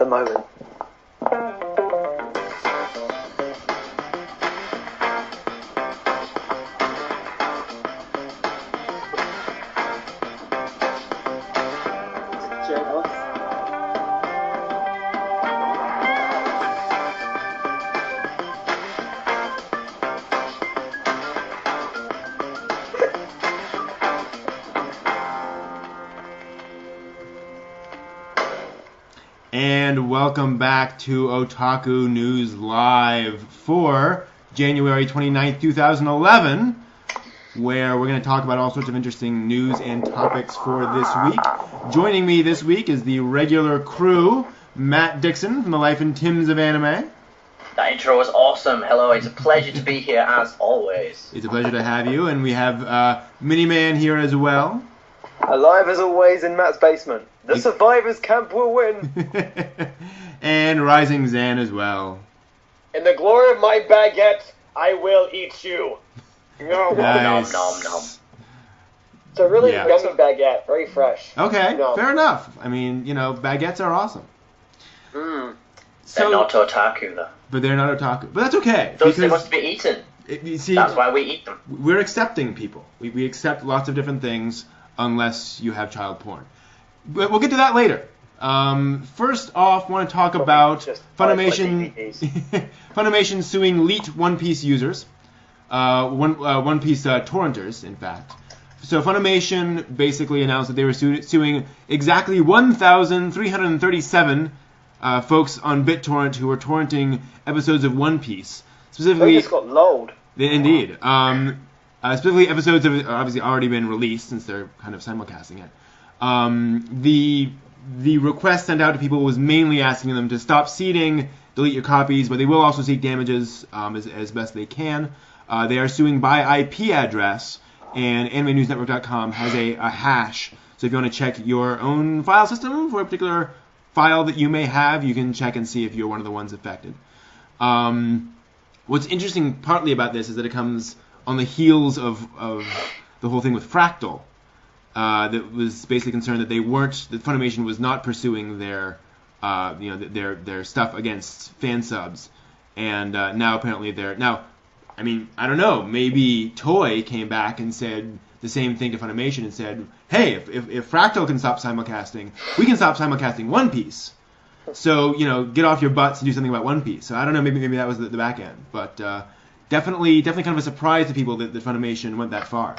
the moment. And welcome back to Otaku News Live for January 29th, 2011, where we're going to talk about all sorts of interesting news and topics for this week. Joining me this week is the regular crew, Matt Dixon from the Life and Tims of Anime. That intro was awesome. Hello, it's a pleasure to be here as always. It's a pleasure to have you, and we have Miniman here as well. Alive as always in Matt's basement. The survivors camp will win. And RisingZan as well. In the glory of my baguette, I will eat you. No. Nice. Nom, nom, nom. It's a really Yeah. yummy baguette, very fresh. Okay, No. fair enough. I mean, baguettes are awesome. Mm. They're not otaku, though. But they're not otaku. But that's okay. Those they must be eaten. You see, That's why we eat them. we're accepting people. We accept lots of different things unless you have child porn. But we'll get to that later. First off, want to talk about Just Funimation. DVDs. Funimation suing leaked One Piece users. One Piece torrenters, in fact. So Funimation basically announced that they were suing exactly 1,337 folks on BitTorrent who were torrenting episodes of One Piece. They Specifically, just got lulled. indeed. Specifically, episodes have obviously already been released since they're kind of simulcasting it. The request sent out to people was mainly asking them to stop seeding, delete your copies, but they will also seek damages as best they can. They are suing by IP address, and AnimeNewsNetwork.com has a hash. So if you want to check your own file system for a particular file that you may have, you can check and see if you're one of the ones affected. What's interesting partly about this is that it comes on the heels of the whole thing with Fractal. That was basically concerned that that Funimation was not pursuing their stuff against fan subs, and now apparently I don't know, maybe Toei came back and said the same thing to Funimation and said, hey, if Fractal can stop simulcasting, we can stop simulcasting One Piece. So, get off your butts and do something about One Piece. So I don't know, maybe that was the back end, but definitely kind of a surprise to people that Funimation went that far.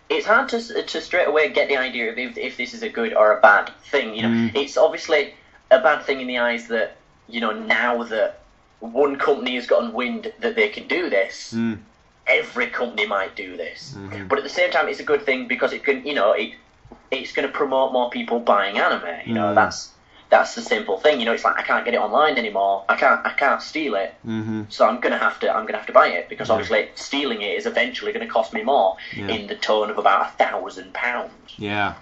It's hard to straight away get the idea of if this is a good or a bad thing. It's obviously a bad thing in the eyes that now that one company has gotten wind that they can do this, every company might do this. Mm-hmm. But at the same time, it's a good thing because it can it's going to promote more people buying anime. That's the simple thing. It's like I can't get it online anymore. I can't steal it. Mm-hmm. So I'm gonna have to buy it because obviously stealing it is eventually going to cost me more in the tone of about £1,000. Yeah.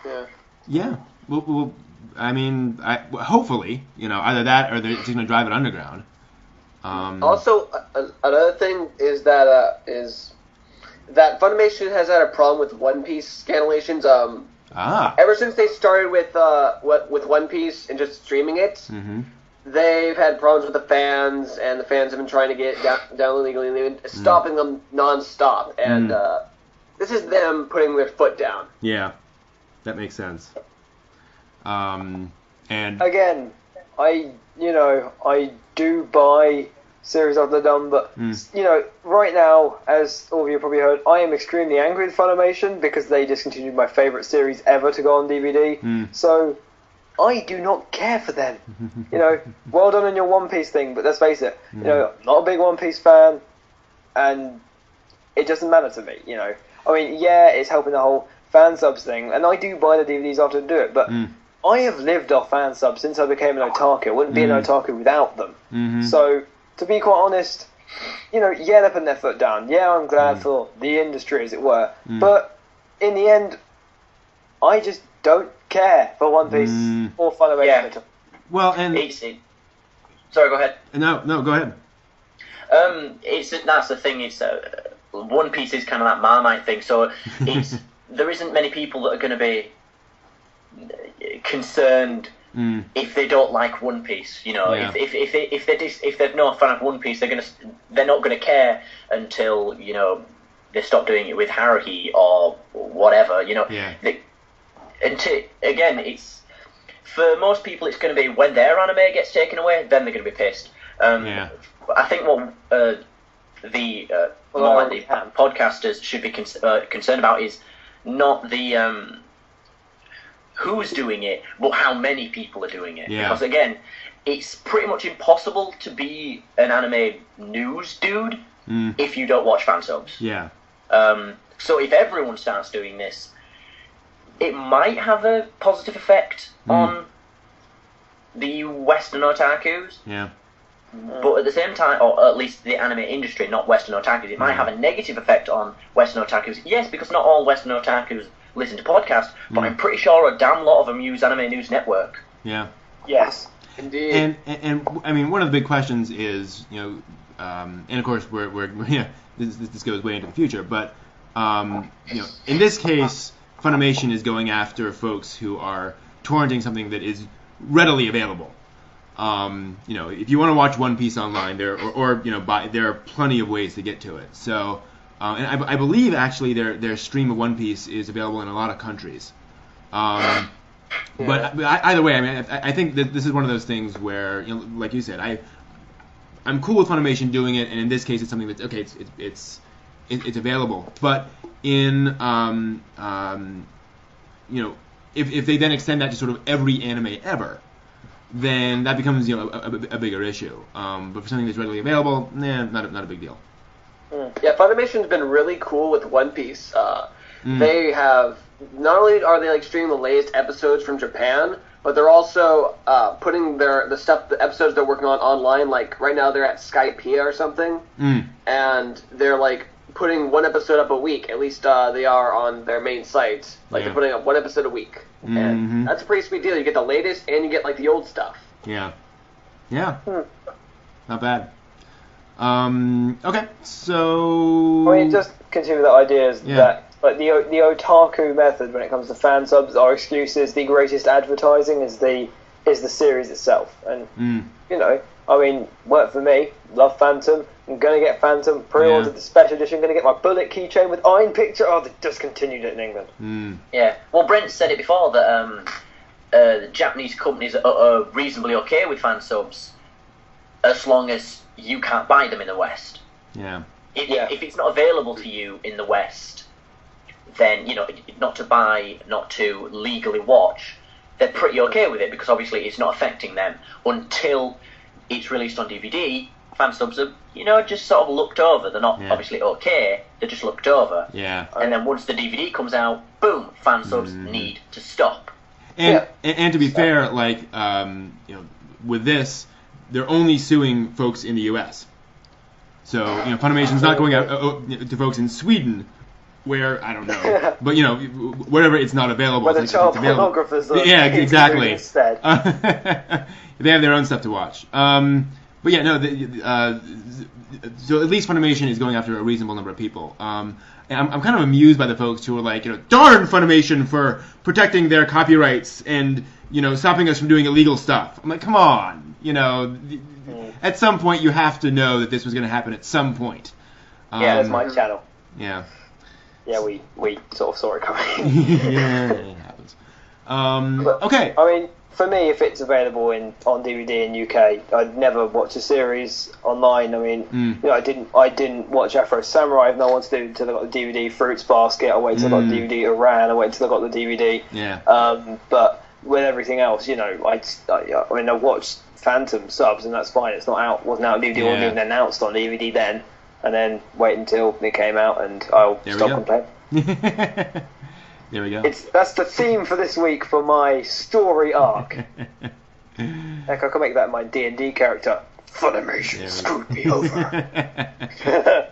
Yeah. Yeah. Well, hopefully, either that or they're just going to drive it underground. Also, another thing is that Funimation has had a problem with One Piece cancellations. Ever since they started with One Piece and just streaming it, Mm-hmm. they've had problems with the fans, and the fans have been trying to get it down illegally, and they've been stopping them non-stop. And this is them putting their foot down. Yeah, that makes sense. And Again, I do buy series after done, but right now, as all of you probably heard, I am extremely angry with Funimation because they discontinued my favourite series ever to go on DVD. So I do not care for them. Well done on your One Piece thing, but let's face it, I'm not a big One Piece fan, and it doesn't matter to me. It's helping the whole fan subs thing, and I do buy the DVDs after to do it, but I have lived off fan subs since I became an otaku. I wouldn't be an otaku without them. So, to be quite honest, they're putting their foot down. Yeah, I'm glad for the industry, as it were. But in the end, I just don't care for One Piece or Funimation at all. well, and Sorry, go ahead. no, go ahead. That's the thing. It's One Piece is kind of that Marmite thing. So there isn't many people that are going to be concerned if they don't like One Piece. You know, Yeah. if they're not a fan of One Piece, they're not gonna care until, you know, they stop doing it with Haruhi or whatever. You know, Yeah. Again, it's for most people, it's going to be when their anime gets taken away, then they're going to be pissed. Yeah. I think what the podcasters should be concerned about is not the who's doing it, but how many people are doing it. Yeah. Because again, it's pretty much impossible to be an anime news dude if you don't watch fan subs. Yeah. So if everyone starts doing this, it might have a positive effect on the Western otakus. Yeah. But at the same time, or at least the anime industry, not Western otakus, it might have a negative effect on Western otakus. Yes, because not all Western otakus listen to podcasts, but I'm pretty sure a damn lot of them use Anime News Network. Yeah. Yes. Indeed. And I mean, one of the big questions is, you know, and of course we're yeah, this goes way into the future, but you know, in this case, Funimation is going after folks who are torrenting something that is readily available. You know, if you want to watch One Piece online, there you know, there are plenty of ways to get to it. So, and I believe actually their stream of One Piece is available in a lot of countries. But either way, I mean, I think that this is one of those things where, you know, like you said, I'm cool with Funimation doing it, and in this case, it's something that's okay. It's available, but in you know, if they then extend that to sort of every anime ever, then that becomes, you know, a bigger issue. But for something that's readily available, not a big deal. Yeah, Funimation's been really cool with One Piece. They have, not only are they like streaming the latest episodes from Japan, but they're also putting the episodes they're working on online. Like right now, they're at Skypiea or something, and they're like putting one episode up a week. At least they are on their main site. Like they're putting up one episode a week, and that's a pretty sweet deal. You get the latest, and you get like the old stuff. Yeah, not bad. Okay, so I mean, just continue with the ideas that like the otaku method when it comes to fan subs, our excuse is the greatest advertising is the series itself, and you know, I mean, work for me. Love Phantom. I'm gonna get Phantom. Pre-ordered the special edition. Gonna get my Bullet keychain with Iron Picture. Oh, they discontinued it in England. Yeah. Well, Brent said it before that the Japanese companies are reasonably okay with fan subs as long as you can't buy them in the West. Yeah. If it's not available to you in the West, then, you know, not to buy, not to legally watch, they're pretty okay with it because obviously it's not affecting them until it's released on DVD. Fan subs are, you know, just sort of looked over. They're not obviously okay, they're just looked over. Yeah. And then once the DVD comes out, boom, fan subs need to stop. And to be fair, like, you know, with this, they're only suing folks in the U.S. So, you know, Funimation's not going out to folks in Sweden, where, I don't know, but, you know, wherever it's not available. Where the child pornographers are. Yeah, exactly. Instead. They have their own stuff to watch. But yeah, no, so at least Funimation is going after a reasonable number of people. And I'm kind of amused by the folks who are like, you know, darn Funimation for protecting their copyrights and, you know, stopping us from doing illegal stuff. I'm like, come on, you know, at some point you have to know that this was going to happen at some point. Yeah, that's my channel. Yeah. Yeah, we sort of saw it coming. Yeah, it happens. Okay. I mean, for me, if it's available on DVD in UK, I'd never watch a series online. I mean, you know, I didn't watch Afro Samurai. I've no one to do until I got the DVD. Fruits Basket. I waited till I got the DVD. Iran. I waited till I got the DVD. Yeah. But with everything else, you know, I mean, I watched Phantom subs, and that's fine. It's not out. Wasn't out on DVD. Wasn't even announced on DVD then. And then wait until it came out, and I'll stop complaining. There we go. That's the theme for this week for my story arc. Heck, I can make that my D&D character. Funimation screwed me over.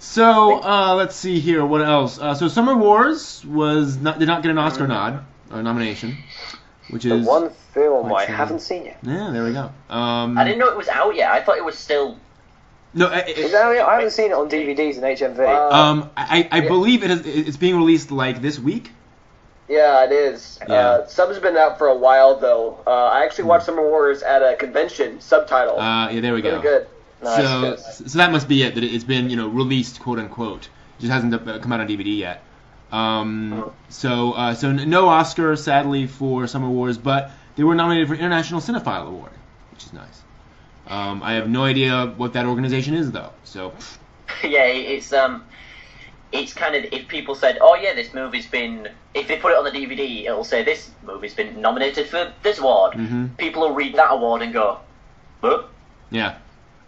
So let's see here. What else? So Summer Wars did not get an Oscar nod or nomination, which is the one film I haven't seen yet. Yeah, there we go. I didn't know it was out yet. I thought it was still. No, I haven't seen it on DVDs and HMV. I believe it's being released like this week. Yeah, it is. Yeah. Sub's been out for a while, though. I actually watched Summer Wars at a convention, subtitled. Yeah, there we go. Really good. So that must be it. That it's been released, quote unquote. It just hasn't come out on DVD yet. So no Oscar, sadly, for Summer Wars, but they were nominated for International Cinephile Award, which is nice. I have no idea what that organization is, though. So. Yeah, it's kind of, if people said, oh yeah, this movie's been, if they put it on the DVD, it'll say this movie's been nominated for this award. Mm-hmm. People will read that award and go, huh? Yeah.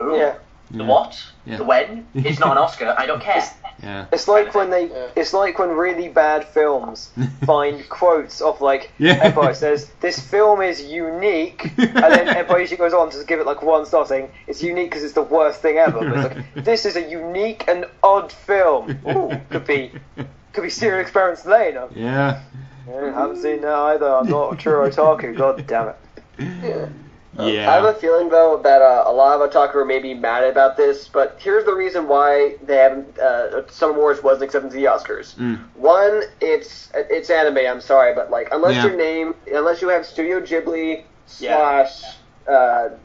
Ooh, Yeah. The what? Yeah. The when? It's not an Oscar. I don't care. Yeah. It's like when it's like when really bad films find quotes of Empire says this film is unique, and then Empire usually goes on to give it one star saying it's unique because it's the worst thing ever. But it's this is a unique and odd film. Ooh, could be Serial Experiments Lane. Yeah. Haven't seen that either. I'm not a true otaku. God damn it. Yeah. Yeah. I have a feeling, though, that a lot of otaku are maybe mad about this, but here's the reason why they haven't. Summer Wars wasn't accepted to the Oscars. One, it's anime. I'm sorry, but unless you have Studio Ghibli slash. Well,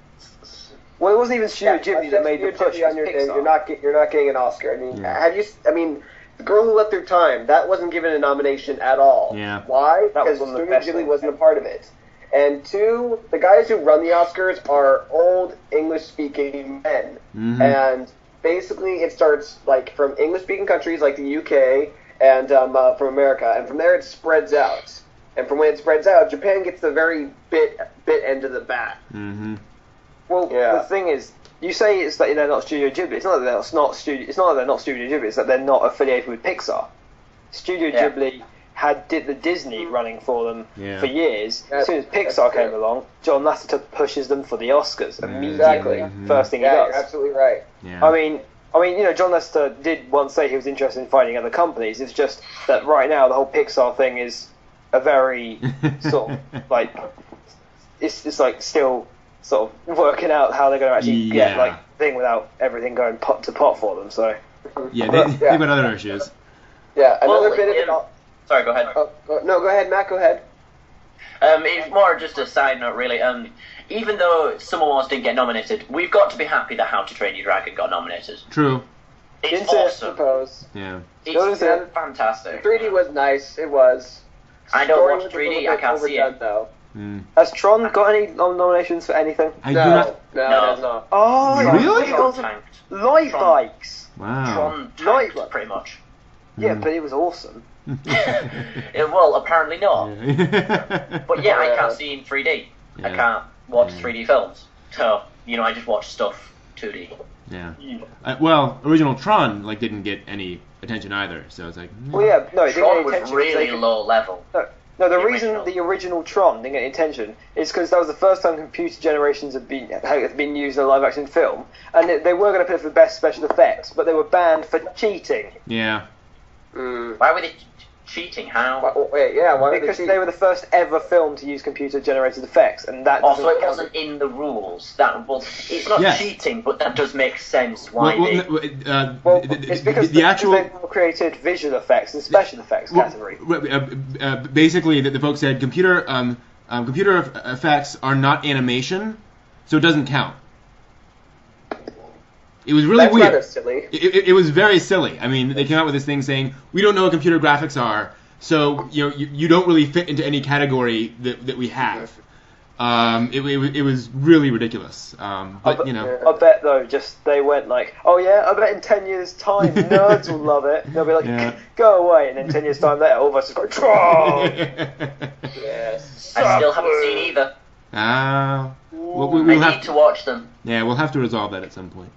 it wasn't even Studio Ghibli that made the push on your thing. You're not getting an Oscar. I mean, The Girl Who Left Her Time, that wasn't given a nomination at all. Yeah. Why? Because Studio Ghibli wasn't a part of it. And two, the guys who run the Oscars are old English-speaking men. Mm-hmm. And basically it starts from English-speaking countries like the UK and from America. And from there it spreads out. And from when it spreads out, Japan gets the very bit end of the bat. Mm-hmm. Well, the thing is, you say it's that they're not Studio Ghibli. It's not that they're not Studio. It's not that they're not Studio Ghibli. It's that they're not affiliated with Pixar. Studio Ghibli did the Disney running for them for years. As soon as Pixar came along, John Lasseter pushes them for the Oscars immediately. Exactly. First thing he does. You're absolutely right. Yeah. I mean, John Lasseter did once say he was interested in finding other companies. It's just that right now the whole Pixar thing is a very sort of it's still sort of working out how they're going to actually get thing without everything going pot to pot for them. So they've got other issues. Yeah, another bit of Sorry, go ahead. No, go ahead, Matt. Go ahead. It's more just a side note, really. Even though Summer Wars didn't get nominated, we've got to be happy that How to Train Your Dragon got nominated. True. It's I awesome. suppose. Yeah. It's fantastic. 3D was nice. It was. I don't watch 3D. I can't see it. Though. Has Tron got any nominations for anything? I do not. No, it has not. Oh, Really? Light bikes. Wow. Tron tanked, pretty much. Yeah, but it was awesome. Well, apparently not. But yeah, I can't see in 3D. I can't watch 3D films. So, I just watch stuff 2D. Yeah. Well, original Tron didn't get any attention either, so it's like. Well, yeah, no, it didn't Tron get was attention really low level. No, the reason the original Tron didn't get any attention is because that was the first time computer generations had been used in a live-action film, and they were going to put it for the best special effects, but they were banned for cheating. Yeah. Why were they cheating? How? Why because they were the first ever film to use computer-generated effects, and that. Also, it wasn't in the rules. It's not cheating, but that does make sense. Why? It's because the actual they created visual effects and special effects category. Basically, the folks said computer effects are not animation, so it doesn't count. It was really weird. That's silly. It was very silly. I mean, they came out with this thing saying, we don't know what computer graphics are, so you don't really fit into any category that we have. It was really ridiculous. I bet though, they went I bet in 10 years' time nerds will love it. They'll be like, go away, and in 10 years' time later, all of us just go, Tron! Yes. I still haven't seen either. We'll I need to watch them. Yeah, we'll have to resolve that at some point.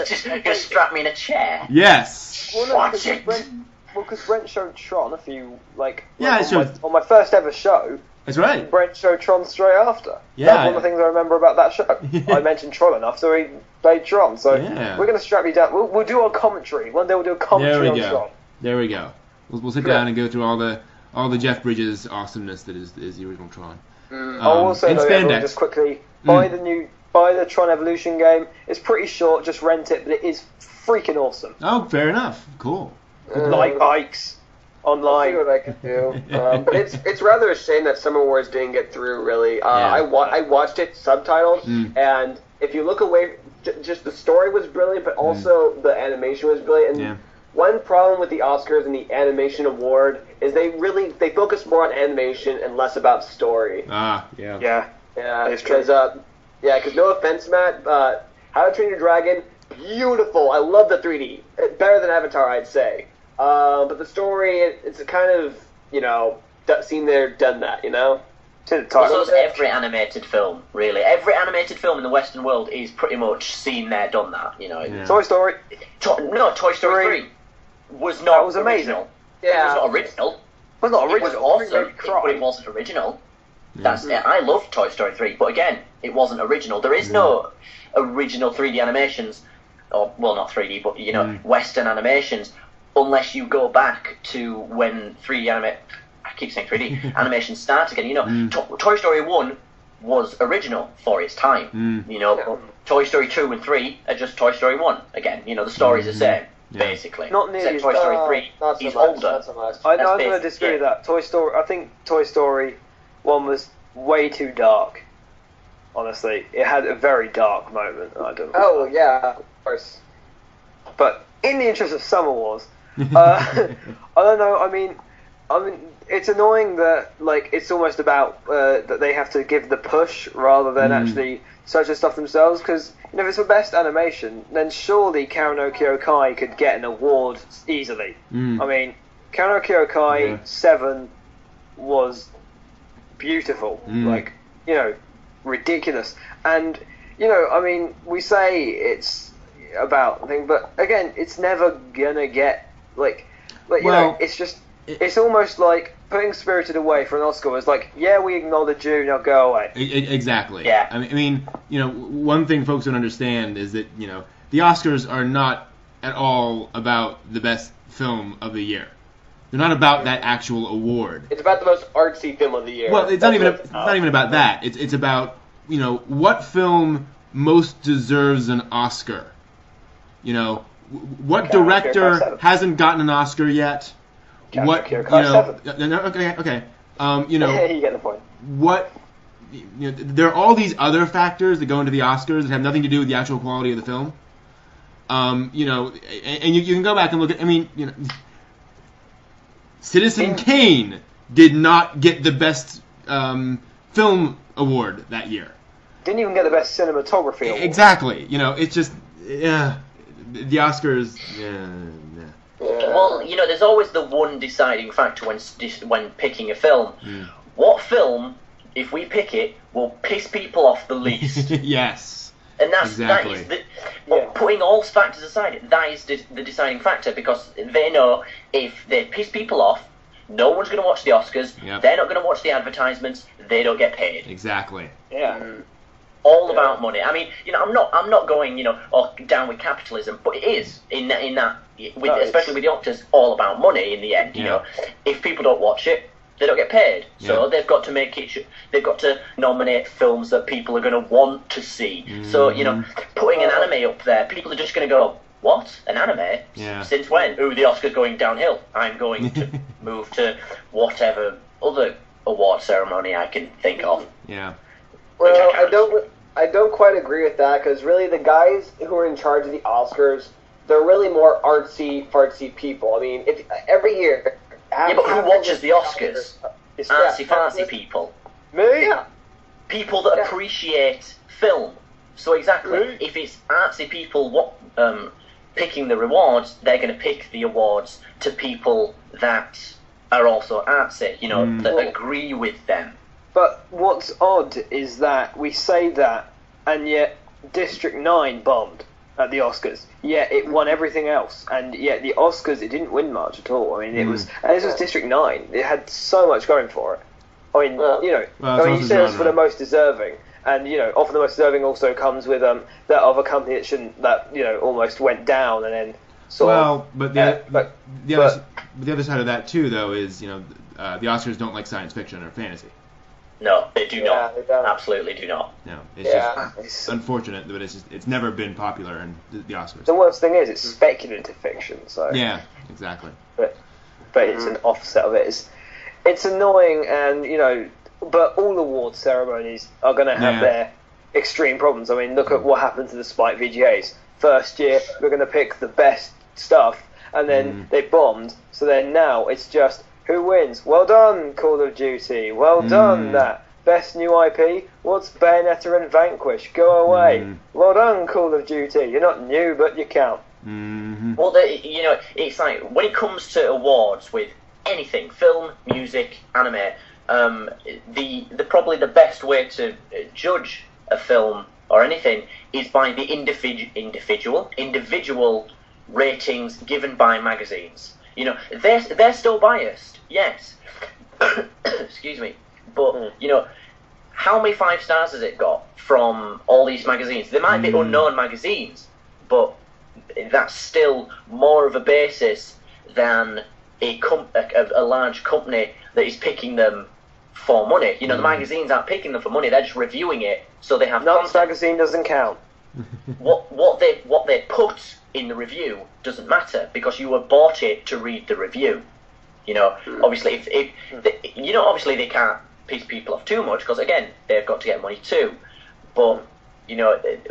Just strap me in a chair. Yes. Watch it. Because Brent showed Tron a few, on my first ever show. That's right. Brent showed Tron straight after. Yeah. That's one of the things I remember about that show. I mentioned Tron enough, so he played Tron. So we're going to strap you down. We'll do our commentary. One day we'll do a commentary on Tron. There we go. We'll sit down and go through all the Jeff Bridges awesomeness that is the original Tron. I'll also everyone just quickly buy the Tron Evolution game. It's pretty short, just rent it, but it is freaking awesome. Oh, fair enough. Cool. Light bikes. I'll online. see what I can do. But it's rather a shame that Summer Wars didn't get through. Really, I watched it subtitled, and if you look away, just the story was brilliant, but also the animation was brilliant. And one problem with the Oscars and the animation award is they focus more on animation and less about story. Yeah, it's true. Because no offense, Matt, How to Train Your Dragon, beautiful. I love the 3D. Better than Avatar, I'd say. But the story, it's kind of, seen there, done that, So does every animated film, really. Every animated film in the Western world is pretty much seen there, done that, Toy Story. Toy Story 3 was not was amazing. original. Yeah. It was not original. It was not original. It was awesome, but it wasn't original. I love Toy Story 3, but again, it wasn't original. There is no original 3D animations, or, well, not 3D, but, Western animations, unless you go back to when 3D I keep saying 3D, animation starts again. Toy Story 1 was original for its time, Toy Story 2 and 3 are just Toy Story 1. Again, the story's the same, basically. Not nearly Except Toy Story 3 is older. I'm going to disagree with that. I think Toy Story 1 was way too dark. Honestly, it had a very dark moment. I don't know. Oh yeah, of course. But in the interest of Summer Wars, I don't know. I mean, it's annoying that it's almost about that they have to give the push rather than actually search the stuff themselves. Because if it's for best animation, then surely Karen no Kyokai could get an award easily. I mean, Karen no Kyokai 7 was beautiful, ridiculous, and I mean, we say it's about thing, but again, it's never gonna get it's just it's almost like putting Spirited Away for an Oscar was we acknowledge you, now go away. Exactly. Yeah. I mean, one thing folks don't understand is that the Oscars are not at all about the best film of the year. They're not about that actual award. It's about the most artsy film of the year. Well, it's not even about that. It's about what film most deserves an Oscar. What director hasn't gotten an Oscar yet? Okay. You get the point. What there are all these other factors that go into the Oscars that have nothing to do with the actual quality of the film. And you can go back and look at. I mean, Citizen Kane did not get the best film award that year. Didn't even get the best cinematography award. Exactly. It's just the Oscars. Well, there's always the one deciding factor when picking a film. What film, if we pick it, will piss people off the least? Yes. And that exactly. is putting all factors aside, that is the deciding factor, because they know if they piss people off, no one's going to watch the Oscars. Yep. They're not going to watch the advertisements. They don't get paid. Exactly. Yeah. All about money. I mean, I'm not going, down with capitalism, but it is in that, especially with the Oscars, all about money in the end. If people don't watch it, they don't get paid. So they've got to make it. They've got to nominate films that people are going to want to see. So putting an anime up there, people are just going to go, "What? An anime? Yeah. Since when? Ooh, the Oscars going downhill. I'm going to move to whatever other award ceremony I can think of." Yeah. Well, I don't quite agree with that, because really the guys who are in charge of the Oscars, they're really more artsy-fartsy people. I mean, if every year... but who watches the Oscars? Artsy-fartsy people. Me? Yeah. People that appreciate film. So exactly, if it's artsy people picking the rewards, they're going to pick the awards to people that are also artsy, that agree with them. But what's odd is that we say that, and yet District 9 bombed at the Oscars. Yet it won everything else, and yet the Oscars, it didn't win much at all. I mean, it was, and this was District 9. It had so much going for it. I mean, you say it's for the most deserving, and often the most deserving also comes with that other company that almost went down and then sort of. But the other side of that too, though, is the Oscars don't like science fiction or fantasy. No, they do not. They don't. Absolutely do not. No, it's unfortunate, but it's never been popular in the Oscars. The worst thing is it's speculative fiction. So yeah, exactly. But but it's an offset of it. It's annoying, and but all award ceremonies are going to have their extreme problems. I mean, look at what happened to the Spike VGAs. First year, we're going to pick the best stuff, and then they bombed. So then now it's just who wins. Well done, Call of Duty. Well done, that. Best new IP? What's Bayonetta and Vanquish? Go away. Well done, Call of Duty. You're not new, but you count. Well, it's like when it comes to awards with anything, film, music, anime, probably the best way to judge a film or anything is by the individual ratings given by magazines. They're still biased, yes. Excuse me. But, how many 5 stars has it got from all these magazines? They might be unknown magazines, but that's still more of a basis than a large company that is picking them for money. The magazines aren't picking them for money; they're just reviewing it, so they have. Nuts magazine doesn't count. What they put in the review doesn't matter because you have bought it to read the review. Obviously, obviously they can't piss people off too much because again they've got to get money too. But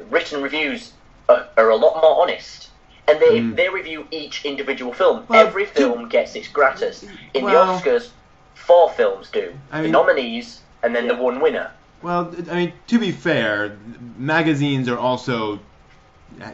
written reviews are a lot more honest. And they review each individual film. Well, every film gets its gratis. In the Oscars, 4 films do. The nominees, and then the one winner. Well, I mean, to be fair, magazines are also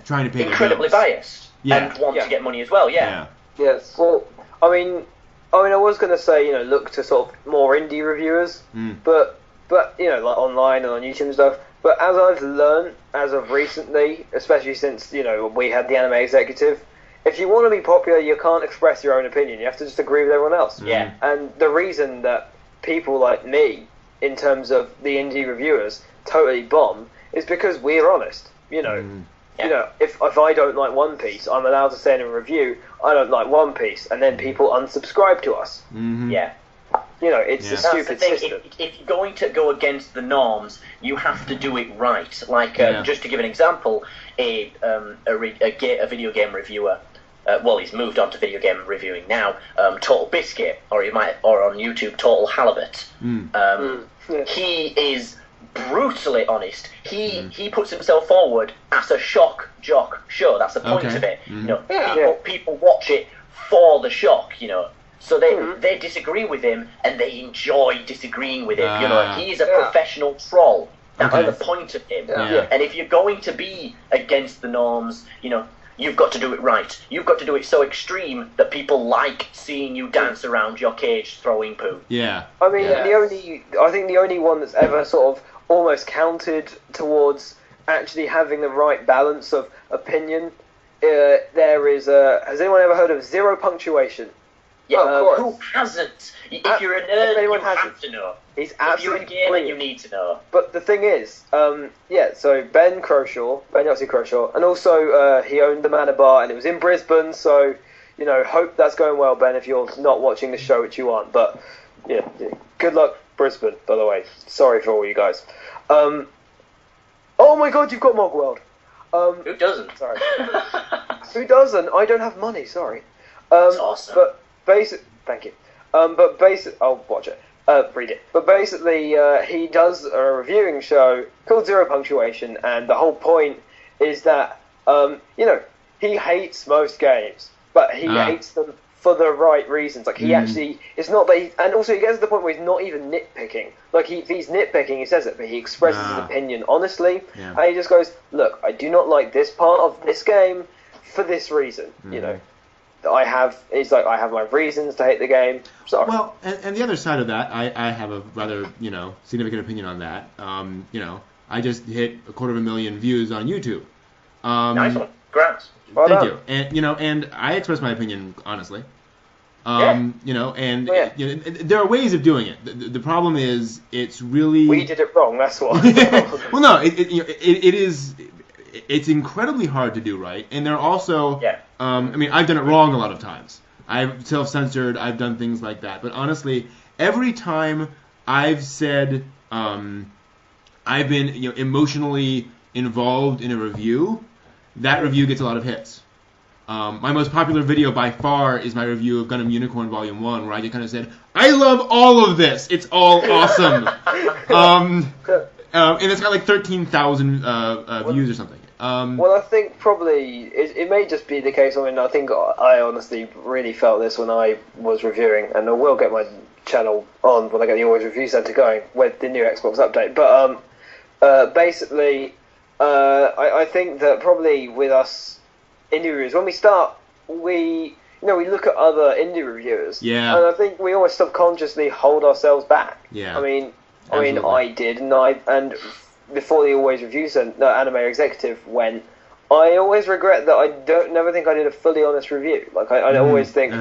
trying to pay incredibly biased and want to get money as well. Yeah. Yes. Well, I mean, I was going to say, look to sort of more indie reviewers, but like online and on YouTube and stuff. But as I've learned as of recently, especially since we had the anime executive, if you want to be popular, you can't express your own opinion. You have to just agree with everyone else. Yeah. And the reason that people like me, in terms of the indie reviewers, totally bomb is because we're honest. If I don't like One Piece, I'm allowed to say in a review, I don't like One Piece, and then people unsubscribe to us. Yeah. It's a stupid system. If you're going to go against the norms, you have to do it right. Like, just to give an example, a video game reviewer, he's moved on to video game reviewing now, Total Biscuit, or on YouTube, Total Halibut. He is brutally honest. He puts himself forward as a shock jock show. That's the point of it. People watch it for the shock. So they disagree with him and they enjoy disagreeing with him. He's a professional troll. That's the point of him. And if you're going to be against the norms, you've got to do it right. You've got to do it so extreme that people like seeing you dance around your cage throwing poo. Yeah. I mean, I think the only one that's ever sort of almost counted towards actually having the right balance of opinion, there is has anyone ever heard of Zero Punctuation? Yeah, of course. Who hasn't? If you're a nerd, you have to know. He's absolutely if you're a gamer, you need to know. But the thing is, so Ben Yossi Croshaw, and also he owned the Manor Bar, and it was in Brisbane, so, hope that's going well, Ben, if you're not watching the show, which you aren't. But, good luck, Brisbane, by the way. Sorry for all you guys. Oh my god, you've got Mogworld. Who doesn't? Sorry. Who doesn't? I don't have money, sorry. That's awesome. But thank you. I'll watch it. Read it. But basically, he does a reviewing show called Zero Punctuation, and the whole point is that, he hates most games, but he hates them for the right reasons. Like, he actually, it's not that and also he gets to the point where he's not even nitpicking. Like, if he's nitpicking, he says it, but he expresses his opinion honestly, and he just goes, look, I do not like this part of this game for this reason, I have my reasons to hate the game. Sorry. Well, and the other side of that, I have a rather significant opinion on that. I just hit 250,000 views on YouTube. Nice one, congrats. Thank you. And and I express my opinion honestly. There are ways of doing it. The problem is it's really we did it wrong. That's why. Well, no, it is. It's incredibly hard to do right, and there are also. I've done it wrong a lot of times. I've self-censored. I've done things like that. But honestly, every time I've said I've been emotionally involved in a review, that review gets a lot of hits. My most popular video by far is my review of Gundam Unicorn Volume 1, where I just kind of said, I love all of this! It's all awesome! And it's got like 13,000 views or something. Well, I think probably it may just be the case. I mean, I think I honestly really felt this when I was reviewing, and I will get my channel on when I get the Always Review Centre going with the new Xbox update. But basically, I think that probably with us indie reviewers, when we start, we look at other indie reviewers, and I think we always subconsciously hold ourselves back. Yeah. I mean, I did, and before the Always Review Centre Anime Executive went, I always regret that I never think I did a fully honest review. Like I always think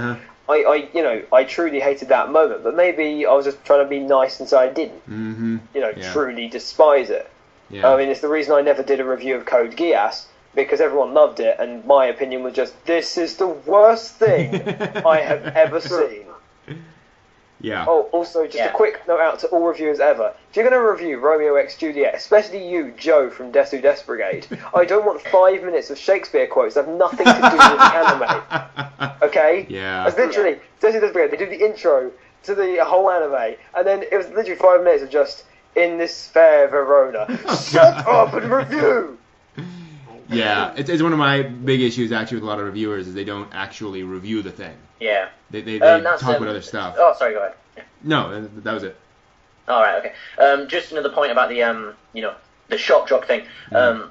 I truly hated that moment, but maybe I was just trying to be nice and so I didn't, truly despise it. Yeah. I mean, it's the reason I never did a review of Code Geass, because everyone loved it, and my opinion was just, this is the worst thing I have ever seen. Yeah. Oh, also, just a quick note out to all reviewers ever. If you're going to review Romeo x Juliet, especially you, Joe from Desu Des Brigade, I don't want 5 minutes of Shakespeare quotes that have nothing to do with the anime. Okay? Yeah. It's literally, Desu Des Brigade, they do the intro to the whole anime, and then it was literally 5 minutes of just, in this fair Verona, shut up and review! Yeah, it's one of my big issues actually with a lot of reviewers is they don't actually review the thing. Yeah. They talk about other stuff. Oh, sorry, go ahead. Yeah. No, that was it. All right, okay. Just another point about the the shock jock thing. I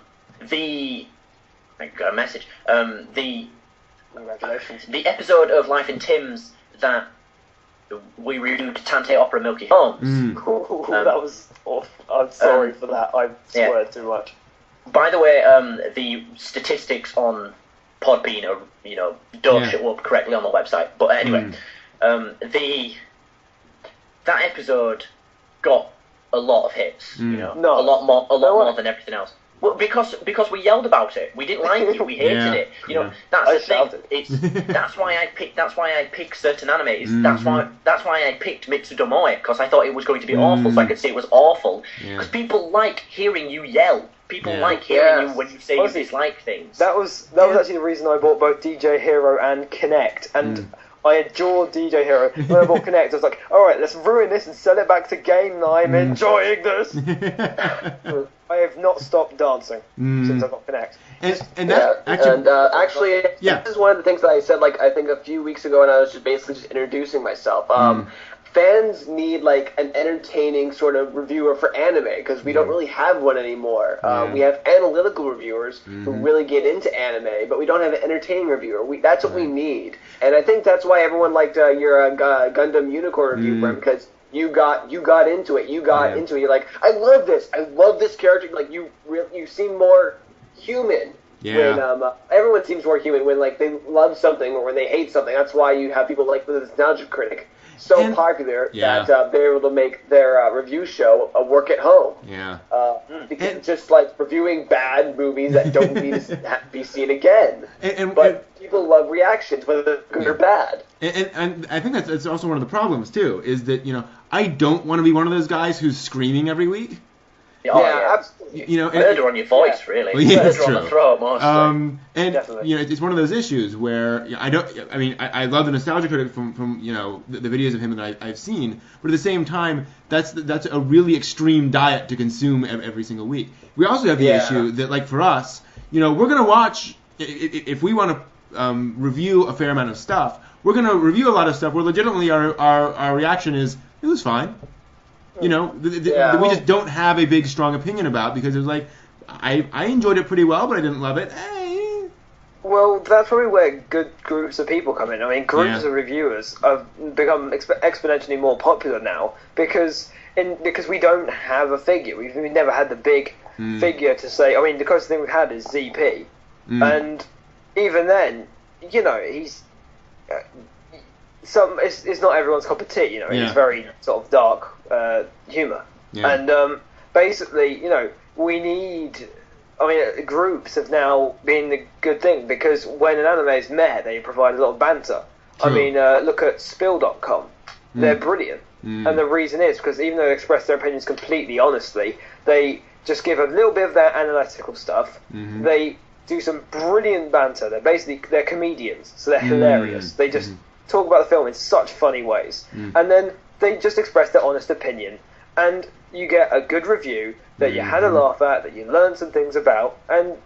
got a message. Congratulations. The episode of Life in Tim's that we reviewed Tante Opera Milky Holmes. Ooh, that was awful. I'm sorry for that. I swear too much. By the way, the statistics on Podbean are, don't show up correctly on the website. But anyway, that episode got a lot of hits. A lot more than everything else. Well, because we yelled about it. We didn't like it. We hated it. That's the thing. That's why I pick certain animes. That's why I picked Mitsudomoe, because I thought it was going to be awful, so I could say it was awful. Because people like hearing you yell. People like hearing you when you say you dislike things. That was actually the reason I bought both DJ Hero and Connect, and I adore DJ Hero. When I bought Connect, I was like, alright, let's ruin this and sell it back to Game. I'm enjoying this! I have not stopped dancing since I got Connect. Actually, this is one of the things that I said, I think a few weeks ago, and I was just introducing myself. Fans need an entertaining sort of reviewer for anime, because we don't really have one anymore. We have analytical reviewers who really get into anime, but we don't have an entertaining reviewer. That's what we need, and I think that's why everyone liked your Gundam Unicorn review, Brent, because you got into it. You got into it. You're like, I love this character. You seem more human. Yeah. When everyone seems more human when they love something or when they hate something. That's why you have people like the Nostalgia Critic popular that they're able to make their review show a work at home. Yeah. Because it's just reviewing bad movies that don't need to be seen again. But people love reactions, whether they're good or bad. And I think that's also one of the problems too, is that I don't want to be one of those guys who's screaming every week. Absolutely. Murder on your voice, really. Well, yeah, Murder on the throat, mostly. And definitely. It's one of those issues where I love the Nostalgia Critic from the videos of him that I've seen, but at the same time, that's a really extreme diet to consume every single week. We also have the issue that for us, we're gonna watch if we want to review a fair amount of stuff, we're gonna review a lot of stuff where legitimately our reaction is it was fine. We just don't have a big, strong opinion about, because it was I enjoyed it pretty well, but I didn't love it. Well, that's probably where good groups of people come in. I mean, groups of reviewers have become exponentially more popular now because we don't have a figure. We've never had the big figure to say. I mean, the closest thing we've had is ZP, and even then, he's. It's not everyone's cup of tea, It's very sort of dark humour, and basically, we need. I mean, groups have now been the good thing, because when an anime is meh, they provide a lot of banter. True. I mean, look at Spill.com. They're brilliant, and the reason is because even though they express their opinions completely honestly, they just give a little bit of their analytical stuff. They do some brilliant banter. They're comedians, so they're hilarious. They just talk about the film in such funny ways, and then they just express their honest opinion, and you get a good review that you had a laugh at, that you learned some things about, and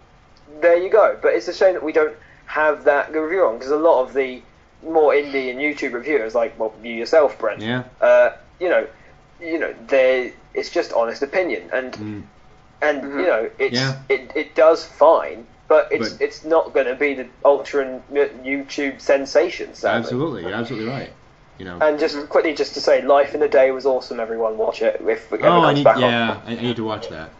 there you go. But it's a shame that we don't have that good review on, because a lot of the more indie and YouTube reviewers, like you yourself, Brent, it's just honest opinion, and it does fine, but it's not going to be the ultra YouTube sensation. Sadly. You're absolutely right. And just quickly, just to say, Life in a Day was awesome. Everyone watch it if it comes back on. I need to watch that.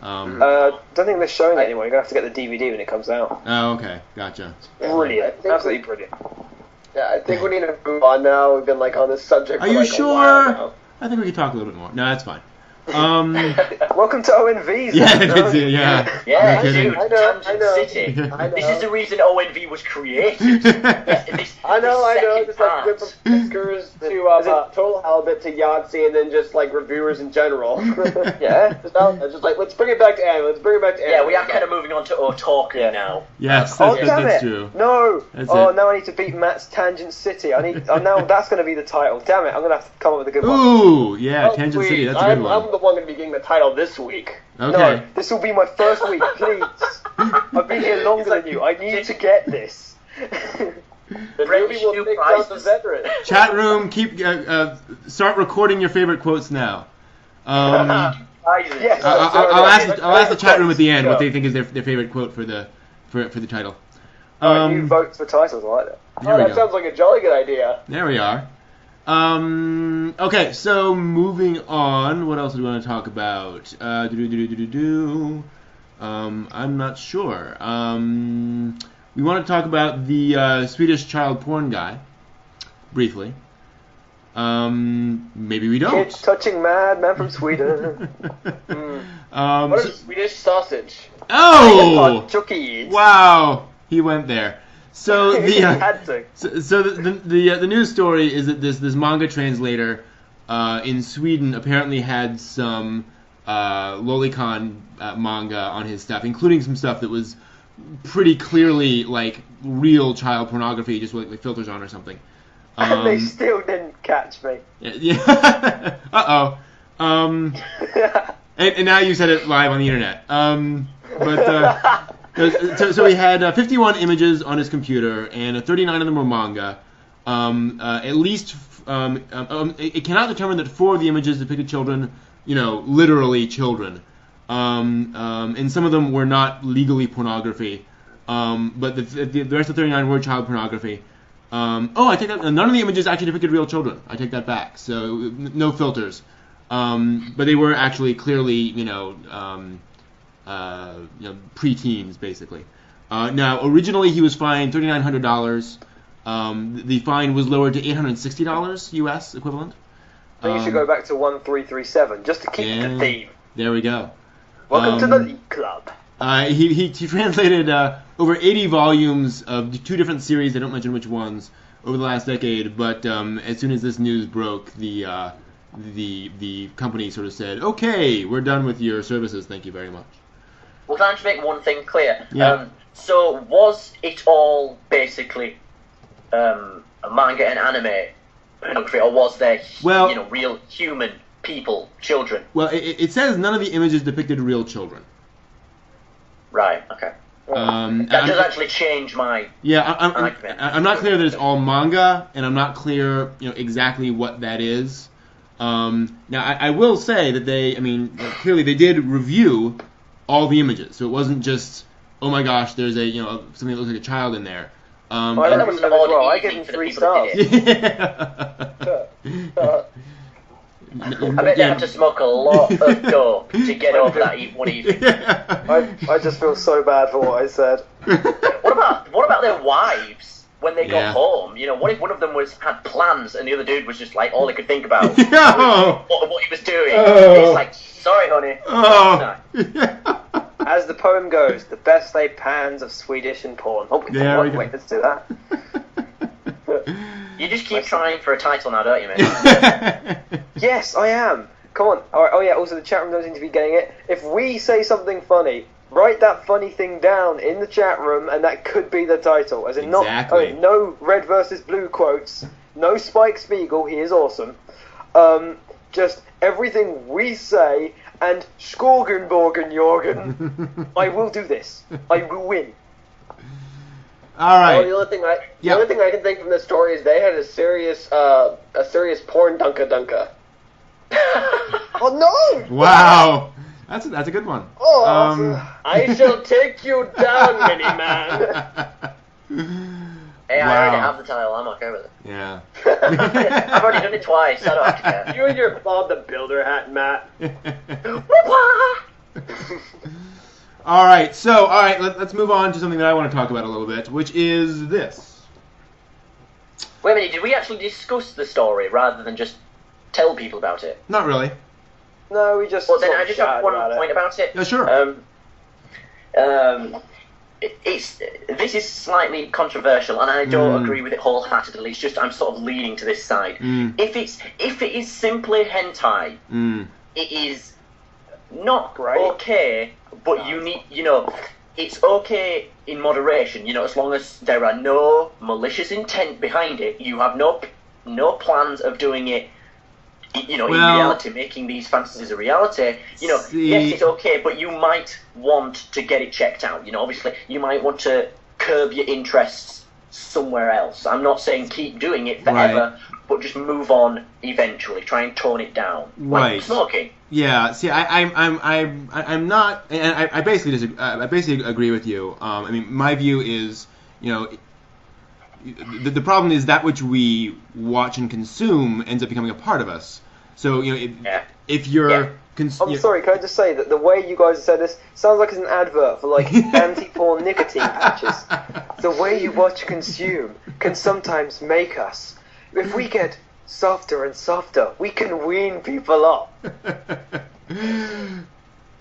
Don't think they're showing it anymore. You're gonna have to get the DVD when it comes out. Oh, okay, gotcha. Brilliant, absolutely brilliant. Yeah, I think we need to move on now. We've been on this subject. Are for you sure? A while now. I think we can talk a little bit more. No, that's fine. Welcome to ONVs. Yeah, dude, I know. City. This is the reason ONV was created. I know. Just went from Fiskers to Total Halibut to Yahtzee, and then just reviewers in general. Just let's bring it back to anime. Yeah, we are kind of moving on to Otaku now. Yes, damn that's it. true. No. That's now I need to beat Matt's Tangent City. Now that's going to be the title. Damn it, I'm going to have to come up with a good one. Ooh, yeah, Tangent City. That's a good one. I'm the one going to be getting the title this week. Okay. No, this will be my first week, please. I've been here longer than you. I need to get this. The movie will take down the veteran. Chat room, start recording your favorite quotes now. Yes. I'll ask the chat room at the end what they think is their favorite quote for the title. You vote for titles, I like that. That sounds like a jolly good idea. There we are. Okay, so moving on. What else do we want to talk about? I'm not sure. We want to talk about the Swedish child porn guy, briefly. Maybe we don't. Kids touching man from Sweden. What is Swedish sausage? Oh! Chuckies. Wow, he went there. So the had to. so the news story is that this manga translator in Sweden apparently had some lolicon manga on his stuff, including some stuff that was pretty clearly real child pornography, just with filters on or something. And they still didn't catch me. Yeah. And now you said it live on the internet. So he had 51 images on his computer, and 39 of them were manga. At least it cannot determine that 4 of the images depicted children, literally children. And some of them were not legally pornography. But the rest of 39 were child pornography. I take that. None of the images actually depicted real children. I take that back. So no filters. But they were actually clearly, pre-teens basically. Now, originally he was fined $3,900. The fine was lowered to $860 U.S. equivalent. I think you should go back to 1337 just to keep the theme. There we go. Welcome to the League Club. He translated over 80 volumes of 2 different series. I don't mention which ones over the last decade. But as soon as this news broke, the company sort of said, "Okay, we're done with your services. Thank you very much." Well, can I just make one thing clear? Yeah. So was it all basically manga and anime pornography, or was there real human people, children? Well, it says none of the images depicted real children. Right. Okay. That does actually change my argument. I'm not clear that it's all manga, and I'm not clear, exactly what that is. Now, I will say that clearly they did review all the images, so it wasn't just, oh my gosh, there's something that looks like a child in there. That was an odd I give him 3 stars. I bet they have to smoke a lot of dope to get over that one evening. I just feel so bad for what I said. What about their wives when they got home? What if one of them had plans and the other dude was just all he could think about what he was doing? It's sorry, honey. As the poem goes, the best laid plans of Swedish and porn. Wait, let's do that. You just keep trying for a title now, don't you, mate? Yes, I am. Come on. All right. Oh yeah. Also, the chat room doesn't seem to be getting it. If we say something funny, write that funny thing down in the chat room, and that could be the title. As in, Exactly. no red versus blue quotes, no Spike Spiegel, he is awesome. Just everything we say, and Skorgenborgen Jorgen, I will do this. I will win. All right. Well, the only thing I can think from this story is they had a serious porn dunka. Oh no! Wow. That's a good one. Oh, I shall take you down, Miniman. Hey, I Wow. already have the title. I'm okay with it. Yeah. I've already done it twice. I don't have to care. You and your Bob the Builder hat, Matt. All right. So, let's move on to something that I want to talk about a little bit, which is this. Wait a minute, did we actually discuss the story rather than just tell people about it? Not really. no, we just. Well, then sort I of just have chatted one about point about it. Yeah, sure. This is slightly controversial, and I don't agree with it wholeheartedly. It's just I'm sort of leaning to this side. If it is simply hentai, it is not okay, but it's okay in moderation. As long as there are no malicious intent behind it, you have no plans of doing it. In reality, making these fantasies a reality, yes, it's okay, but you might want to get it checked out. Obviously, you might want to curb your interests somewhere else. I'm not saying keep doing it forever, but just move on eventually. Try and tone it down. Right. Like smoking. Yeah. See, I'm not, and I basically I basically agree with you. I mean, my view is, the problem is that which we watch and consume ends up becoming a part of us. So, if you're... I'm sorry, can I just say that the way you guys have said this sounds like it's an advert for, anti-porn nicotine patches. The way you watch and consume can sometimes make us. If we get softer and softer, we can wean people up.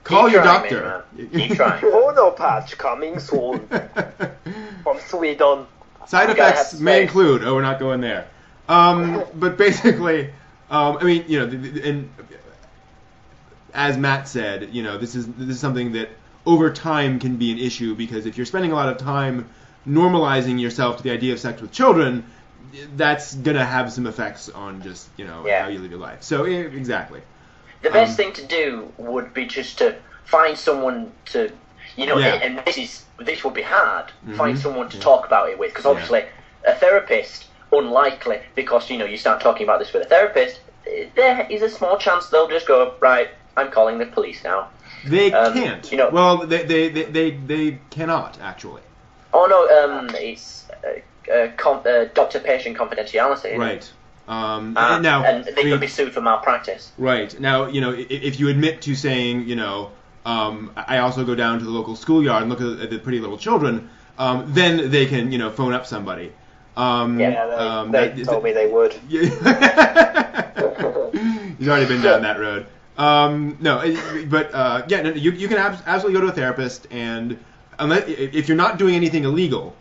Call Keep your trying, doctor. man. Keep trying. Porno patch coming soon from Sweden. Side You gotta effects have may space. include. Oh, we're not going there. But basically, I mean, and as Matt said, this is something that over time can be an issue, because if you're spending a lot of time normalizing yourself to the idea of sex with children, that's gonna have some effects on just how you live your life. So exactly. The best thing to do would be just to find someone to, and this would be hard. Find someone to talk about it with, because obviously a therapist, unlikely, because you start talking about this with a therapist, there is a small chance they'll just go, right, I'm calling the police now. They can't. Well, they cannot actually. Oh no, it's doctor-patient confidentiality. Right. And they could be sued for malpractice. Right. Now, if you admit to saying, I also go down to the local schoolyard and look at the pretty little children, then they can, phone up somebody. They told me they would. He's already been down that road. You can absolutely go to a therapist, and if you're not doing anything illegal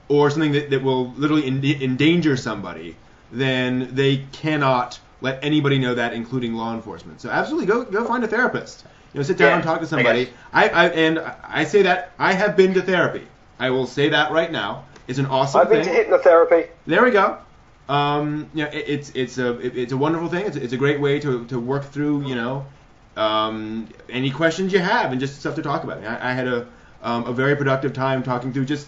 or something that will literally endanger somebody, then they cannot let anybody know that, including law enforcement. So absolutely go find a therapist. Sit down and talk to somebody. I say that I have been to therapy. I will say that right now. It's an awesome thing. I've been to hypnotherapy. There we go. It's a wonderful thing. It's a great way to work through any questions you have and just stuff to talk about. I had a very productive time talking through just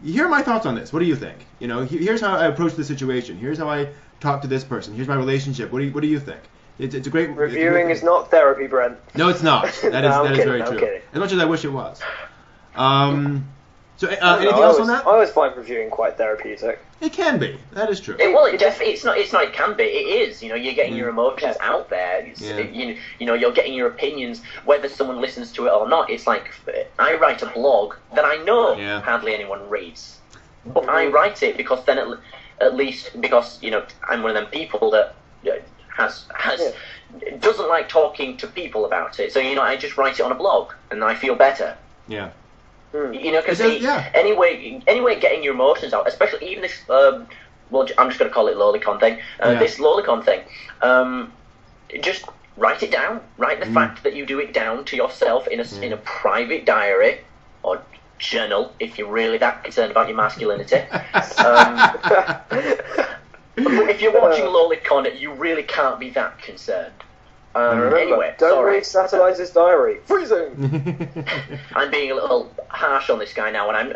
here are my thoughts on this. What do you think? Here's how I approach the situation. Here's how I talk to this person. Here's my relationship. What do you think? It's a great reviewing is not therapy, Brent. No, it's not. That is very true. Kidding. As much as I wish it was. Anything else on that? I always find reviewing quite therapeutic. It can be. That is true. It's not. It can be. It is. You're getting your emotions out there. You're getting your opinions, whether someone listens to it or not. It's like I write a blog that I know hardly anyone reads, but I write it because then at least because I'm one of them people that doesn't like talking to people about it. So I just write it on a blog and I feel better. Yeah. Because anyway, getting your emotions out, especially even this, I'm just going to call it lolicon thing. This lolicon thing, just write it down. Write the fact that you do it down to yourself in a private diary or journal if you're really that concerned about your masculinity. But if you're watching Lolicon, you really can't be that concerned. Anyway, don't read Satellites' diary. Freezing! I'm being a little harsh on this guy now, and I'm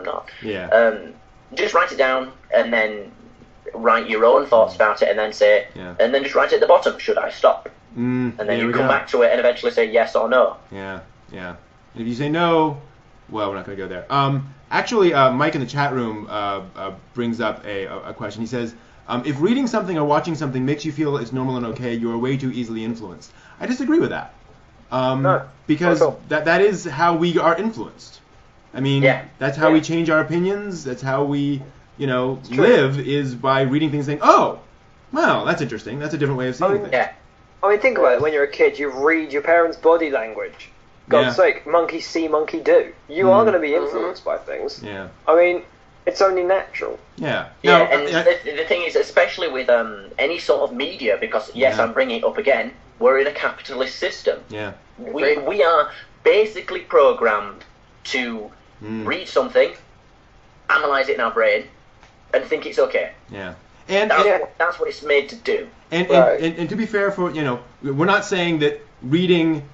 not. Yeah. Just write it down, and then write your own thoughts about it, and then say, and then just write at the bottom, should I stop? And then you come back to it and eventually say yes or no. Yeah. If you say no, well, we're not going to go there. Actually, Mike in the chat room brings up a question. He says, if reading something or watching something makes you feel it's normal and okay, you are way too easily influenced. I disagree with that. Because that is how we are influenced. I mean, that's how we change our opinions. That's how we, live, is by reading things and saying, oh, well, that's interesting. That's a different way of seeing things. Yeah. I mean, think about it. When you're a kid, you read your parents' body language. God's sake, monkey see, monkey do. You are going to be influenced by things. Yeah. I mean, it's only natural. Yeah. And the thing is, especially with any sort of media, because, I'm bringing it up again, we're in a capitalist system. Yeah. We are basically programmed to read something, analyze it in our brain, and think it's okay. Yeah. That's what it's made to do. And to be fair, we're not saying that reading,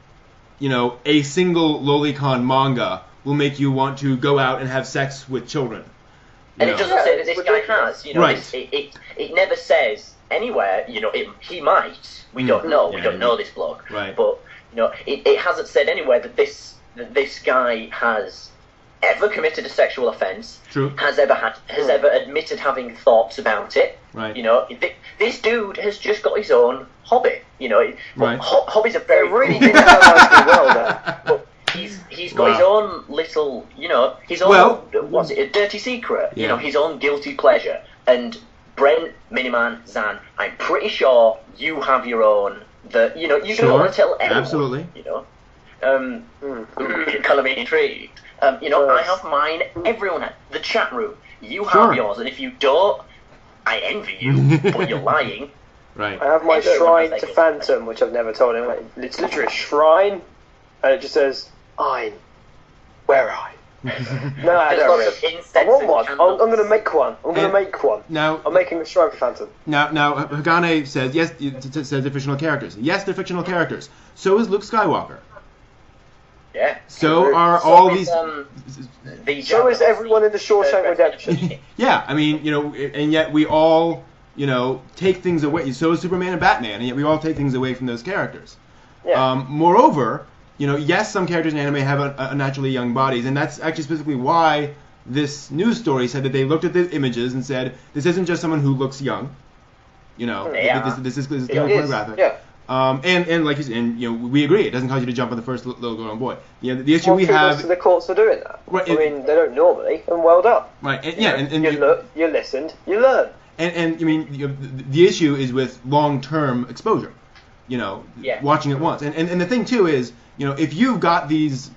a single lolicon manga will make you want to go out and have sex with children. And it doesn't say that this guy has. Right. It never says anywhere. He might. We don't know. We don't know this bloke. Right. But it hasn't said anywhere that this guy has ever committed a sexual offence. True. Has ever admitted having thoughts about it. Right. This dude has just got his own hobby. Right. Hobbies are very really did analyse well there. But he's got his own little, his own, what's it, a dirty secret, his own guilty pleasure. And Brent, Miniman, Zan, I'm pretty sure you have your own that, you don't want to tell anyone. Absolutely. Colour me intrigued. I have mine, everyone has. The chat room, you have yours, and if you don't, I envy you, but you're lying. Right. I have my shrine to Phantom, which I've never told him. It's literally a shrine, and it just says, where are I? No, I don't really. I want one. I'm going to make one. Now, I'm making a shrine for Phantom. Now, Hagane says, yes, says they're fictional characters. Yes, they're fictional characters. So is Luke Skywalker. Yeah. So are all these... So is everyone in the Shawshank Redemption. Yeah, I mean, and yet we all, take things away. So is Superman and Batman, and yet we all take things away from those characters. Yeah. Moreover, yes, some characters in anime have unnaturally young bodies, and that's actually specifically why this news story said that they looked at the images and said, this isn't just someone who looks young. This is pornographic. Yeah. And like you said, we agree. It doesn't cause you to jump on the first little girl and boy. The issue we have. The courts are doing that. Right, I mean, they don't normally, and well done. Right. And you look, you listened, you learn. And I mean, the issue is with long-term exposure. Watching it once. And the thing too is, if you've got these,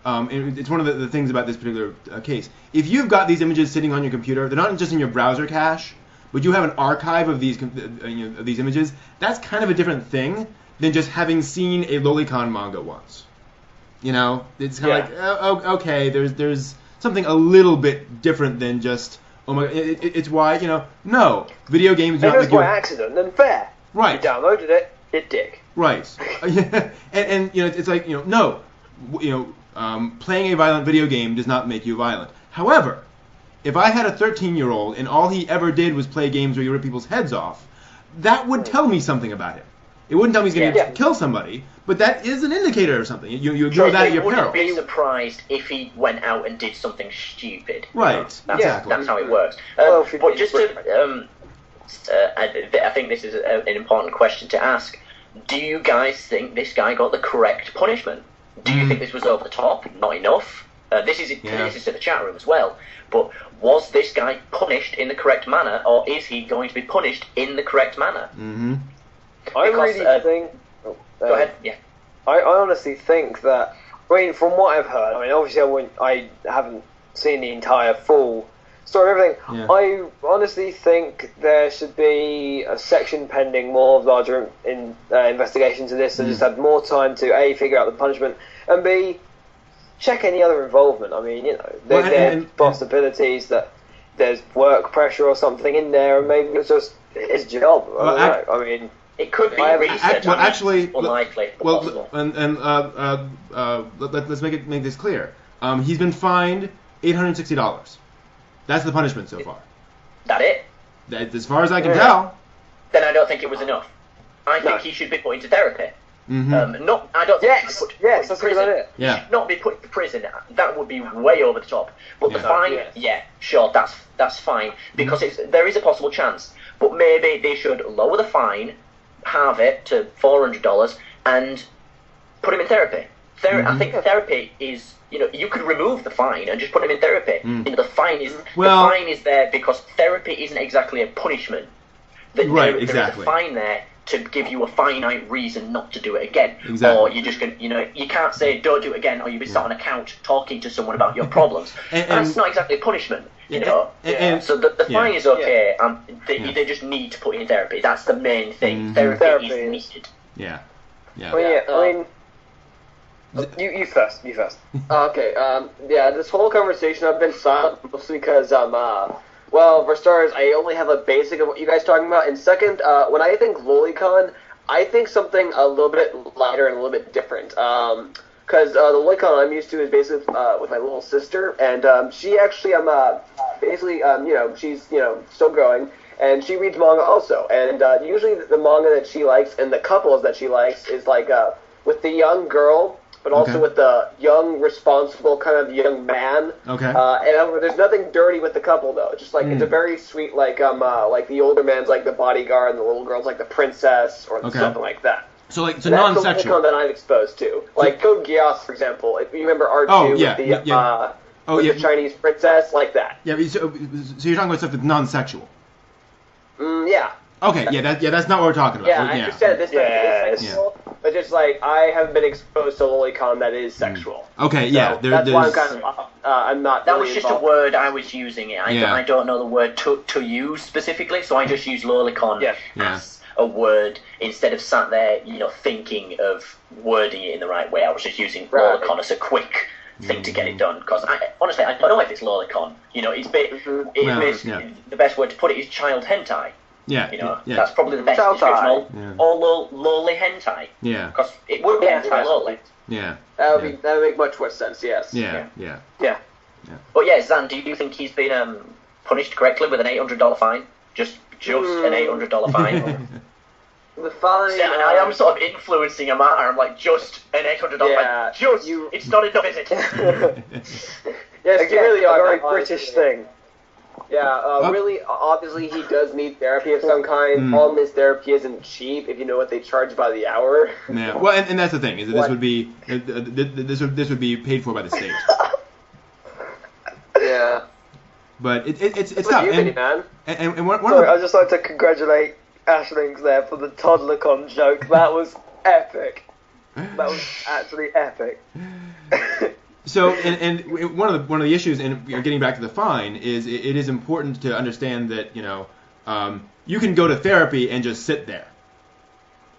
and it's one of the things about this particular case. If you've got these images sitting on your computer, they're not just in your browser cache, but you have an archive of these of these images. That's kind of a different thing than just having seen a lolicon manga once. It's kind of like, okay, there's something a little bit different than just, oh my, it's why, no, video games don't make you... by accident, then fair. Right. You downloaded it, you dick. Right. and it's like, no, playing a violent video game does not make you violent. However, if I had a 13-year-old and all he ever did was play games where you rip people's heads off, that would tell me something about him. It wouldn't tell me he's going to kill somebody, but that is an indicator of something. You ignore that at your peril. I wouldn't be surprised if he went out and did something stupid. Right, exactly. That's how it works. But just to... I think this is an important question to ask. Do you guys think this guy got the correct punishment? Do you think this was over the top? Not enough? This is to the chat room as well. But was this guy punished in the correct manner, or is he going to be punished in the correct manner? Mm-hmm. I really think... go ahead, yeah. I honestly think that... I mean, from what I've heard, obviously I haven't seen the entire full story and everything. Yeah. I honestly think there should be a section pending more of larger investigations of this, and just have more time to A, figure out the punishment, and B, check any other involvement. I mean, there are possibilities that there's work pressure or something in there, and maybe it's just his job. I mean, it could be research. Actually, unlikely. Possible. Let's make this clear. He's been fined $860. That's the punishment so far. That it? As far as I can tell. Then I don't think it was enough. I think he should be put into therapy. Mm-hmm. I don't think yes, that's a good idea. He should not be put to prison. That would be way over the top. But the fine, sure, that's fine, because there is a possible chance. But maybe they should lower the fine, halve it to $400, and put him in therapy. I think therapy is, you could remove the fine and just put him in therapy. The fine is there because therapy isn't exactly a punishment. Right, exactly. There is a fine there to give you a finite reason not to do it again. Exactly. Or you're just going to, you can't say don't do it again, or you'll be sat on a couch talking to someone about your problems. That's not exactly a punishment, So the fine is okay. They just need to put you in therapy. That's the main thing. Therapy is needed. Yeah. Well, I mean, you first. Okay. This whole conversation I've been silent mostly because well, for starters, I only have a basic of what you guys are talking about. And second, when I think Lolicon, I think something a little bit lighter and a little bit different. Because the Lolicon I'm used to is basically with my little sister, and she actually, she's, still growing, and she reads manga also. And usually the manga that she likes and the couples that she likes is like with the young girl, but also with the young, responsible kind of young man. Okay. And there's nothing dirty with the couple though. It's just like it's a very sweet, like the older man's like the bodyguard, and the little girl's like the princess, or something like that. So that's non-sexual. the that I'm exposed to. Like Code Geass, for example. If you remember R2 with the Chinese princess, like that. Yeah. So you're talking about stuff that's non-sexual. Yeah. Okay. That's not what we're talking about. Yeah, I understand this stuff is sexual. But just like I haven't been exposed to Lolicon that is sexual. Okay, yeah. So that's why I'm kind of I'm not. That really was just involved. a word I was using. I don't know the word to use specifically, so I just use Lolicon as a word instead of sat there, thinking of wording it in the right way. I was just using Lolicon as a quick thing to get it done. Because honestly, I don't know if it's Lolicon. The best word to put it is child hentai. That's probably the best description. Or lowly hentai. Yeah. Because it would be hentai lowly. Yeah. That would make much more sense. Yes. Yeah. But yeah, Zan, do you think he's been punished correctly with an $800 fine? Just an $800 fine. The fine. Yeah, I am sort of influencing a matter. I'm like, just an $800 fine. It's not enough, is it? Yes, again, really a very British thing. Yeah, really, obviously he does need therapy of some kind. Problem is therapy isn't cheap if you know what they charge by the hour. Yeah, well, and that's the thing, is that this would be paid for by the state. Yeah. But it's What tough. do you think, man? And one Sorry, I'd just like to congratulate Ashlings there for the ToddlerCon joke. That was epic. That was actually epic. So, and one of the issues, and getting back to the fine, is it is important to understand that you can go to therapy and just sit there.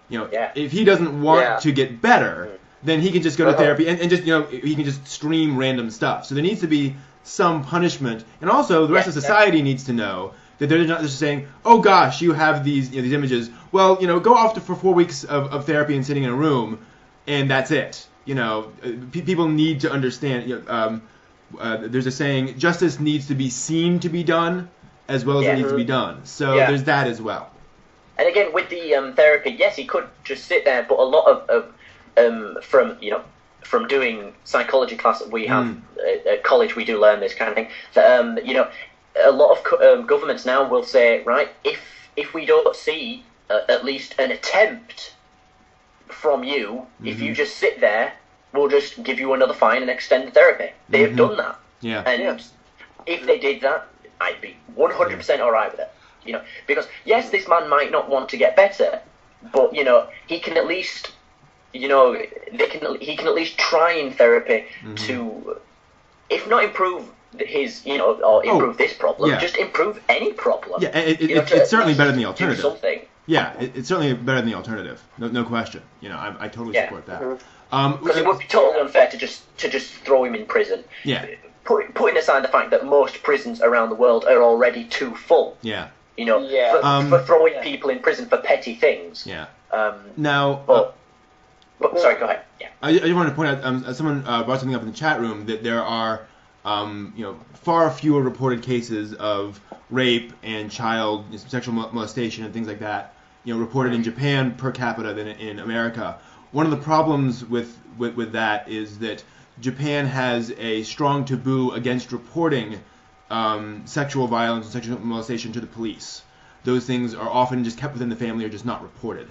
If he doesn't want to get better, then he can just go to therapy and just he can just stream random stuff. So there needs to be some punishment, and also the rest of society needs to know that they're not just saying, oh gosh, you have these images. Well, go off for 4 weeks of therapy and sitting in a room, and that's it. People need to understand. There's a saying: justice needs to be seen to be done, as well as it needs to be done. So there's that as well. And again, with the therapy, yes, he could just sit there. But a lot of from doing psychology class that we have at college, we do learn this kind of thing. That a lot of governments now will say, right, if we don't see at least an attempt from you, if you just sit there, we'll just give you another fine and extend the therapy. They have done that. Yeah. And if they did that, I'd be 100% alright with it. Because yes, this man might not want to get better, but he can at least he can at least try in therapy to, if not improve his, or improve this problem. Just improve any problem. Yeah, it's certainly better than the alternative. Do something. Yeah, it's certainly better than the alternative. No question. I totally support that. Because it would be totally unfair to just throw him in prison. Yeah. Putting aside the fact that most prisons around the world are already too full. Yeah. For throwing people in prison for petty things. Yeah. But sorry, go ahead. Yeah. I just wanted to point out, someone brought something up in the chat room that there are, far fewer reported cases of rape and child sexual molestation and things like that, reported in Japan per capita than in America. One of the problems with that is that Japan has a strong taboo against reporting sexual violence and sexual molestation to the police. Those things are often just kept within the family or just not reported.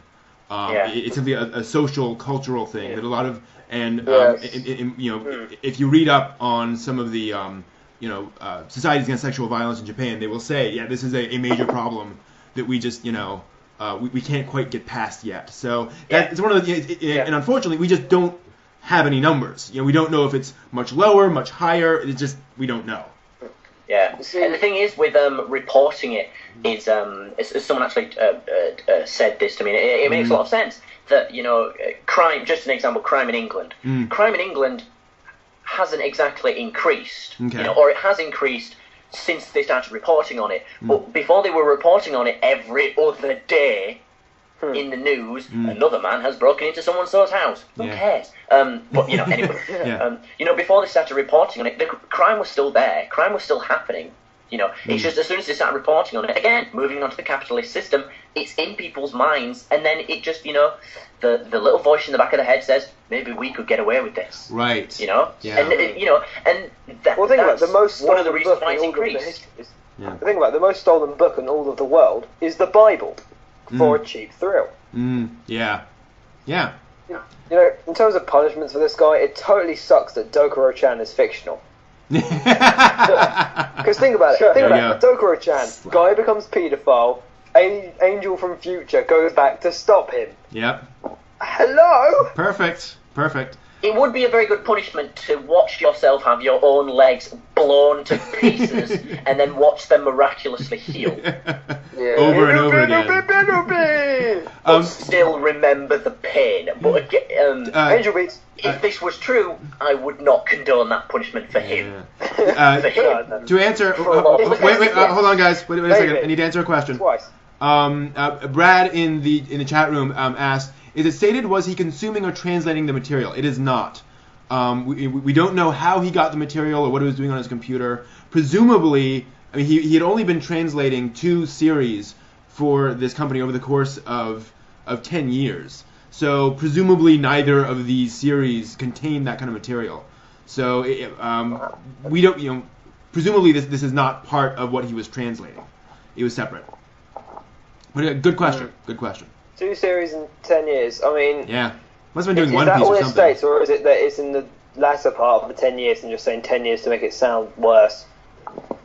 It's simply a social, cultural thing that a lot of, if you read up on some of the, societies against sexual violence in Japan, they will say, this is a major problem that we just, we can't quite get past yet. So it's one of the, and unfortunately, we just don't have any numbers. We don't know if it's much lower, much higher. It's just we don't know. Yeah, and the thing is with reporting it is, as someone actually said this to me, it makes a lot of sense that crime. Just an example, crime in England. Crime in England hasn't exactly increased, or it has increased since they started reporting on it. But before they were reporting on it every other day in the news, another man has broken into someone's house. Who cares? But anyway, before they started reporting on it, the crime was still there. Crime was still happening. It's just as soon as they started reporting on it, again, moving on to the capitalist system, it's in people's minds, and then it just, the little voice in the back of the head says, maybe we could get away with this. Right. And that's one of the reasons why it's increased. The thing about the most stolen book in all of the world is the Bible for a cheap thrill. Yeah. In terms of punishments for this guy, it totally sucks that Dokuro-chan is fictional. Because think about it. Dokuro-chan, guy becomes paedophile, angel from future goes back to stop him. Yep. Hello? Perfect. It would be a very good punishment to watch yourself have your own legs blown to pieces and then watch them miraculously heal. Over and over again. But still remember the pain. But again, Angel Beats. If this was true, I would not condone that punishment for him. For him. To answer... wait, hold on, guys. Wait a second. I need to answer a question. Twice. Brad in the chat room asked, is it stated was he consuming or translating the material? It is not. We don't know how he got the material or what he was doing on his computer. Presumably, he had only been translating 2 series for this company over the course of 10 years. So presumably neither of these series contain that kind of material. So we don't, presumably this is not part of what he was translating. It was separate. But good question. Good question. 2 series in 10 years. Yeah. Must have been doing One Piece or something. Is that all it states, or is it that it's in the latter part of the 10 years and just saying 10 years to make it sound worse?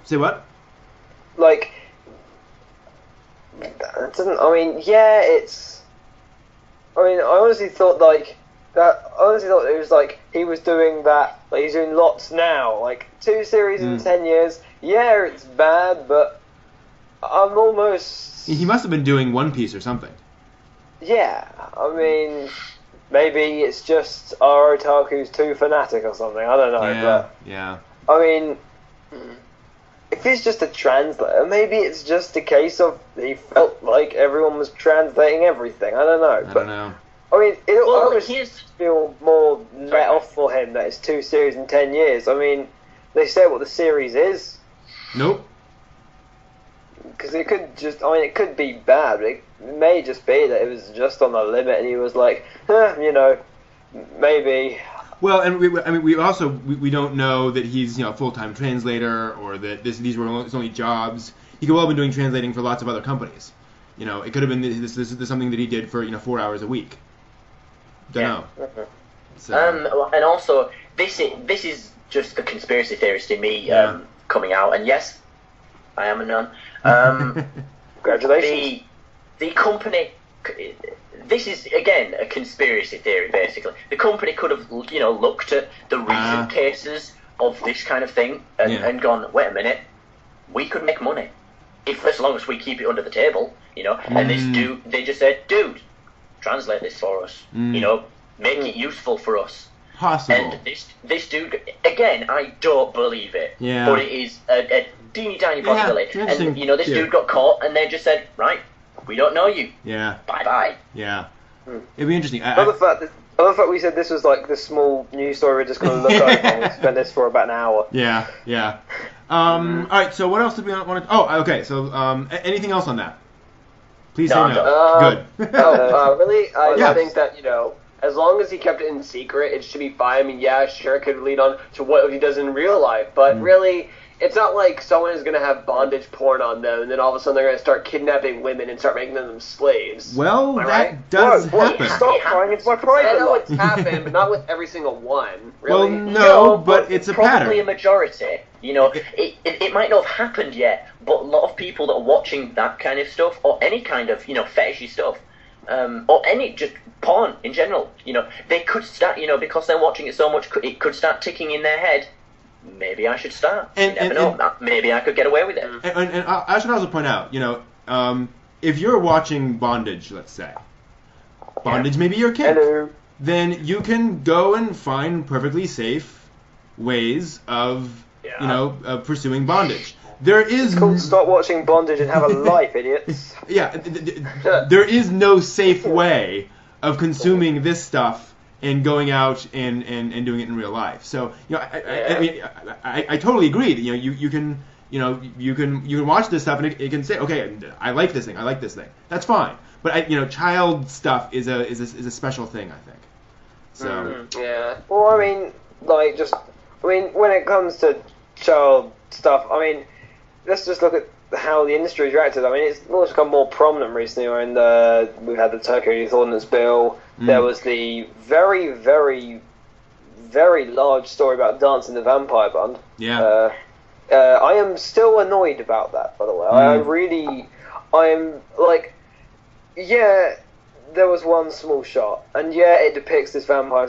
Say what? Like, it doesn't. It's. I honestly thought that. I honestly thought it was like he was doing that. Like he's doing lots now. Like 2 series in 10 years. Yeah, it's bad, but I'm almost. He must have been doing One Piece or something. Yeah, maybe it's just our otaku's too fanatic or something. I don't know. Yeah. If he's just a translator, maybe it's just a case of he felt like everyone was translating everything. I don't know. I don't know. It almost feel more let off for him that it's 2 series in 10 years. They say what the series is. Nope. Because it could just, it could be bad. It may just be that it was just on the limit, and he was like, maybe. Well, and we also don't know that he's a full-time translator or that these were his only jobs. He could well have been doing translating for lots of other companies. It could have been this is something that he did for 4 hours a week. Don't know. So. And also this is just the conspiracy theorist in me coming out. And yes, I am a nun. Congratulations. The company. This is again a conspiracy theory. Basically, the company could have looked at the recent cases of this kind of thing and gone, wait a minute, we could make money if as long as we keep it under the table, you know. And this dude, they just said, dude, translate this for us, you know, make it useful for us. Possible. And this dude, again, I don't believe it, but it is a teeny tiny possibility. And you know, this dude got caught, and they just said, right, we don't know you. Yeah. Bye bye. Yeah. It'd be interesting. I love the fact we said this was like the small news story we're just going to look over and we spent this for about an hour. Yeah. All right, so what else did we want to... Oh, okay, so anything else on that? Please say no. Good. Really? I think that, you know, as long as he kept it in secret, it should be fine. I mean, yeah, sure, it could lead on to what he does in real life, but really... It's not like someone is going to have bondage porn on them, and then all of a sudden they're going to start kidnapping women and start making them slaves. Well, that does happen. Stop crying, it's my private I know life. it's happened, but not with every single one. Well, Really. no, but it's a pattern. Probably a majority. You know, it might not have happened yet, but a lot of people that are watching that kind of stuff, or any kind of, you know, fetishy stuff, or any, just porn in general, you know, they could start, you know, because they're watching it so much, it could start ticking in their head. Maybe I should start. You never know. Maybe I could get away with it. And I should also point out, you know, if you're watching bondage, let's say, bondage may be your kink, then you can go and find perfectly safe ways of, you know, pursuing bondage. There is... It's called Stop Watching Bondage and Have a Life, idiots. Yeah, there is no safe way of consuming this stuff and going out and doing it in real life. So, you know, I mean, I totally agree that, you know, you can watch this stuff and it can say, okay, I like this thing. That's fine. But you know, child stuff is a special thing, I think. So yeah. Well, I mean, like, when it comes to child stuff, I mean, let's just look at how the industry's reacted. I mean, it's almost become more prominent recently. We've had the Tokyo Youth Ordinance Bill. There was the very, very, very large story about Dancing the Vampire Band. Yeah. I am still annoyed about that, by the way. I'm like, yeah, there was one small shot, and yeah, it depicts this vampire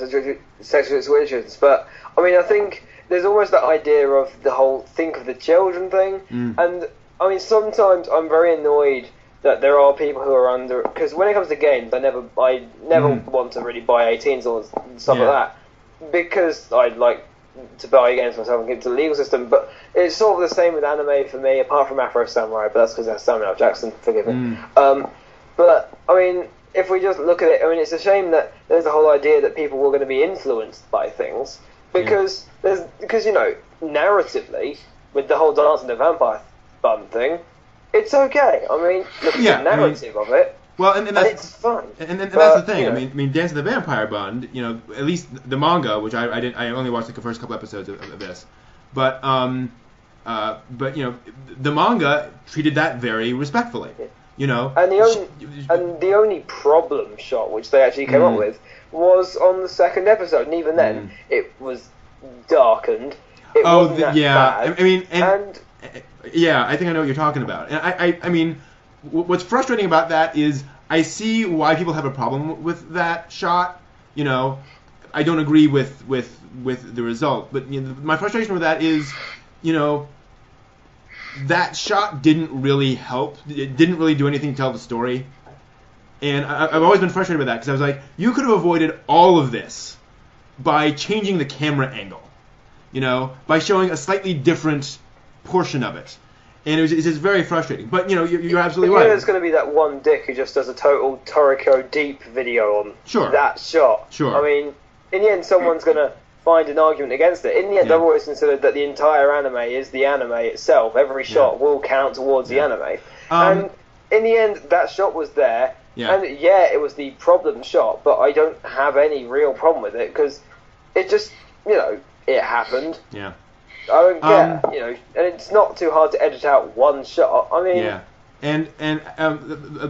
sexual situations, but, I mean, I think there's almost that idea of the whole think of the children thing, and, I mean, sometimes I'm very annoyed that there are people who are under... Because when it comes to games, I never want to really buy 18s or stuff like that. Because I'd like to buy games myself and get to the legal system. But it's sort of the same with anime for me, apart from Afro Samurai, but that's because that's Samuel L. Jackson, forgive me. But, I mean, if we just look at it, I mean, it's a shame that there's the whole idea that people were going to be influenced by things. Because, you know, narratively, with the whole Dancing the Vampire Band thing, it's okay. I mean, look at the narrative of it. Well, and that's, it's fun. And that's the thing. You know. I mean, Dance of the Vampire Band. You know, at least the manga, which I only watched like the first couple episodes of this, but you know, the manga treated that very respectfully. You know, and the only problem shot which they actually came up with was on the second episode, and even then it was darkened. It wasn't that bad. I mean, yeah, I think I know what you're talking about. And I mean, what's frustrating about that is I see why people have a problem with that shot. You know, I don't agree with the result, but you know, my frustration with that is, you know, that shot didn't really help. It didn't really do anything to tell the story. And I've always been frustrated with that because I was like, you could have avoided all of this by changing the camera angle. You know, by showing a slightly different portion of it, and it's just very frustrating. But you know, you're absolutely right. There's going to be that one dick who just does a total Toriko deep video on that shot. Sure. I mean, in the end, someone's going to find an argument against it. In the end, I've always considered that the entire anime is the anime itself. Every shot will count towards the anime. And in the end, that shot was there. Yeah. And it was the problem shot, but I don't have any real problem with it because it just, you know, it happened. Yeah. I don't get, you know, and it's not too hard to edit out one shot. I mean... Yeah. And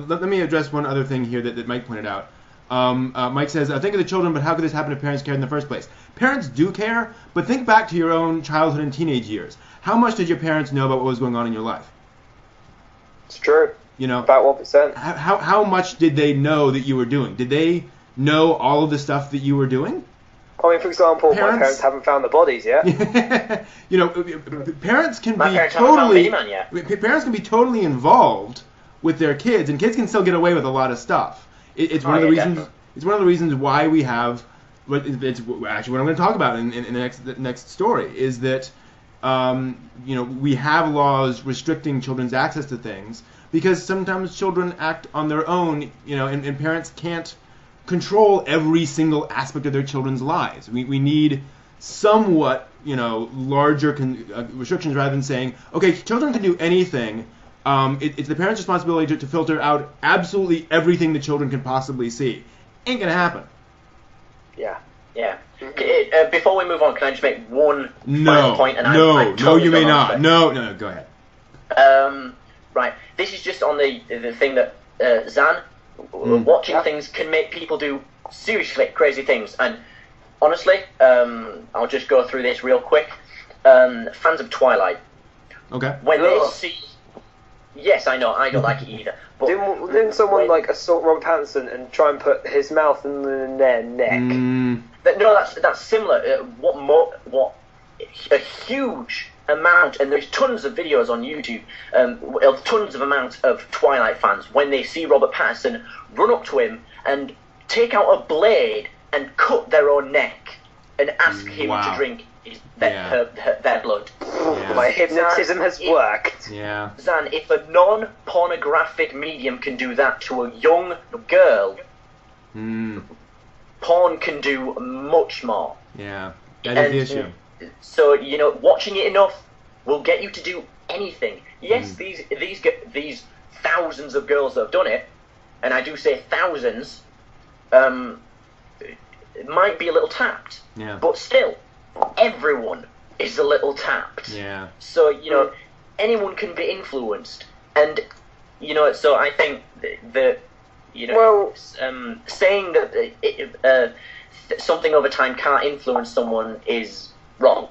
let me address one other thing here that Mike pointed out. Mike says, think of the children, but how could this happen if parents cared in the first place? Parents do care, but think back to your own childhood and teenage years. How much did your parents know about what was going on in your life? It's true. You know, about 1%. How much did they know that you were doing? Did they know all of the stuff that you were doing? I mean, for example, Parents- my parents haven't found the bodies yet. Parents can My be parents haven't found totally Miniman yet. parents can be totally involved with their kids, and kids can still get away with a lot of stuff. It's one of the reasons. Definitely. It's one of the reasons why we have. It's actually what I'm going to talk about in the next story is that we have laws restricting children's access to things because sometimes children act on their own, and parents can't control every single aspect of their children's lives. We need somewhat, larger restrictions rather than saying, okay, children can do anything. It's the parents' responsibility to filter out absolutely everything the children can possibly see. Ain't gonna happen. Yeah. Yeah. Before we move on, can I just make one final point? No, you may not. No, go ahead. Right. This is just on the thing that Zan, watching things can make people do seriously crazy things. And honestly, I'll just go through this real quick. Fans of Twilight. Okay. When they see... Yes, I know, I don't like it either. But Didn't someone assault Robert Pattinson and try and put his mouth in their neck? No, that's similar. What a huge amount, and there's tons of videos on YouTube, tons of amount of Twilight fans, when they see Robert Pattinson, run up to him and take out a blade and cut their own neck and ask him to drink their blood. Yeah. My hypnotism has worked. Yeah. Zan, if a non-pornographic medium can do that to a young girl, porn can do much more. Yeah, that is the issue. So, watching it enough will get you to do anything. Yes, these thousands of girls that have done it, and I do say thousands, it might be a little tapped. Yeah. But still, everyone is a little tapped. Yeah. So, anyone can be influenced. And, so I think that, saying that something over time can't influence someone is wrong.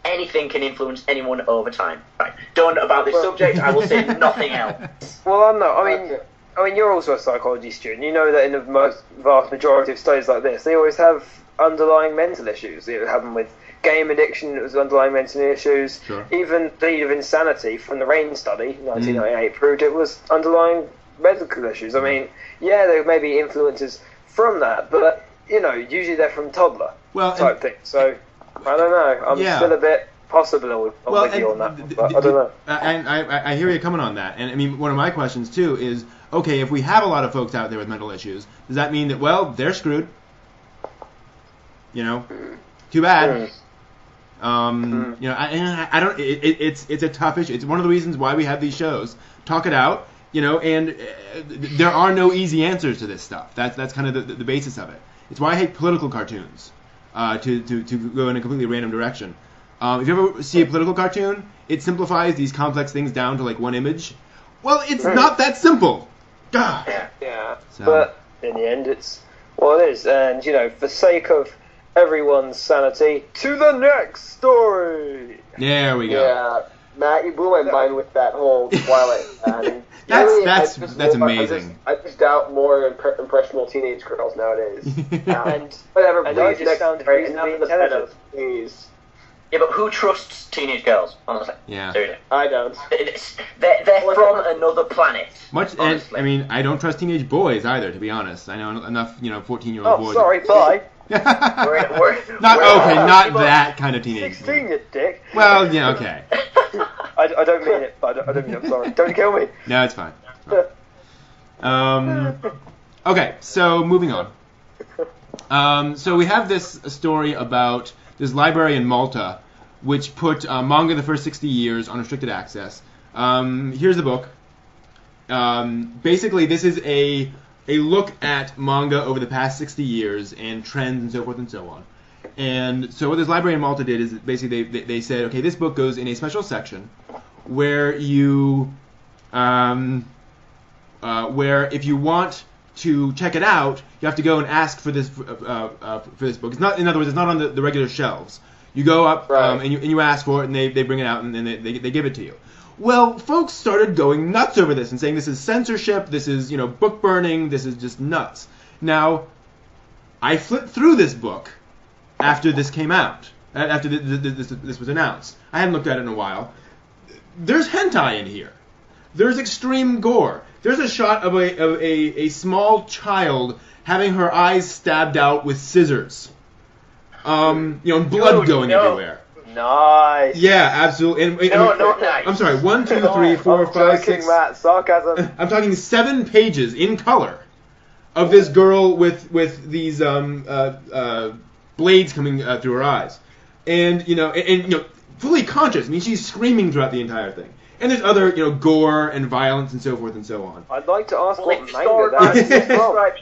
Anything can influence anyone over time. Right. Done about this subject, I will say nothing else. Well, I'm not. I mean, you're also a psychology student. You know that in the vast majority of studies like this, they always have underlying mental issues. It happened with game addiction, it was underlying mental issues. Sure. Even the of insanity from the RAIN study, 1998, proved it was underlying medical issues. I mean, there may be influences from that, but, usually they're from toddler type thing. So, I don't know. I'm still a bit possible with you on that, but I don't know. And I hear you coming on that. And, I mean, one of my questions, too, is, okay, if we have a lot of folks out there with mental issues, does that mean that, they're screwed? Too bad. I don't. It's a tough issue. It's one of the reasons why we have these shows. Talk it out, and there are no easy answers to this stuff. That's kind of the basis of it. It's why I hate political cartoons. To go in a completely random direction. If you ever see a political cartoon, it simplifies these complex things down to one image. Well, it's not that simple. God. Yeah. So. But in the end, it's what it is, and for the sake of everyone's sanity, to the next story. There we go. Yeah, Matt, you blew my mind with that whole Twilight. That's amazing. I just doubt more impressionable teenage girls nowadays. And whatever, and please. I just found Right, reasonably enough of the intelligent. pedos, please. Yeah, but who trusts teenage girls, honestly? Yeah. Seriously. I don't. They're from another planet. And I don't trust teenage boys either, to be honest. I know enough, 14-year-old boys. Oh, sorry, bye. Not that kind of teenage. 16, you dick. Well, yeah, okay. I don't mean it, but I don't mean it. I'm sorry. Don't kill me. No, it's fine. Okay, so moving on. So we have this story about this library in Malta, which put manga the first 60 years on restricted access. Here's the book. Basically, this is a look at manga over the past 60 years and trends and so forth and so on. And so what this library in Malta did is basically they said, okay, this book goes in a special section where where if you want to check it out, you have to go and ask for this book. It's not, in other words, it's not on the regular shelves. You go up and you ask for it, and they bring it out, and then they give it to you. Well, folks started going nuts over this and saying this is censorship, this is book burning, this is just nuts. Now, I flipped through this book after this came out, after this was announced. I hadn't looked at it in a while. There's hentai in here. There's extreme gore. There's a shot of a small child having her eyes stabbed out with scissors. And blood going everywhere. Nice. Yeah, absolutely. Not nice. I'm sorry. 1, 2, 3, 4, 5, 6. Matt, sarcasm. I'm talking 7 pages in color of this girl with these blades coming through her eyes, and fully conscious. I mean, she's screaming throughout the entire thing. And there's other, gore and violence and so forth and so on. I'd like to ask what manga that is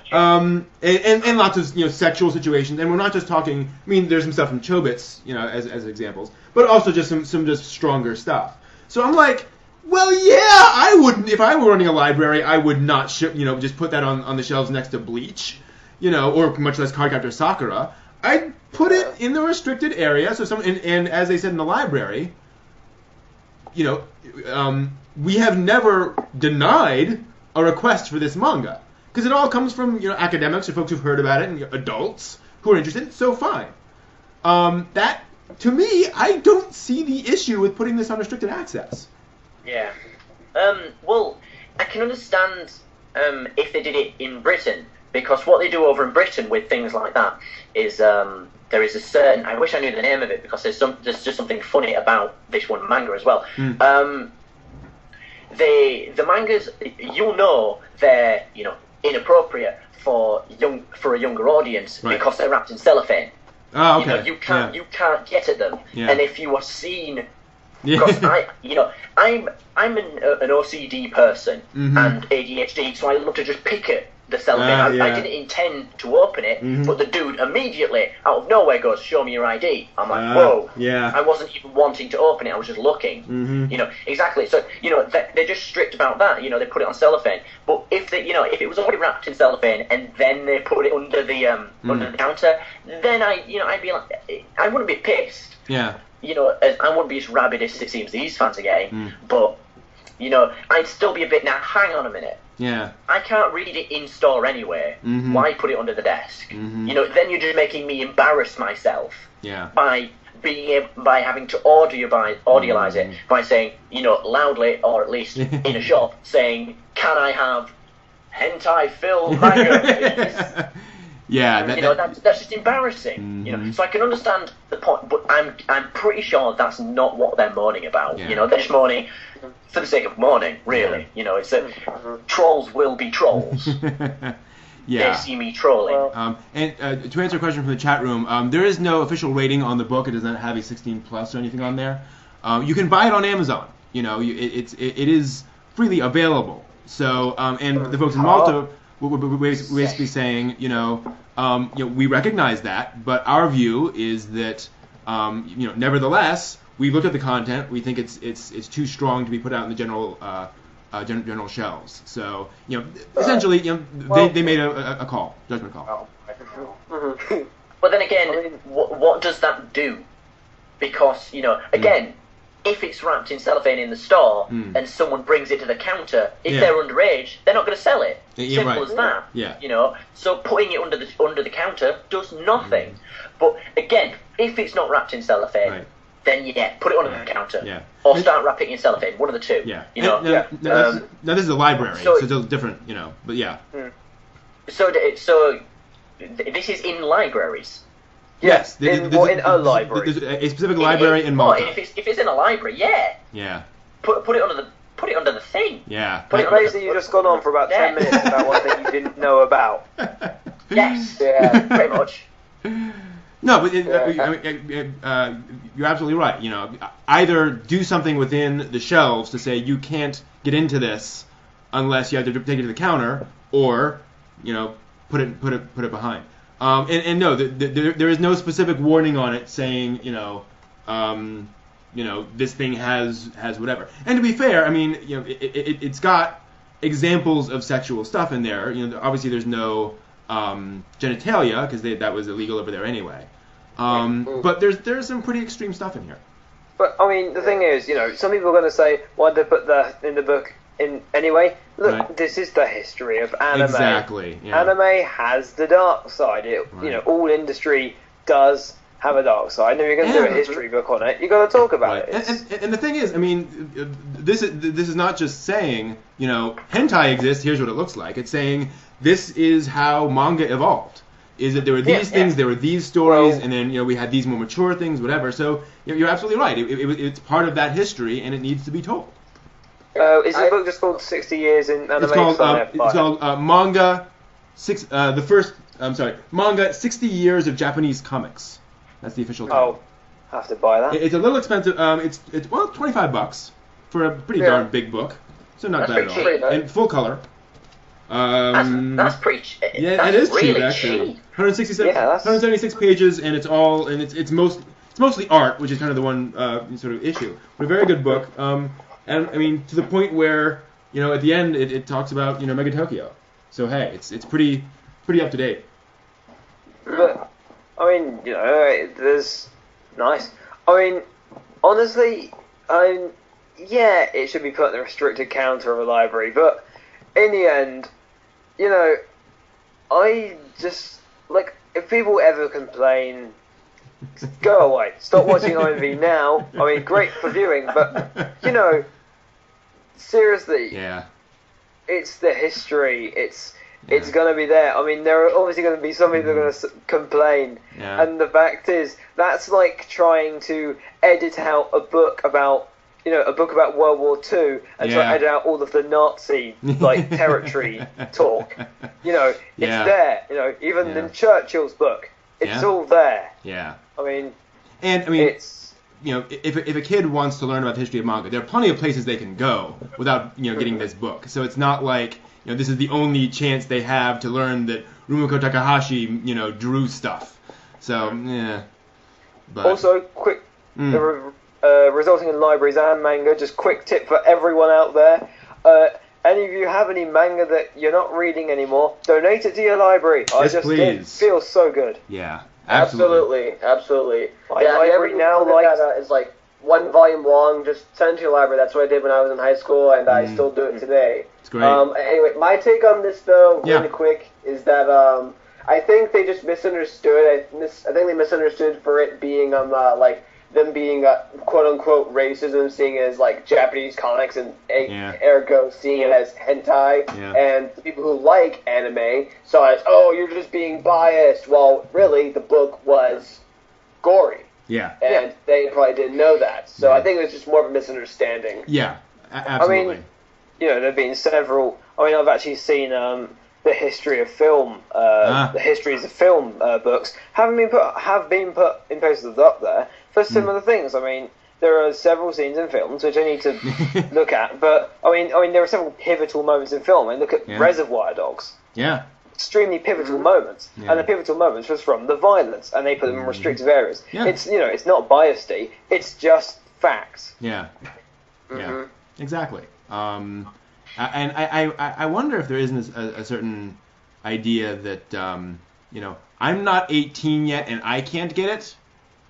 from. And lots of sexual situations. And we're not just talking. I mean, there's some stuff from Chobits, as examples, but also just some just stronger stuff. So I'm like, well, yeah, I wouldn't. If I were running a library, I would not just put that on the shelves next to Bleach, or much less Cardcaptor Sakura. I'd put it in the restricted area. So and as they said in the library, we have never denied a request for this manga, because it all comes from academics or folks who've heard about it and adults who are interested. So fine. That to me, I don't see the issue with putting this on restricted access. Yeah. Well, I can understand if they did it in Britain, because what they do over in Britain with things like that is there is a certain, I wish I knew the name of it, because there's just something funny about this one manga as well. The mangas, they're inappropriate for a younger audience, right, because they're wrapped in cellophane. Oh, okay. You can't get at them, yeah. And if you are seen, because I'm an OCD person, mm-hmm, and ADHD, so I love to just pick it. The cellophane. I didn't intend to open it, mm-hmm, but the dude immediately, out of nowhere, goes, "Show me your ID." I'm like, whoa. Yeah. I wasn't even wanting to open it. I was just looking. Mm-hmm. Exactly. So, they're just strict about that. They put it on cellophane. But if if it was already wrapped in cellophane and then they put it under the under the counter, then I'd be like, I wouldn't be pissed. Yeah. I wouldn't be as rabid as it seems these fans are getting. But I'd still be a bit. Now, hang on a minute. Yeah. I can't read it in store anyway. Mm-hmm. Why put it under the desk? Mm-hmm. Then you're just making me embarrass myself. Yeah. By having to audialize it by saying, loudly, or at least in a shop, saying, "Can I have hentai filled manga, please?" Yeah. That's just embarrassing. Mm-hmm. So I can understand the point, but I'm pretty sure that's not what they're moaning about. Yeah. They're just moaning for the sake of mourning, really. It's that trolls will be trolls. Yeah. They see me trolling. And to answer a question from the chat room, there is no official rating on the book. It does not have a 16+ or anything on there. You can buy it on Amazon. It is freely available. So and the folks in Malta were basically saying, we recognize that, but our view is that, nevertheless, we looked at the content. We think it's too strong to be put out in the general shelves. So essentially, they made a judgment call. But then again, what does that do? Because again, if it's wrapped in cellophane in the store and someone brings it to the counter, if they're underage, they're not going to sell it. Simple as that. Yeah. So putting it under the counter does nothing. But again, if it's not wrapped in cellophane. Right. Then put it under the counter, or start wrapping it in cellophane. One of the two. Yeah. Now this is a library, so it's different. But yeah. So this is in libraries. Yes, in a library. There's a specific library in Malta. If it's in a library, yeah. Put it under the thing. Yeah. Basically, you just gone on for about 10 minutes about one thing you didn't know about. Yes. Yeah. Pretty much. No, but you're absolutely right. Either do something within the shelves to say you can't get into this unless you have to take it to the counter, or put it behind. And no, there is no specific warning on it saying this thing has whatever. And to be fair, I mean it's got examples of sexual stuff in there. Obviously there's no genitalia, because that was illegal over there anyway. But there's some pretty extreme stuff in here. But I mean, the thing is, some people are going to say, why did they put that in the book anyway. Look, Right. this is the history of anime. Exactly. Yeah. Anime has the dark side. You know, all industry does have a dark side. And if you're going to do a history book on it, you got to talk about Right. it. And the thing is, I mean, this is not just saying, you know, hentai exists. Here's what it looks like. It's saying this is how manga evolved. Is that there were these things, there were these stories, and then, you know, we had these more mature things, whatever. So you're absolutely right. It's part of that history, and it needs to be told. Is the book just called 60 Years in Anime? It's called Manga Manga 60 Years of Japanese Comics. That's the official title. Oh, have to buy that. It's a little expensive. It's $25 for a pretty darn big book. So not bad at all. Cheap. And full color. That's pretty cheap. Yeah, That's it is really cheap actually. cheap. 176 pages, and it's mostly art, which is kind of the one sort of issue. But a very good book. And I mean, to the point where, you know, at the end it talks about, you know, Mega Tokyo. So hey, it's pretty up to date. But I mean, you know, there's nice. I mean, honestly, yeah, it should be put in the restricted counter of a library. But in the end, you know, I just like, if people ever complain, go away. Stop watching IMV now. I mean, great for viewing, but you know, seriously, it's the history. It's going to be there. I mean, there are obviously going to be some people that are going to complain, and the fact is, that's like trying to edit out a book about, you know, World War II and try to edit out all of the Nazi like territory talk. You know, it's there. You know, even in Churchill's book, it's all there. Yeah. I mean, it's, you know, if a kid wants to learn about the history of manga, there are plenty of places they can go without, you know, getting this book. So it's not like, you know, this is the only chance they have to learn that Rumiko Takahashi, you know, drew stuff. So, yeah. But also, quick, resulting in libraries and manga, just quick tip for everyone out there. Any of you have any manga that you're not reading anymore, donate it to your library. Yes, please. It feels so good. Yeah, absolutely. My library now is like 1 volume long. Just send it to your library. That's what I did when I was in high school, and I still do it today. It's great. Anyway, my take on this, though, really quick, is that I think they just misunderstood. I think they misunderstood for it being like them being quote-unquote racism, seeing it as like Japanese comics and ergo seeing it as hentai, and the people who like anime saw it as, oh, you're just being biased. Well, really, the book was gory. And they probably didn't know that. So I think it was just more of a misunderstanding. Absolutely. I mean, you know, there have been several. I mean, I've actually seen the history of film, the histories of film books have been put in places up there for similar things. I mean, there are several scenes in films which I need to look at, but I mean, there are several pivotal moments in film. I mean, look at Reservoir Dogs. Extremely pivotal moments, and the pivotal moments was from the violence, and they put them in restrictive areas. It's, you know, it's not biased, it's just facts. Exactly. And I wonder if there isn't a certain idea that, you know, I'm not 18 yet and I can't get it,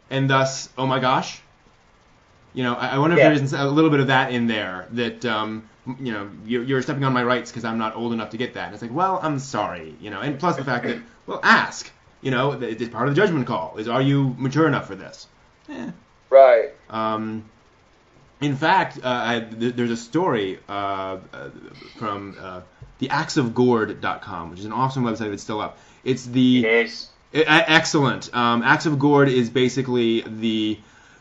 and thus, oh my gosh. You know, I wonder if there isn't a little bit of that in there, that, you know, you're stepping on my rights because I'm not old enough to get that. And it's like, well, I'm sorry, you know, and plus the fact that, well, ask, you know, it's part of the judgment call, is, are you mature enough for this? Right. In fact, there's a story from theaxeofgourd.com, which is an awesome website that's still up. It's excellent. Axe of Gourd is basically the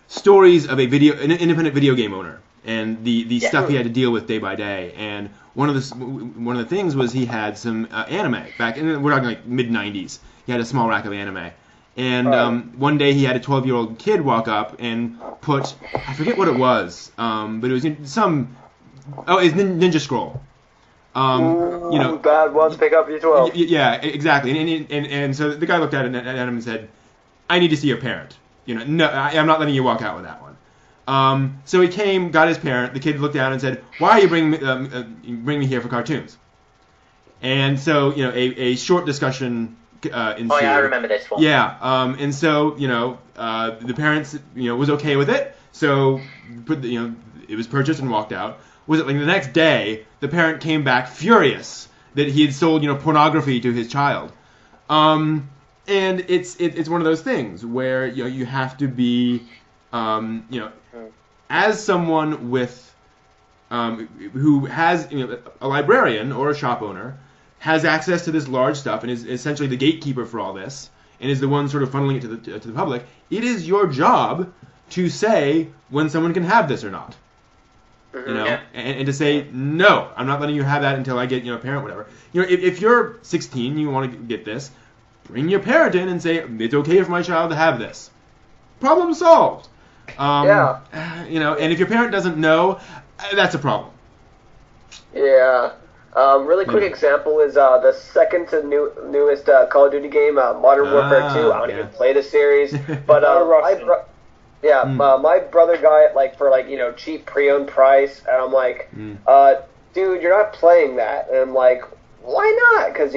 stories of an independent video game owner and the stuff he had to deal with day by day. And one of the things was he had some anime back, and we're talking like mid '90s. He had a small rack of anime. And one day he had a 12-year-old kid walk up and put, I forget what it was, but it was it's Ninja Scroll. You know, bad one to pick up your 12. Yeah, exactly. And so the guy looked at him and said, I need to see your parent. You know, no, I'm not letting you walk out with that one. So he came, got his parent. The kid looked down and said, why are you bring me here for cartoons? And so, you know, a short discussion ensued. Oh yeah, I remember this one. Yeah, and so, you know, the parents, you know, was okay with it. So, it was purchased and walked out. was that like the next day the parent came back furious that he had sold pornography to his child. And it's one of those things where you have to be as someone with who has a librarian or a shop owner has access to this large stuff and is essentially the gatekeeper for all this and is the one sort of funneling it to the public. It is your job to say when someone can have this or not. And to say, no, I'm not letting you have that until I get, a parent, whatever. If you're 16, you want to get this, bring your parent in and say, it's okay for my child to have this. Problem solved. And if your parent doesn't know, that's a problem. Yeah. Really quick example is the second to newest Call of Duty game, Modern Warfare 2. I don't even play the series, but my brother got it for cheap pre-owned price, and I'm like, dude, you're not playing that, and I'm like, why not? Because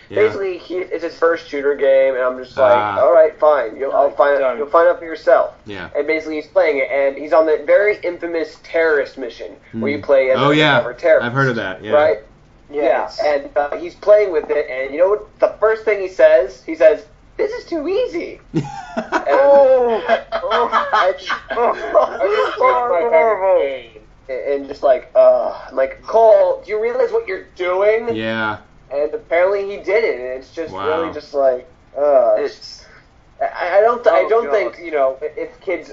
basically it's his first shooter game, and I'm just like, all right, fine, you'll find out for yourself. Yeah. And basically he's playing it, and he's on the very infamous terrorist mission where you play as a terrorist. I've heard of that. Yeah. Right. Yeah, and he's playing with it, and you know what? The first thing he says, "This is too easy." And just like, I'm like, Cole, do you realize what you're doing? Yeah. And apparently he didn't, and it's just really just like, I don't think if kids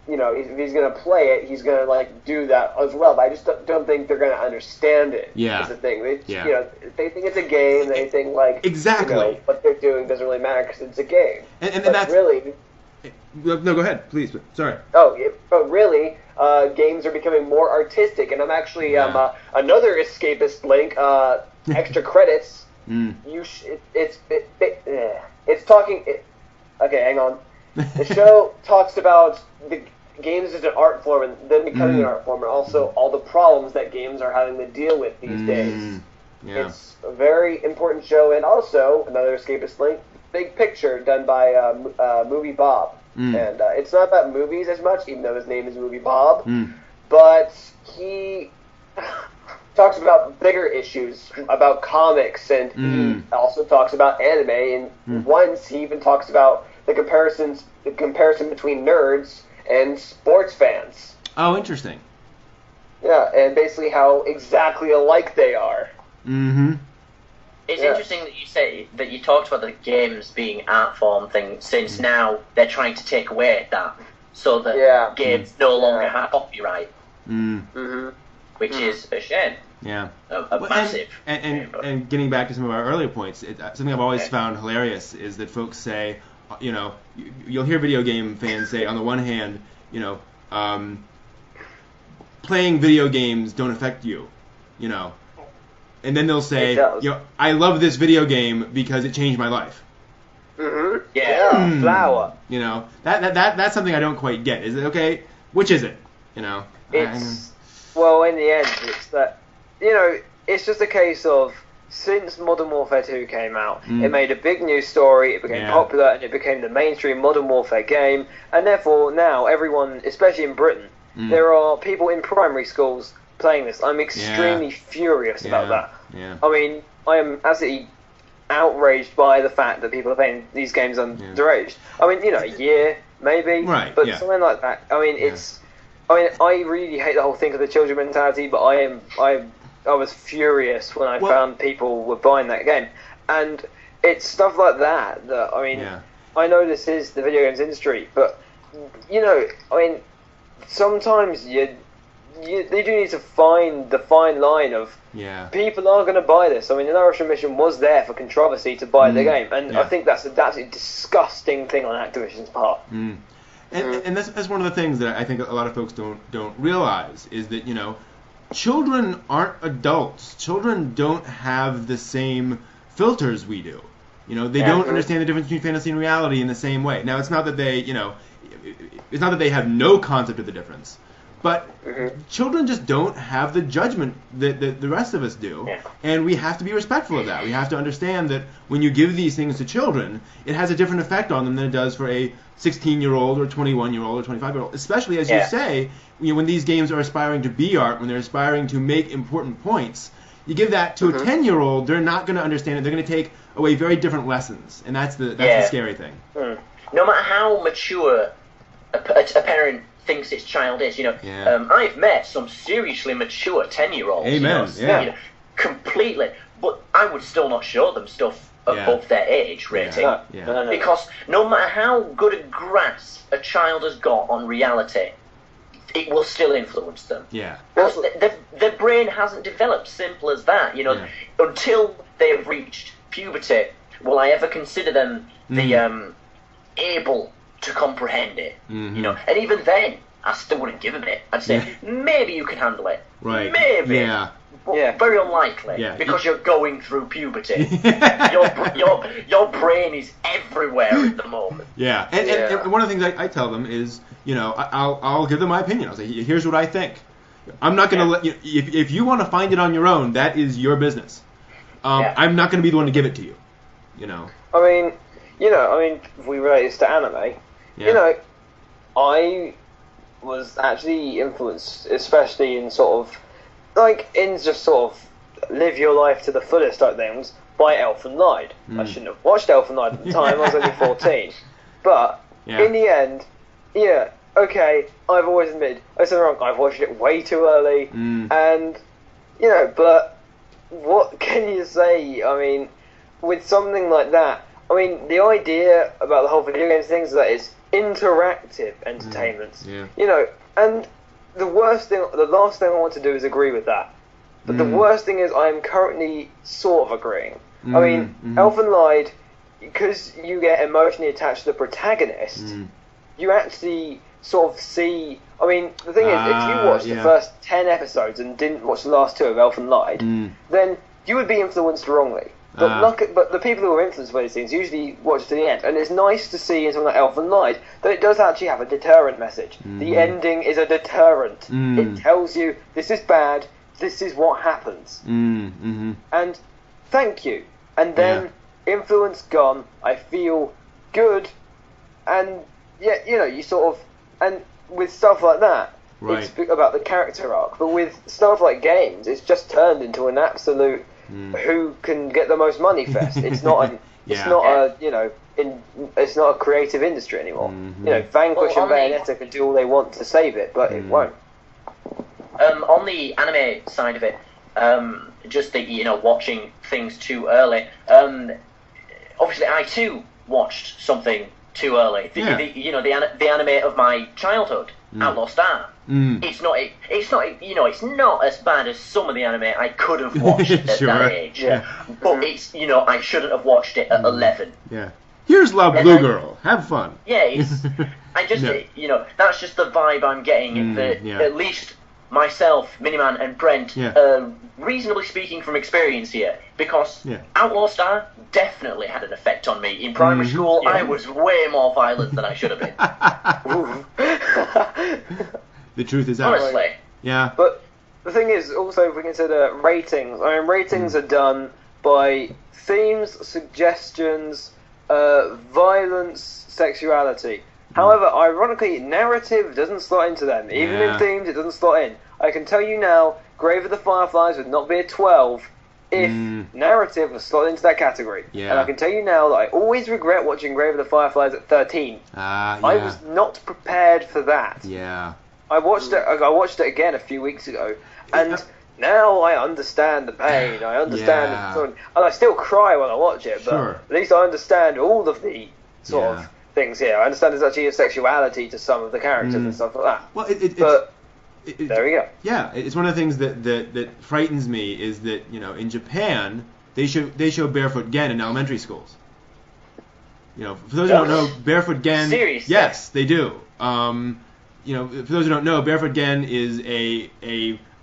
if he's gonna play it, he's gonna do that as well. But I just don't think they're gonna understand it. Yeah. Is the thing. They they think it's a game. They think exactly what they're doing doesn't really matter because it's a game. And but that's really. No, go ahead, please. Sorry. But really, games are becoming more artistic, and I'm actually another escapist link. Extra credits. It's talking. Okay, hang on. The show talks about the games as an art form and then becoming an art form, and also all the problems that games are having to deal with these days. Yeah. It's a very important show, and also another escapist link, Big Picture, done by Movie Bob. And it's not about movies as much, even though his name is Movie Bob, but he talks about bigger issues, about comics, and he also talks about anime, and once he even talks about the comparison between nerds and sports fans. Oh, interesting. Yeah, and basically how exactly alike they are. Mm-hmm. It's interesting that you say that you talked about the games being art form thing, since now they're trying to take away that, so that games no longer have copyright, which is a shame. Yeah, a massive. And getting back to some of our earlier points, something I've always found hilarious is that folks say, you'll hear video game fans say, on the one hand, playing video games don't affect you, and then they'll say, I love this video game because it changed my life. Yeah, flower. That's something I don't quite get. Is it okay? Which is it? It's well, in the end, it's that it's just a case of, since Modern Warfare 2 came out, it made a big news story, it became popular, and it became the mainstream Modern Warfare game, and therefore now everyone, especially in Britain, there are people in primary schools playing this. I'm extremely furious about that. Yeah. I mean, I am absolutely outraged by the fact that people are playing these games underage. I mean, a year, maybe, but something like that. I mean, I really hate the whole thing of the children mentality, but I was furious when I found people were buying that game. And it's stuff like that I mean, I know this is the video games industry, but, I mean, sometimes they do need to find the fine line of people are going to buy this. I mean, the Russian mission was there for controversy to buy the game, and I think that's a disgusting thing on Activision's part. And that's one of the things that I think a lot of folks don't realize is that children aren't adults. Children don't have the same filters we do. They don't understand the difference between fantasy and reality in the same way. Now, it's not that they have no concept of the difference, But children just don't have the judgment that the rest of us do. Yeah. And we have to be respectful of that. We have to understand that when you give these things to children, it has a different effect on them than it does for a 16-year-old or 21-year-old or 25-year-old. Especially, as you say, when these games are aspiring to be art, when they're aspiring to make important points, you give that to a 10-year-old, they're not going to understand it. They're going to take away very different lessons. And that's the scary thing. No matter how mature a parent thinks its child is, I've met some seriously mature 10-year-olds. Amen. Completely. But I would still not show them stuff above their age rating. No. Because no matter how good a grasp a child has got on reality, it will still influence them. Yeah. Because their brain hasn't developed, simple as that. Until they have reached puberty, will I ever consider them the able to comprehend it? And even then, I still wouldn't give them it. I'd say, maybe you can handle it. Right. Maybe. Yeah. But very unlikely. Yeah. Because you're going through puberty. your brain is everywhere at the moment. Yeah. And one of the things I tell them is, I'll give them my opinion. I'll say, here's what I think. I'm not going to let you, if you want to find it on your own, that is your business. I'm not going to be the one to give it to you. I mean, if we relate this to anime, I was actually influenced, especially in sort of, in just sort of live your life to the fullest type things, by Elfen Lied. I shouldn't have watched Elfen Lied at the time, I was only 14. But, in the end, okay, I've always admitted, I said wrong, I've watched it way too early, and, but what can you say? I mean, with something like that, the idea about the whole video games thing is that it's interactive entertainment. And the last thing I want to do is agree with that. But the worst thing is I am currently sort of agreeing. Elfen Lied, because you get emotionally attached to the protagonist, you actually sort of see... the thing is, if you watched the first 10 episodes and didn't watch the last 2 of Elfen Lied, then you would be influenced wrongly. But the people who are influenced by these things usually watch to the end, and it's nice to see in something like Elfen Lied that it does actually have a deterrent message. The ending is a deterrent. It tells you this is bad, this is what happens, and thank you. And then influence gone. I feel good, and you sort of, and with stuff like that, it's about the character arc. But with stuff like games, it's just turned into an absolute. Who can get the most money fest? It's not it's not a creative industry anymore. Vanquish and Bayonetta can do all they want to save it, but it won't. On the anime side of it, just the watching things too early. Obviously, I too watched something too early. The anime of my childhood, Outlaw Star. It's not as bad as some of the anime I could have watched at that age. But it's I shouldn't have watched it at 11. Here's La Blue Girl. Have fun. That's just the vibe I'm getting. At least myself, Miniman, and Brent, reasonably speaking from experience here, because Outlaw Star definitely had an effect on me. In primary school, I was way more violent than I should have been. The truth is out. Honestly. Yeah. But the thing is, also, if we consider ratings, ratings are done by themes, suggestions, violence, sexuality. However, ironically, narrative doesn't slot into them. Even in themes, it doesn't slot in. I can tell you now, Grave of the Fireflies would not be a 12 if narrative was slotted into that category. And I can tell you now that I always regret watching Grave of the Fireflies at 13. I was not prepared for that. I watched it again a few weeks ago, and now I understand the pain. I understand and I still cry when I watch it, but at least I understand all of the sort of things here. I understand there's actually a sexuality to some of the characters and stuff like that. Well, there we go. Yeah, it's one of the things that frightens me is that in Japan they show barefoot gen in elementary schools. For those who don't know, barefoot gen. Seriously? Yes, they do. For those who don't know, Barefoot Gen is a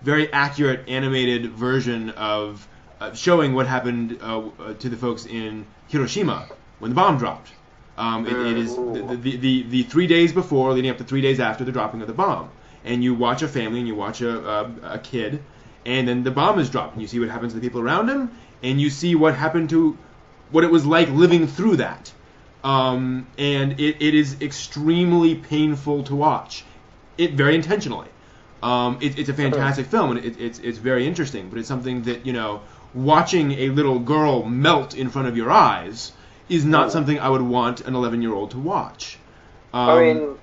very accurate animated version of showing what happened to the folks in Hiroshima when the bomb dropped. It is the 3 days before, leading up to 3 days after the dropping of the bomb. and you watch a family and you watch a kid, and then the bomb is dropped, and you see what happens to the people around him, and you see what happened to what it was like living through that. And it is extremely painful to watch. It very intentionally. It's a fantastic film, and it's very interesting. But it's something that, you know, watching a little girl melt in front of your eyes is not something I would want an 11-year-old to watch. I mean,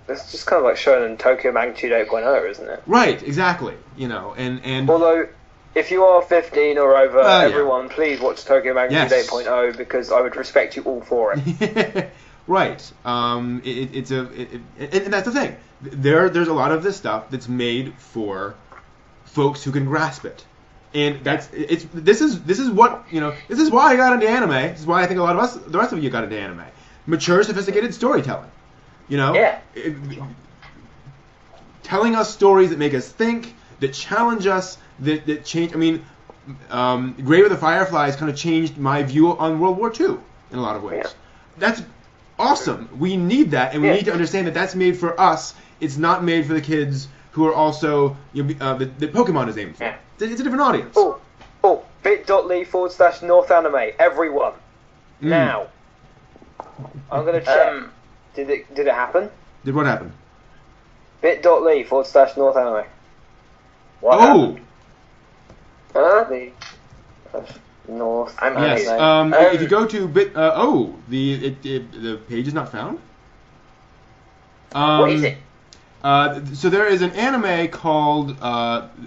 it's just kind of like showing in Tokyo Magnitude 8.0, isn't it? Right, exactly. You know, and although, if you are 15 or over, everyone, please watch Tokyo Magnitude 8.0 because I would respect you all for it. Right. And that's the thing. There's a lot of this stuff that's made for folks who can grasp it. And this is what, you know, this is why I got into anime. This is why I think a lot of the rest of you got into anime. Mature, sophisticated storytelling. You know? Yeah. Telling us stories that make us think, that challenge us, that change. I mean, Grave of the Fireflies kind of changed my view on World War II in a lot of ways. Yeah. That's awesome. We need that, and we need to understand that that's made for us. It's not made for the kids who are also, you know, the Pokemon is aimed for. Yeah. It's a different audience. bit.ly/North Anime. Everyone. Now. I'm going to check. Did it happen? Did what happen? bit.ly/North Anime. What happened? North. Yes. If you go to the page is not found. What is it? So there is an anime called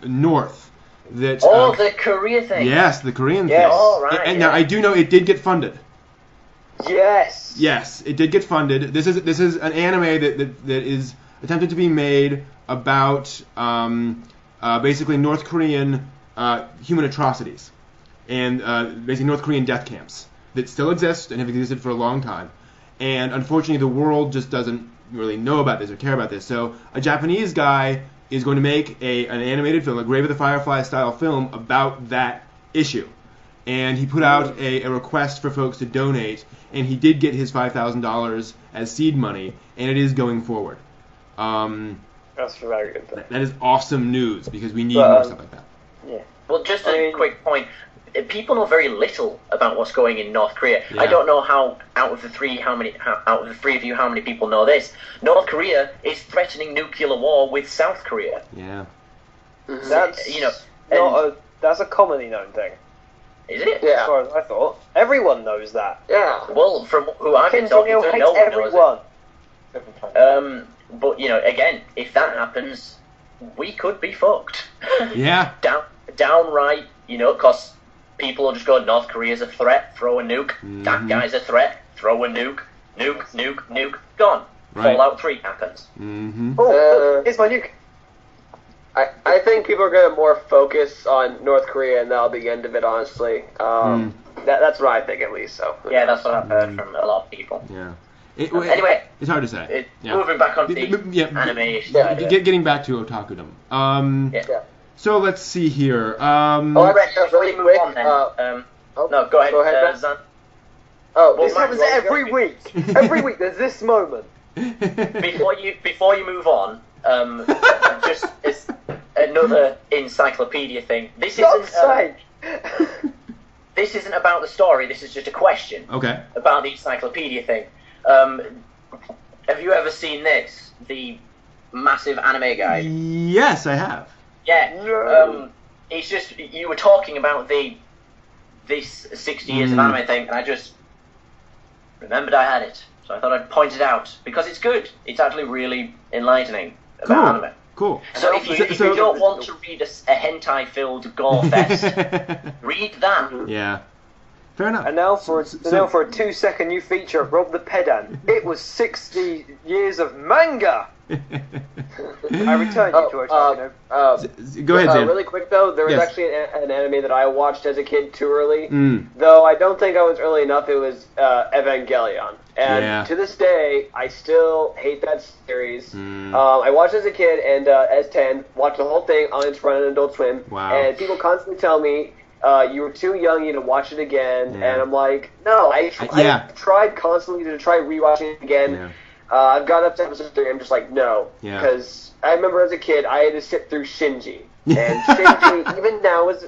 North. That, the Korea thing. Yes, the Korean thing. Oh, right. And now I do know it did get funded. Yes. Yes, it did get funded. This is an anime that is attempted to be made about basically North Korean human atrocities and basically North Korean death camps that still exist and have existed for a long time. And unfortunately, the world just doesn't really know about this or care about this. So a Japanese guy is going to make an animated film, a Grave of the Firefly style film about that issue. And he put out a request for folks to donate, and he did get his $5,000 as seed money, and it is going forward. That's very good. That is awesome news, because we need more stuff like that. Yeah. Well, just a quick point. People know very little about what's going in North Korea. Yeah. I don't know how out of the three of you, how many people know this. North Korea is threatening nuclear war with South Korea. Yeah. That's that's a commonly known thing. Is it? Yeah. As far as I thought, everyone knows that. Yeah. Well, from who I've been talking to, hates no one everyone. knows it. But you know, again, if that happens, we could be fucked. Yeah. Downright, you know, because people will just go, North Korea's a threat, throw a nuke. That guy's a threat, throw a nuke. Nuke, gone. Right. Fallout 3 happens. Mm-hmm. Here's my nuke. I think people are going to more focus on North Korea, and that'll be the end of it, honestly. That's what I think, at least. So Yeah, that's what I've heard from a lot of people. Yeah. Anyway, it's hard to say. Moving back on the anime. Getting back to otakudom. So let's see here. Really move quick. on then. No, go ahead, Zan. This happens every week. Every week there's this moment. Before you move on, just as another encyclopedia thing. This isn't about the story. This is just a question. Okay. About the encyclopedia thing. Have you ever seen this? The massive anime guide. Yes, I have. Yeah. No. It's just you were talking about this 60 years of anime thing, and I just remembered I had it, so I thought I'd point it out because it's good. It's actually really enlightening about anime. Cool. So if you don't want to read a hentai-filled gore fest, read that. Yeah. Fair enough. And now for a 2-second new feature of Rob the Pedant. It was 60 years of manga. I return you to Otaku. Go ahead, Zan. Really quick though, there was actually an anime that I watched as a kid too early. Mm. Though I don't think I was early enough. It was Evangelion, and to this day I still hate that series. I watched it as a kid, and as 10, watched the whole thing on its run on Adult Swim. Wow. And people constantly tell me, you were too young, you need to watch it again. And I'm like, no, I tried constantly to try rewatching it again. I've got up to episode 3. I'm just like, no, Yeah. because I remember as a kid I had to sit through Shinji, and Shinji, even now as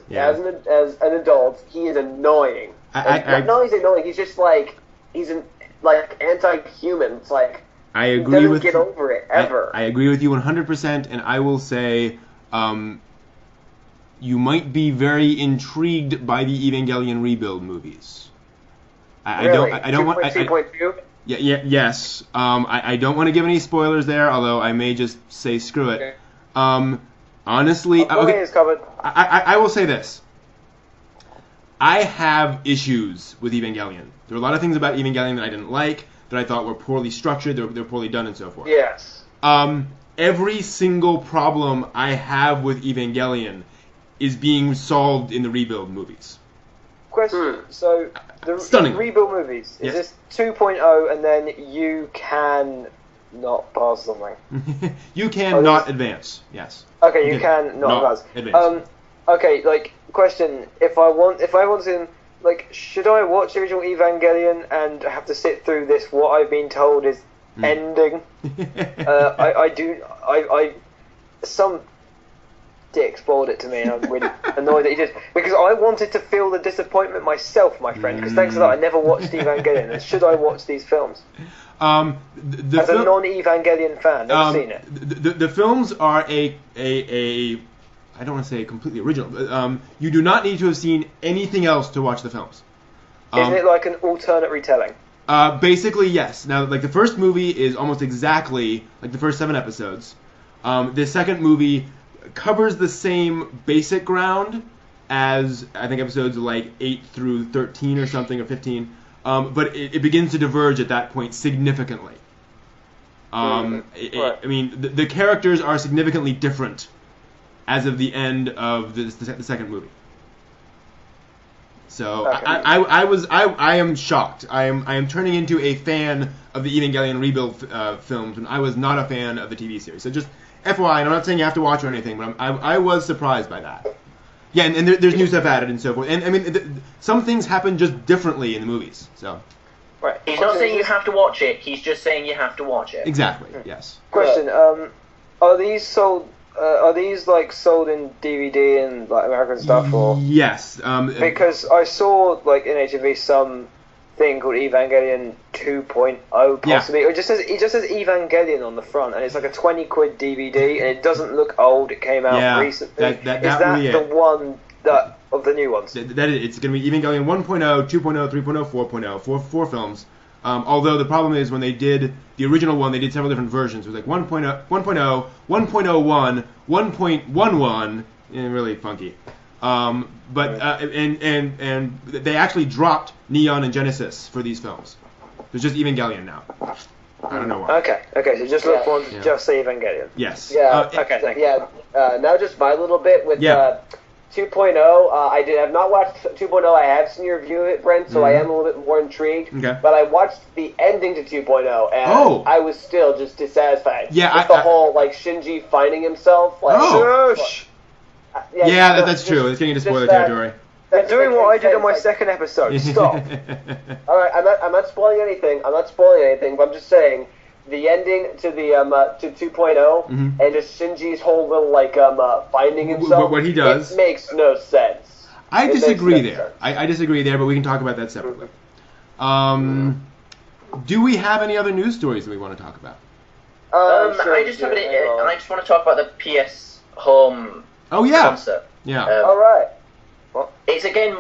an adult, he is annoying. Not only is he annoying, he's just like anti-human. It's like I agree he doesn't with get over it ever. I agree with you 100%, and I will say, you might be very intrigued by the Evangelion rebuild movies. I don't want 2.2. Yes. I don't want to give any spoilers there, although I may just say screw it. Honestly, okay. Is covered. I will say this. I have issues with Evangelion. There are a lot of things about Evangelion that I didn't like, that I thought were poorly structured, they're poorly done, and so forth. Yes. Every single problem I have with Evangelion is being solved in the rebuild movies. Question. So the Stunning. rebuild movies, is this 2.0 and then you can not pass something? You can not advance. Yes. Okay, you can not advance. Okay, like question: if I want to, like, should I watch the original Evangelion and have to sit through this? What I've been told is ending. Some dick spoiled it to me, and I'm really annoyed that he did, because I wanted to feel the disappointment myself, my friend. Because thanks to that, I never watched Evangelion. And should I watch these films? As a non-Evangelion fan, never seen it. The films are a I don't want to say completely original, but you do not need to have seen anything else to watch the films. Isn't it like an alternate retelling? Basically, yes. Now, like, the first movie is almost exactly like the first 7 episodes. The second movie covers the same basic ground as, I think, episodes like 8 through 13 or something, or 15. But it begins to diverge at that point significantly. I mean, the characters are significantly different as of the end of the second movie. So okay. I am shocked. I am turning into a fan of the Evangelion rebuild films when I was not a fan of the TV series. So just FYI, and I'm not saying you have to watch or anything, but I was surprised by that. Yeah, and there's new stuff added and so forth. And I mean, some things happen just differently in the movies. So. Right. He's not saying you have to watch it. He's just saying you have to watch it. Exactly. Yes. Question: are these sold? Are these like sold in DVD and like American stuff, or? Yes. Because I saw like in HMV some thing called Evangelion 2.0 possibly. It just says Evangelion on the front, and it's like a 20 quid DVD, and it doesn't look old. It came out recently. Is that really the one that of the new ones? That is, it's going to be Evangelion 1.0, 2.0, 3.0, 4.0, four films. Although the problem is when they did the original one, they did several different versions. It was like 1.0, 1.01, 1.11, and really funky. But and they actually dropped Neon and Genesis for these films. There's just Evangelion now. I don't know why. Okay, so just look for one to just say Evangelion. Yes. Yeah. Okay, thank you. Yeah. Now just my little bit with 2.0. I have not watched 2.0. I have seen your review of it, Brent, so I am a little bit more intrigued. Okay. But I watched the ending to 2.0, and I was still just dissatisfied. Yeah, just the whole like Shinji finding himself. Like, shush. Yeah, that's true. It's getting into spoiler territory. You're doing what I did on my second episode. Stop. All right, I'm not spoiling anything. But I'm just saying the ending to the to 2.0 and just Shinji's whole little like finding himself. What he does, it makes no sense. I disagree there. I disagree there, but we can talk about that separately. Do we have any other news stories that we want to talk about? Sure, I just want to talk about the PS Home concert. Yeah. All right. It's again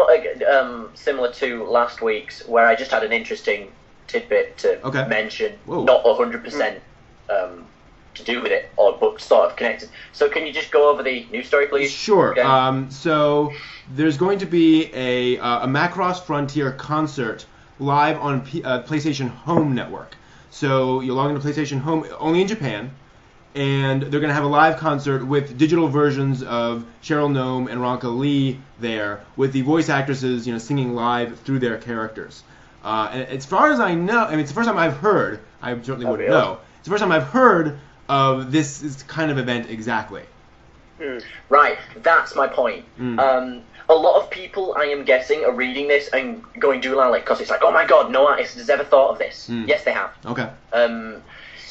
similar to last week's, where I just had an interesting tidbit to mention, not 100% to do with it, but sort of connected. So can you just go over the news story, please? Sure. Okay. So there's going to be a Macross Frontier concert live on PlayStation Home Network. So you'll log into PlayStation Home only in Japan, and they're going to have a live concert with digital versions of Cheryl Nome and Ronka Lee there, with the voice actresses, singing live through their characters. And as far as I know, I mean, it's the first time I've heard. I certainly wouldn't know. It's the first time I've heard of this kind of event exactly. Right, that's my point. A lot of people, I am guessing, are reading this and going doolally because it's like, oh my god, no artist has ever thought of this. Yes, they have. Okay.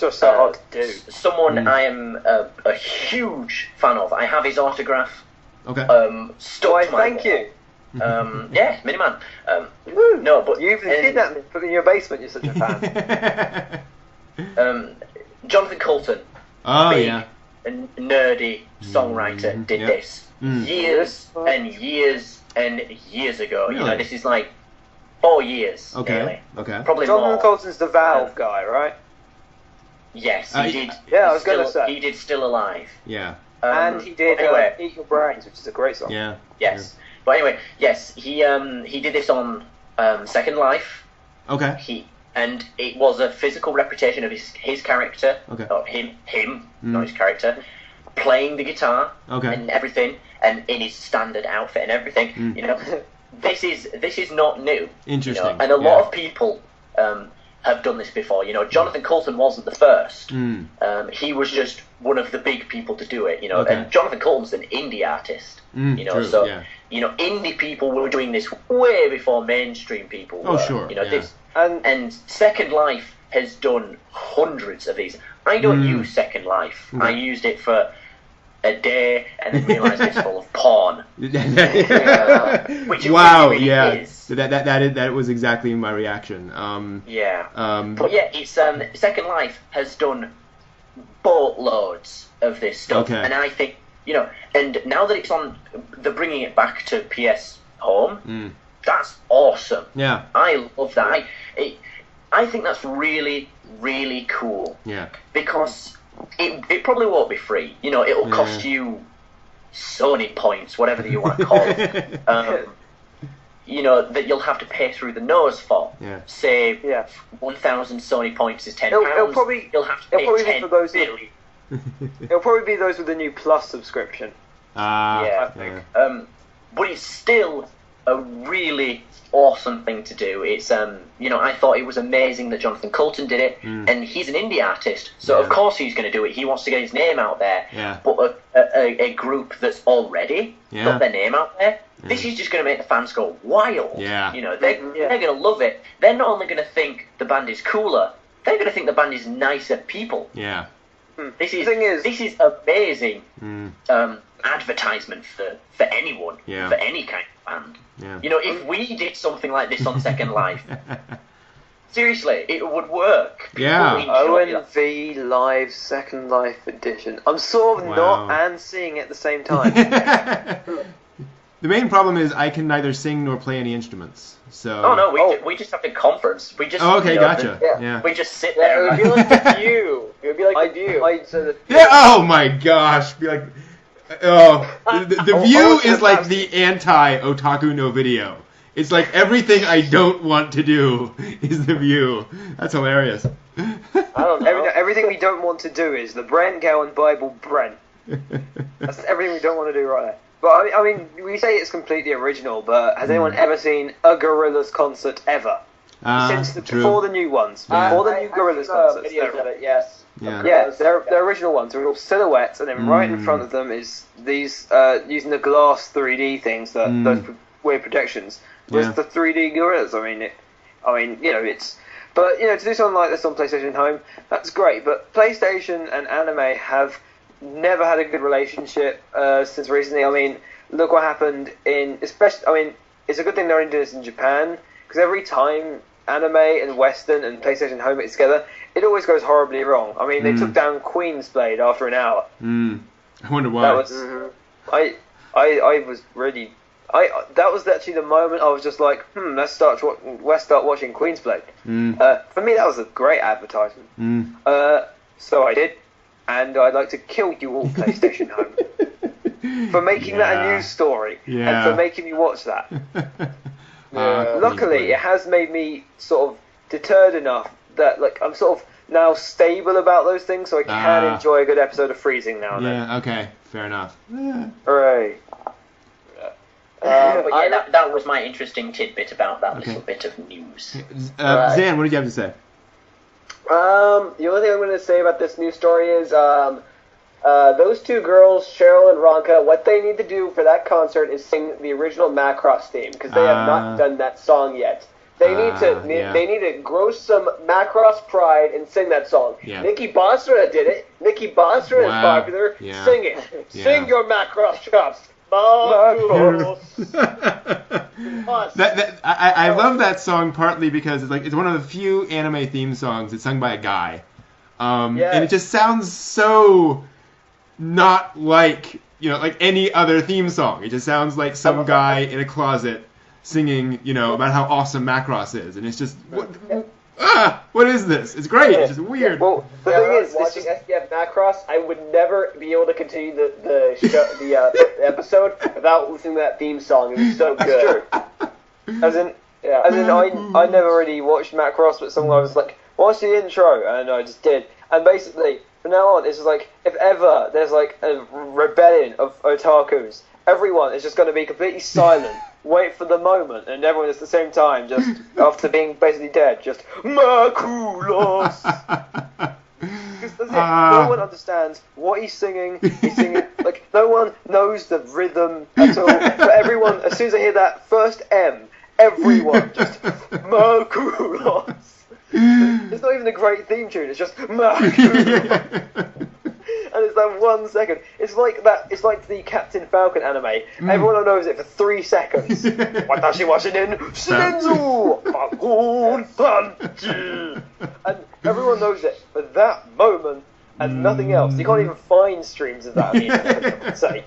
just so hard to do. Someone I am a huge fan of. I have his autograph. Okay. Stuck to my Thank you. Yeah, Miniman. No, but You even kidnapped me, put me in your basement. You're such a fan. Jonathan Coulton. Oh, big yeah. and nerdy songwriter did this years and years and years ago. Really? You know, this is like 4 years. Okay. Nearly. Okay. Probably Jonathan more. Coulton's the Valve guy, right? Yes, he did. Yeah, I was gonna say. He did Still Alive. Yeah. And he did anyway. Eat Your Brains, which is a great song. Yeah. Yes, but anyway, yes, he did this on Second Life. Okay. And it was a physical representation of his character, Okay. or him, not his character, playing the guitar and everything, and in his standard outfit and everything. You know, this is not new. Interesting. You know? And a lot of people have done this before. You know, Jonathan Coulton wasn't the first. He was just one of the big people to do it. You know, and Jonathan Coulton's an indie artist. You know, true, you know, indie people were doing this way before mainstream people were. Oh, sure. You know, yeah. this. And Second Life has done hundreds of these. I don't use Second Life. I used it for a day and then realised it's full of porn. Which it really is. That was exactly my reaction. But yeah, it's Second Life has done boatloads of this stuff, and I think, you know, and now that it's on, they're bringing it back to PS Home. That's awesome. Yeah. I love that. I think that's really, really cool. Yeah. Because it probably won't be free. You know, it'll cost you Sony points, whatever you want to call it. You know, that you'll have to pay through the nose for. Yeah. Say, 1,000 Sony points is £10. It'll probably, you'll have to pay $10 billion. It'll probably be those with the new Plus subscription. I think. But it's still a really awesome thing to do. It's you know, I thought it was amazing that Jonathan Coulton did it, and he's an indie artist, so of course he's going to do it. He wants to get his name out there. But a group that's already got their name out there, this is just going to make the fans go wild. You know, they're going to love it. They're not only going to think the band is cooler, they're going to think the band is nicer people. This is amazing advertisement for anyone, for any kind of band. You know, if we did something like this on Second Life, seriously, it would work. ONV Live Second Life Edition. I'm sort of not and seeing it at the same time. The main problem is I can neither sing nor play any instruments. So. Oh no, we just have a conference. We just. Oh, okay, gotcha. We just sit there. It would be like The View. It would be like The View. Oh my gosh! Be like, the View is like the anti-Otaku no video. It's like everything I don't want to do is The View. That's hilarious. I don't know. Everything we don't want to do is the Brent Gowan Bible Brent. That's everything we don't want to do right there. But I mean, we say it's completely original, but has anyone ever seen a Gorillaz concert ever? Before the new ones, before the new Gorillaz concerts. Videos of it, yes. Yeah, they're original ones. They're all silhouettes, and then right in front of them is these using the glass 3D things, those weird projections. With the 3D Gorillaz. I mean, you know, it's. But you know, to do something like this on PlayStation Home, that's great. But PlayStation and anime have never had a good relationship since recently. I mean, look what happened especially. I mean, it's a good thing they're doing this in Japan, because every time anime and Western and PlayStation Home get together, it always goes horribly wrong. I mean, they took down Queen's Blade after an hour. I wonder why. That was I was really. That was actually the moment I was just like, let's start watching Queen's Blade. For me, that was a great advertisement. So I did, and I'd like to kill you all, PlayStation Home, for making that a news story and for making me watch that. Luckily, it has made me sort of deterred enough that I'm sort of now stable about those things, so I can enjoy a good episode of Freezing now and then. Okay, fair enough. Hooray. But yeah, that was my interesting tidbit about that little bit of news. Zan, what did you have to say? The only thing I'm going to say about this news story is those two girls, Cheryl and Ronka, what they need to do for that concert is sing the original Macross theme, because they have not done that song yet. They need to grow some Macross pride and sing that song. Yeah. Nikki Basra did it. Nikki Basra is popular. Yeah. Sing it. Yeah. Sing your Macross chops. Macross. I love that song partly because it's one of the few anime theme songs that's sung by a guy, and it just sounds so not like like any other theme song. It just sounds like some guy in a closet singing about how awesome Macross is, and it's just what is this? It's great. It's just weird. Well, the thing is, watching SDF Macross, I would never be able to continue the episode without listening to that theme song. It was so good. As in, I never really watched Macross, but someone was like, "What's the intro?" And I just did. And basically, from now on, it's just like if ever there's like a rebellion of otakus, everyone is just going to be completely silent. Wait for the moment, and everyone at the same time, just after being basically dead, just Macross. Because that's it. No one understands what he's singing. He's singing like no one knows the rhythm at all. But everyone, as soon as they hear that first M, everyone just Macross. It's not even a great theme tune. It's just Macross. And it's that 1 second. It's like that. It's like the Captain Falcon anime. Everyone knows it for 3 seconds. Watashi wa shinen shinenzu Falcon Frontier. And everyone knows it for that moment and nothing else. You can't even find streams of that. I would say.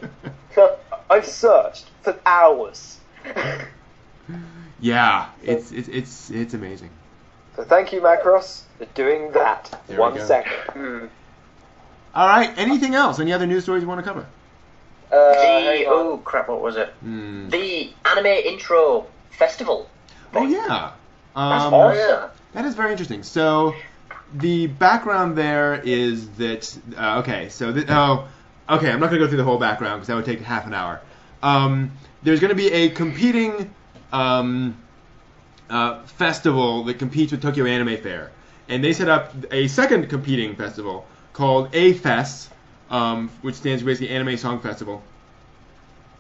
I've searched for hours. Yeah, it's amazing. So thank you, Macross, for doing that. There 1 we go. second. All right. Anything else? Any other news stories you want to cover? Oh crap! What was it? The anime intro festival. Oh yeah. That's awesome. That is very interesting. So the background there is that okay. So okay. I'm not going to go through the whole background because that would take half an hour. There's going to be a competing festival that competes with Tokyo Anime Fair, and they set up a second competing festival called A-Fest, which stands for basically Anime Song Festival.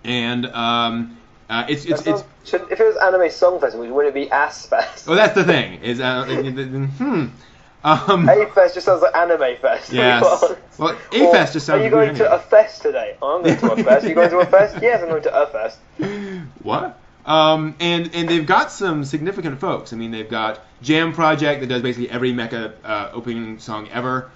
And if it was Anime Song Festival, wouldn't it be Ass-Fest? Oh, that's the thing. Is A-Fest just sounds like Anime Fest. Yes. Well, A-Fest just sounds. Are you going to a fest today? I'm going to a fest. Are you going to a fest? Yes, I'm going to a fest. What? And they've got some significant folks. I mean, they've got Jam Project that does basically every mecha opening song ever.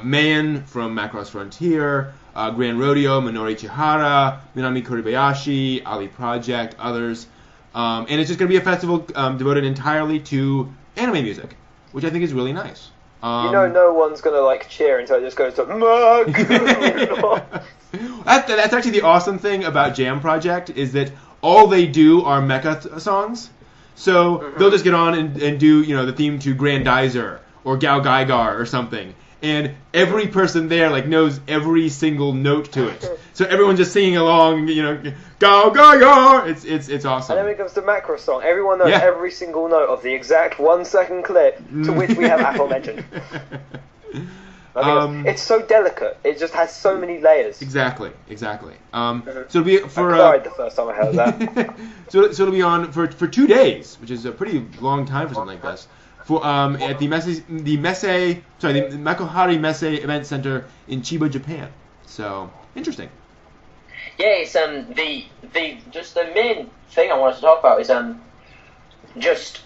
Man from Macross Frontier, Grand Rodeo, Minori Chihara, Minami Kuribayashi, Ali Project, others. And it's just going to be a festival devoted entirely to anime music, which I think is really nice. No one's going to cheer until it just goes to Macross. That's actually the awesome thing about Jam Project is that all they do are mecha songs. So they'll just get on and do the theme to Grandizer or Gao Gaigar or something. And every person there knows every single note to it. So everyone's just singing along, Gao Gaigar. It's awesome. And then when it comes to Macross song, everyone knows every single note of the exact 1 second clip to which we have aforementioned. It's so delicate. It just has so many layers. Exactly. So it'll be for. I cried the first time I heard that. so it'll be on for 2 days, which is a pretty long time for something like this. For at the Makohari Messe Event Center in Chiba, Japan. So interesting. Yeah, it's the main thing I wanted to talk about is just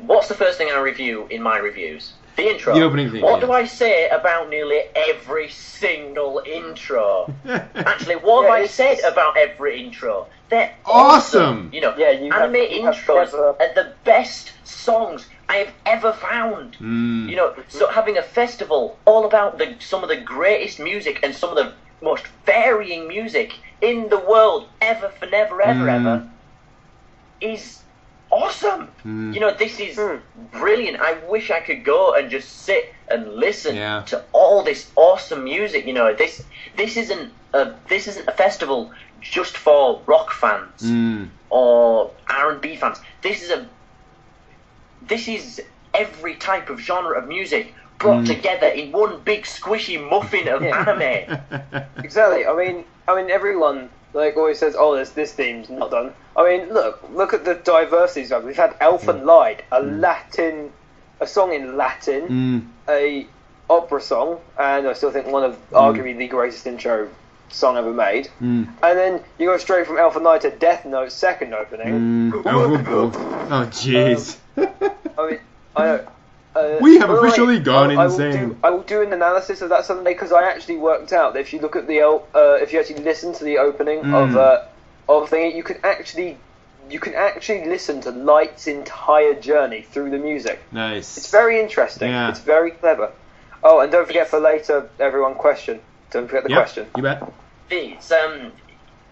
what's the first thing I review in my reviews? The intro. The opening thing. What do I say about nearly every single intro? Actually, what have I said about every intro? They're awesome. Anime intros are the best songs I have ever found. So having a festival all about some of the greatest music and some of the most varying music in the world ever for never ever is awesome. This is brilliant. I wish I could go and just sit and listen to all this awesome music. This isn't a festival just for rock fans or R&B fans. This is every type of genre of music brought together in one big squishy muffin of anime. Exactly. I mean, everyone like always says, "Oh, this theme's not done." I mean, look at the diversity of. We've had Elfin Lied, a song in Latin, a opera song, and I still think one of arguably the greatest intro song ever made. And then you go straight from Elfin Lied to Death Note's second opening. Oh, jeez. I mean, I know. We have officially gone insane. I will do an analysis of that Sunday because I actually worked out that if you look at the if you actually listen to the opening of thing, you can actually listen to Light's entire journey through the music. Nice. It's very interesting. Yeah. It's very clever. Oh, and don't forget for later, everyone, question. Don't forget the question. You bet. It's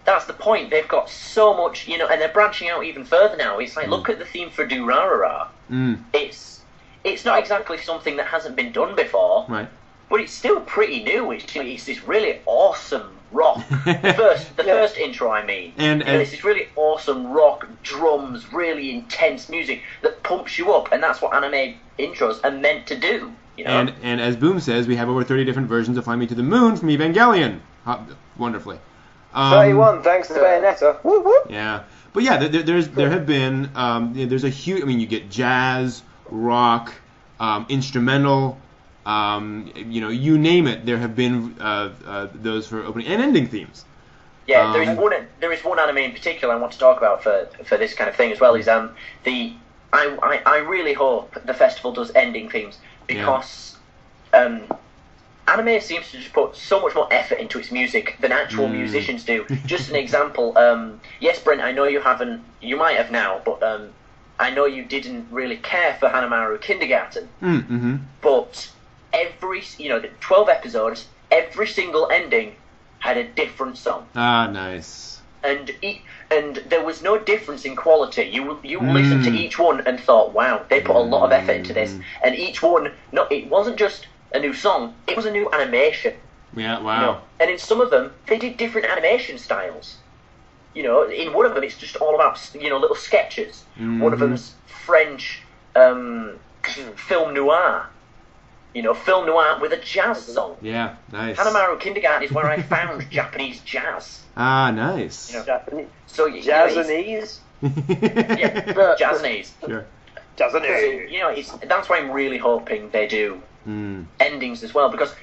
that's the point. They've got so much, and they're branching out even further now. It's like look at the theme for Durarara. It's not exactly something that hasn't been done before, right? But it's still pretty new. It's this really awesome rock. the first intro, I mean. And it's this really awesome rock, drums, really intense music that pumps you up, and that's what anime intros are meant to do. And as Boom says, we have over 30 different versions of Fly Me to the Moon from Evangelion. Wonderfully. 31, thanks to Bayonetta. Woo woo. Yeah. But yeah, there have been, there's a huge, I mean, you get jazz, rock, instrumental, you name it. There have been those for opening and ending themes. Yeah, there is one anime in particular I want to talk about for this kind of thing as well. Is I really hope the festival does ending themes because anime seems to just put so much more effort into its music than actual musicians do. Just an example. Yes, Brent, I know you might have now, but I know you didn't really care for Hanamaru Kindergarten, but every 12 episodes, every single ending had a different song. Ah, nice. And there was no difference in quality. You listened to each one and thought, wow, they put a lot of effort into this. And each one, it wasn't just a new song; it was a new animation. Yeah, wow. And in some of them, they did different animation styles. In one of them, it's just all about, little sketches. One of them's French film noir. Film noir with a jazz song. Yeah, nice. Hanamaru Kindergarten is where I found Japanese jazz. Ah, nice. Japanese. So, Japanese? Yeah, Japanese. Sure. Japanese. That's why I'm really hoping they do endings as well, because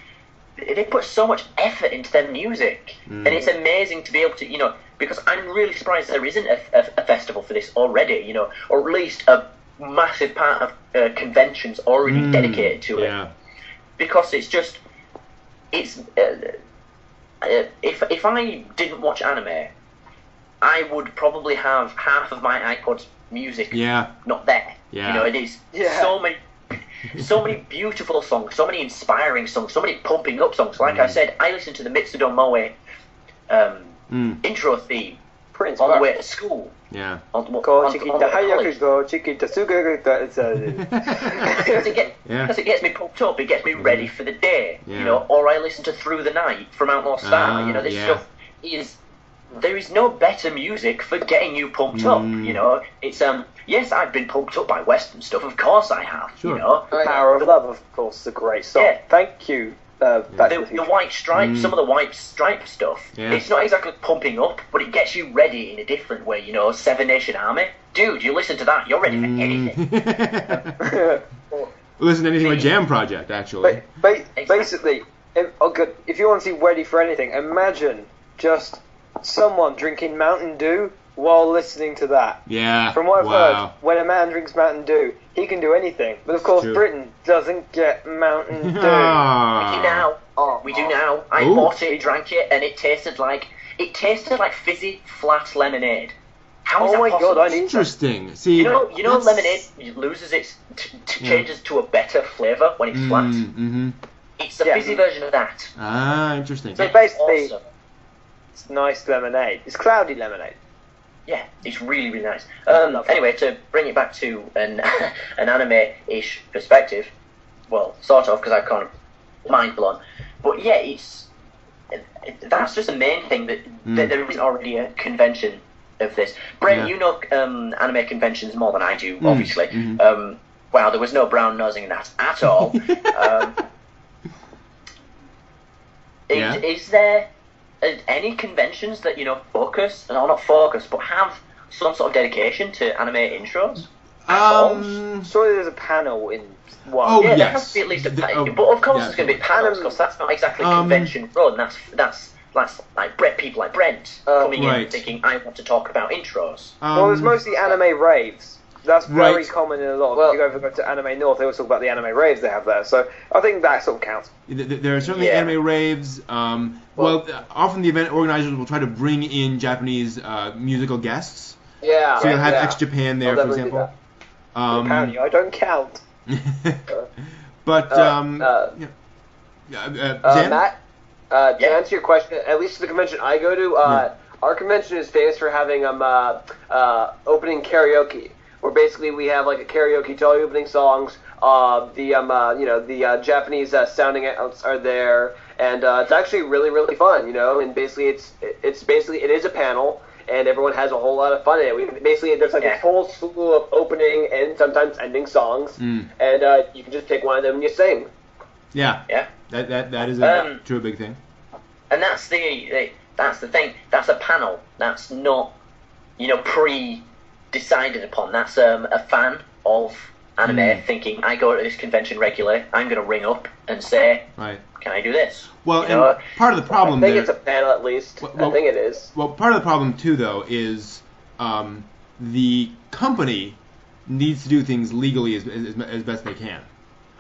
they put so much effort into their music, and it's amazing to be able to, because I'm really surprised there isn't a festival for this already, or at least a massive part of conventions already dedicated to it. Because it's just, if I didn't watch anime, I would probably have half of my iPod's music not there. It is so many beautiful songs, so many inspiring songs, so many pumping up songs. Like I said, I listened to the Mitsudo Moe intro theme on the way to school. Yeah. Because it gets me pumped up, it gets me ready for the day. Or I listen to Through the Night from Outlaw Star. This stuff is. There is no better music for getting you pumped up. It's yes, I've been pumped up by Western stuff. Of course, I have. Sure. Power of Love, of course, is a great song. Yeah. Thank you. The White Stripe, some of the White Stripe stuff. Yeah. It's not exactly pumping up, but it gets you ready in a different way. Seven Nation Army, dude. You listen to that, you're ready for anything. Listen to anything like Jam Project, actually. Basically, if you want to see ready for anything, imagine just someone drinking Mountain Dew while listening to that. Yeah. From what I've heard, when a man drinks Mountain Dew, he can do anything. But of course, Britain doesn't get Mountain Dew. We do now. We do now. I bought it, drank it, and it tasted like fizzy, flat lemonade. How is that possible? God, I need interesting. See, you know, lemonade loses its changes to a better flavour when it's flat. It's the fizzy version of that. Ah, interesting. So basically, awesome. It's nice lemonade. It's cloudy lemonade. Yeah, it's really, really nice. Anyway, to bring it back to an anime-ish perspective, well, sort of, because I've kind of mind blown. But yeah, that's just the main thing that there is already a convention of this. Brent, you know anime conventions more than I do, obviously. Wow, there was no brown nosing in that at all. Is there any conventions that focus, or not focus, but have some sort of dedication to anime intros? Surely there's a panel in one. Oh, yeah, yes. there has to be at least a panel. But of course there's going to be panels, because that's not exactly convention run. That's like people like Brent coming in thinking, I want to talk about intros. Well, there's mostly anime raves. That's very common in a lot. If you go to Anime North, they always talk about the anime raves they have there. So I think that sort of counts. There are certainly anime raves. Often the event organizers will try to bring in Japanese musical guests. Yeah. So you'll have X-Japan there, for example. Apparently, I don't count. But Zan? Matt, to answer your question, at least the convention I go to, our convention is famous for having opening karaoke, where basically we have like a karaoke to all the opening songs. The Japanese sounding outs are there, and it's actually really, really fun. And basically it is a panel, and everyone has a whole lot of fun in it. There's like a whole slew of opening and sometimes ending songs, and you can just pick one of them and you sing. Yeah. That is a big thing. And that's the thing. That's a panel. That's not pre-decided upon. That's a fan of anime thinking, I go to this convention regularly. I'm going to ring up and say, can I do this? Well, and part of the problem I think it's a panel at least. I think it is. Well, part of the problem too, though, is the company needs to do things legally as best they can.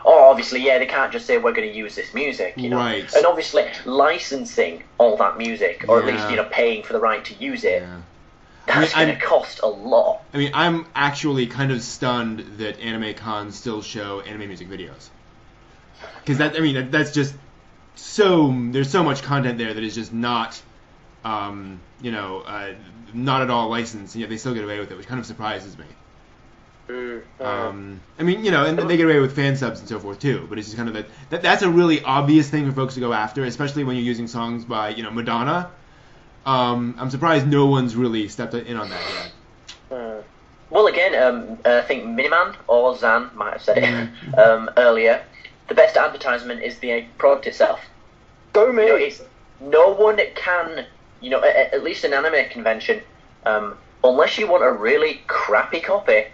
Oh, obviously, they can't just say we're going to use this music, Right. And obviously, licensing all that music, or at least paying for the right to use it, that's going to cost a lot. I mean, I'm actually kind of stunned that anime cons still show anime music videos, because that's just there's so much content there that is just not, not at all licensed, and yet they still get away with it, which kind of surprises me. And they get away with fan subs and so forth too, but it's just kind of that's a really obvious thing for folks to go after, especially when you're using songs by Madonna. I'm surprised no one's really stepped in on that yet. Well, again, I think Miniman or Zan might have said it earlier. The best advertisement is the product itself. Go me! No one can, at least an anime convention, unless you want a really crappy copy,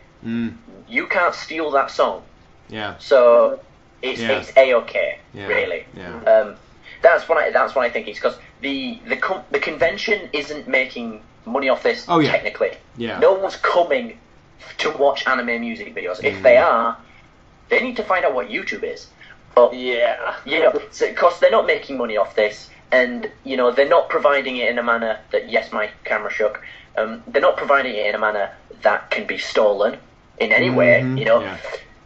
you can't steal that song. Yeah. So it's A-okay, really. Yeah. That's what I think it's because the convention isn't making money off this technically. Yeah. No one's coming to watch anime music videos. If they are, they need to find out what YouTube is. But because they're not making money off this, and they're not providing it in a manner that my camera shook. They're not providing it in a manner that can be stolen in any way. And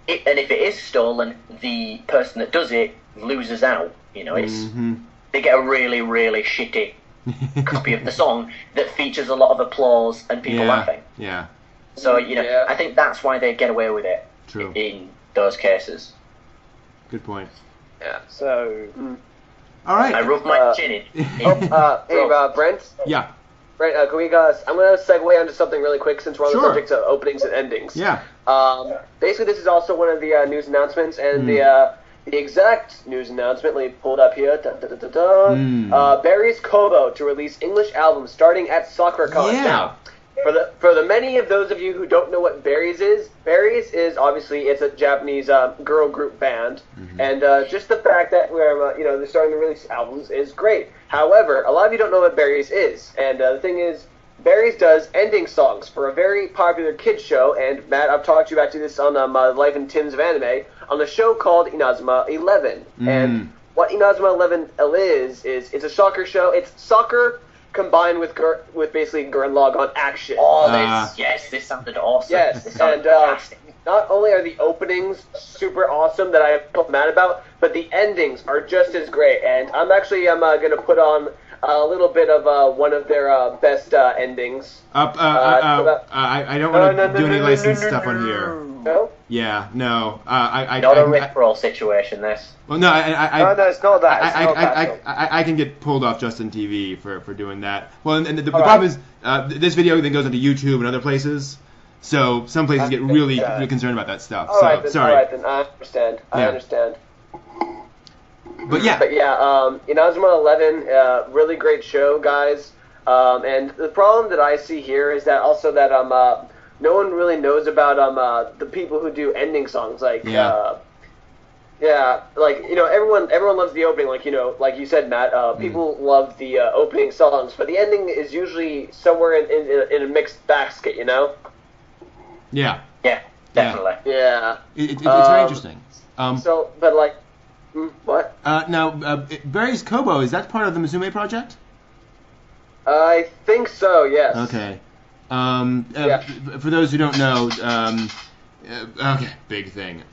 if it is stolen, the person that does it loses out. They get a really, really shitty copy of the song that features a lot of applause and people laughing. Yeah. So I think that's why they get away with it. True. In those cases. Good point. Yeah. So. All right. I rubbed my chin in. Hey, Brent. Yeah. Brent, can we I'm going to segue onto something really quick since we're on the subject of openings and endings. Yeah. Basically, this is also one of the news announcements, and the exact news announcement, let me pull it up here. Berryz Kobo to release English albums starting at SoccerCon. Yeah. Now, for the many of those of you who don't know what Berryz is obviously it's a Japanese girl group band, and just the fact that they're starting to release albums is great. However, a lot of you don't know what Berryz is, and the thing is, Berryz does ending songs for a very popular kids show, and Matt, I've talked to you about this on my Life and Tims of Anime, on a show called Inazuma 11. And what Inazuma 11 is it's a soccer show. It's soccer combined with basically Gurren Lagann action. Oh, this sounded awesome. Yes, and not only are the openings super awesome that I felt mad about, but the endings are just as great. And I'm actually going to put on a little bit of one of their best endings. I don't want to do any licensed stuff on here. No? Yeah, no. Not a Rickroll situation, this. Well, no, no, it's not that. I can get pulled off Justin TV for doing that. Well, and the problem is, this video then goes onto YouTube and other places, so some places get really concerned about that stuff. All right, then, sorry. All right, then, I understand. I understand. But yeah. Inazuma 11, really great show, guys. And the problem that I see here is that also that no one really knows about the people who do ending songs. Like everyone loves the opening. Like like you said, Matt. People love the opening songs, but the ending is usually somewhere in a mixed basket. Yeah. Yeah, definitely. Yeah. It's very interesting. What? Now, Berryz Kobo, is that part of the Musume project? I think so, yes. Okay. For those who don't know, okay, big thing.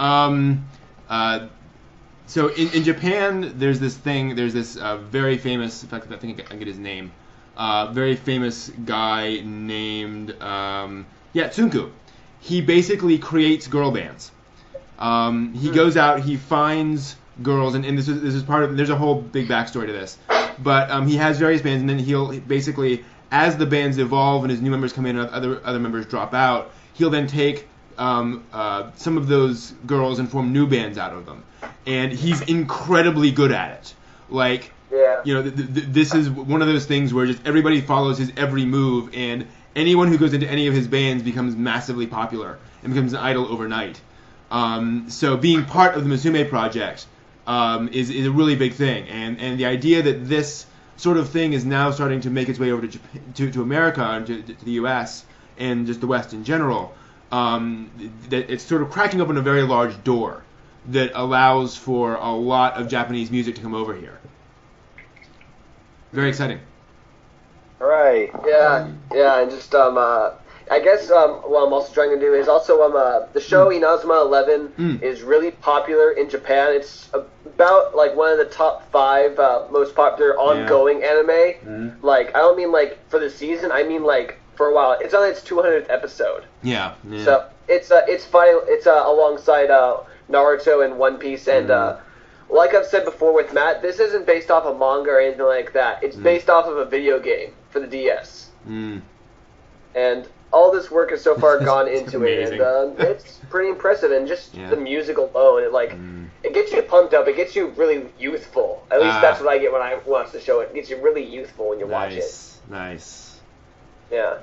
So in Japan, there's this very famous, in fact, I think I can get his name, very famous guy named, Tsunku. He basically creates girl bands. He goes out, he finds girls, and this is part of, there's a whole big backstory to this, but he has various bands, and then he'll basically, as the bands evolve and as new members come in and other members drop out, he'll then take some of those girls and form new bands out of them, and he's incredibly good at it. Like, this is one of those things where just everybody follows his every move, and anyone who goes into any of his bands becomes massively popular and becomes an idol overnight. So being part of the Musume project is a really big thing, and the idea that this sort of thing is now starting to make its way over to Japan, to America and to the U.S. and just the West in general, that it's sort of cracking open a very large door that allows for a lot of Japanese music to come over here. Very exciting. Right. Yeah, and just I guess what I'm also trying to do is also the show Inazuma 11 is really popular in Japan. It's about like one of the top 5 most popular ongoing anime. Like, I don't mean like for the season, I mean like for a while. It's on its 200th episode. Yeah. So it's alongside Naruto and One Piece, and like I've said before with Matt, this isn't based off a manga or anything like that. It's based off of a video game for the DS. And all this work has so far gone into it, and it's pretty impressive. And just the music alone, it gets you pumped up. It gets you really youthful. At least that's what I get when I watch the show. It gets you really youthful when you watch it. Nice. Yeah.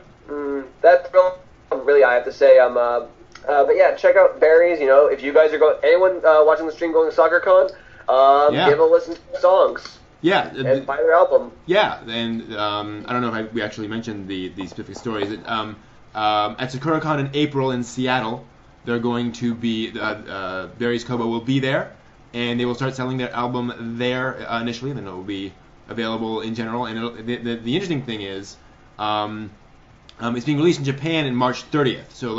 That's really I have to say. But yeah, check out Berryz. If you guys are anyone watching the stream going to SoccerCon, give a listen to the songs. Yeah, and buy their album. Yeah, and I don't know if we actually mentioned the specific stories. At SakuraCon in April in Seattle, they're going to be Berryz Kobo will be there, and they will start selling their album there initially. Then it will be available in general. And the interesting thing is, it's being released in Japan in March 30th. So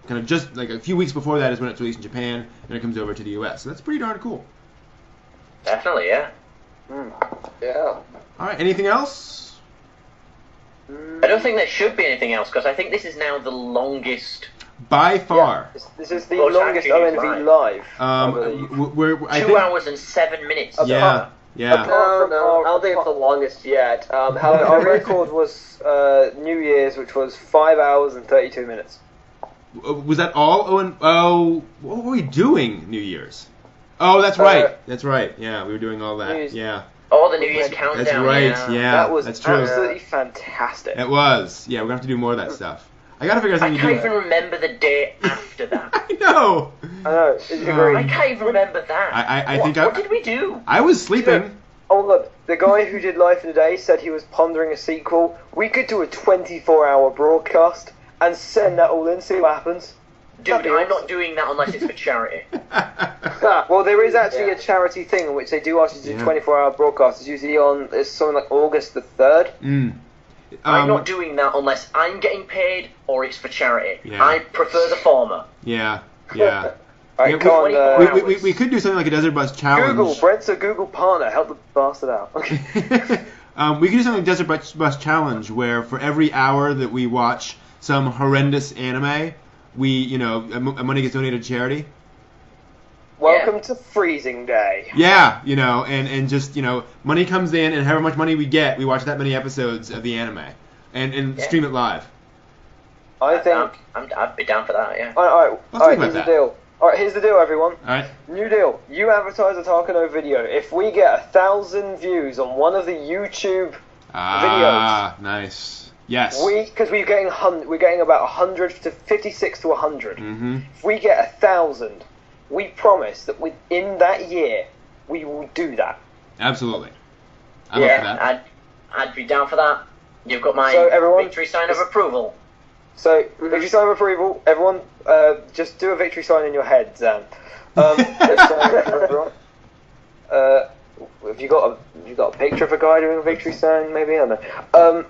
kind of just like a few weeks before that is when it's released in Japan, and it comes over to the U.S. So that's pretty darn cool. Definitely, yeah. Yeah. All right. Anything else? I don't think there should be anything else, because I think this is now the longest. By far. Yeah, this is the longest ONV live. I 2 hours and 7 minutes. Yeah. No, I don't think it's the longest yet. Our record was New Year's, which was 5 hours and 32 minutes. Was that all? What were we doing New Year's? Oh, that's right. That's right. Yeah, we were doing all that. Yeah. Oh, the New Year's countdown. That's right. Yeah, that was that's true. Absolutely fantastic. It was. Yeah, we're gonna have to do more of that stuff. I gotta figure out something to do. I can't even remember the day after that. I know. I can't even remember that. I think what did we do? I was sleeping. Oh look, the guy who did Life in a Day said he was pondering a sequel. We could do a 24-hour broadcast and send that all in, see what happens. Dude, I'm not doing that unless it's for charity. Well, there is actually a charity thing in which they do ask you to do 24-hour broadcasts. It's usually it's something like August the 3rd. I'm not doing that unless I'm getting paid or it's for charity. Yeah. I prefer the former. Yeah. Alright, come on. We could do something like a Desert Bus Challenge. Google, Brent's a Google partner. Help the bastard out. Okay. We could do something like Desert Bus Challenge, where for every hour that we watch some horrendous anime, money gets donated to charity. Welcome to Freezing Day. Yeah, and just, money comes in, and however much money we get, we watch that many episodes of the anime and stream it live. I think I'd be down for that. Yeah. All right. Here's the deal. Alright, here's the deal, everyone. Alright. New deal. You advertise a Takano video. If we get 1,000 views on one of the YouTube videos, nice. Yes. Because we're getting about 100 to 56 to 100. Mm-hmm. If we get 1,000, we promise that within that year we will do that. Absolutely. I'm up for that. I'd be down for that. You've got my victory sign of approval. So, victory sign of approval. Everyone, just do a victory sign in your head, Zan. Everyone. Have you got a picture of a guy doing a victory sign? Maybe, I don't know.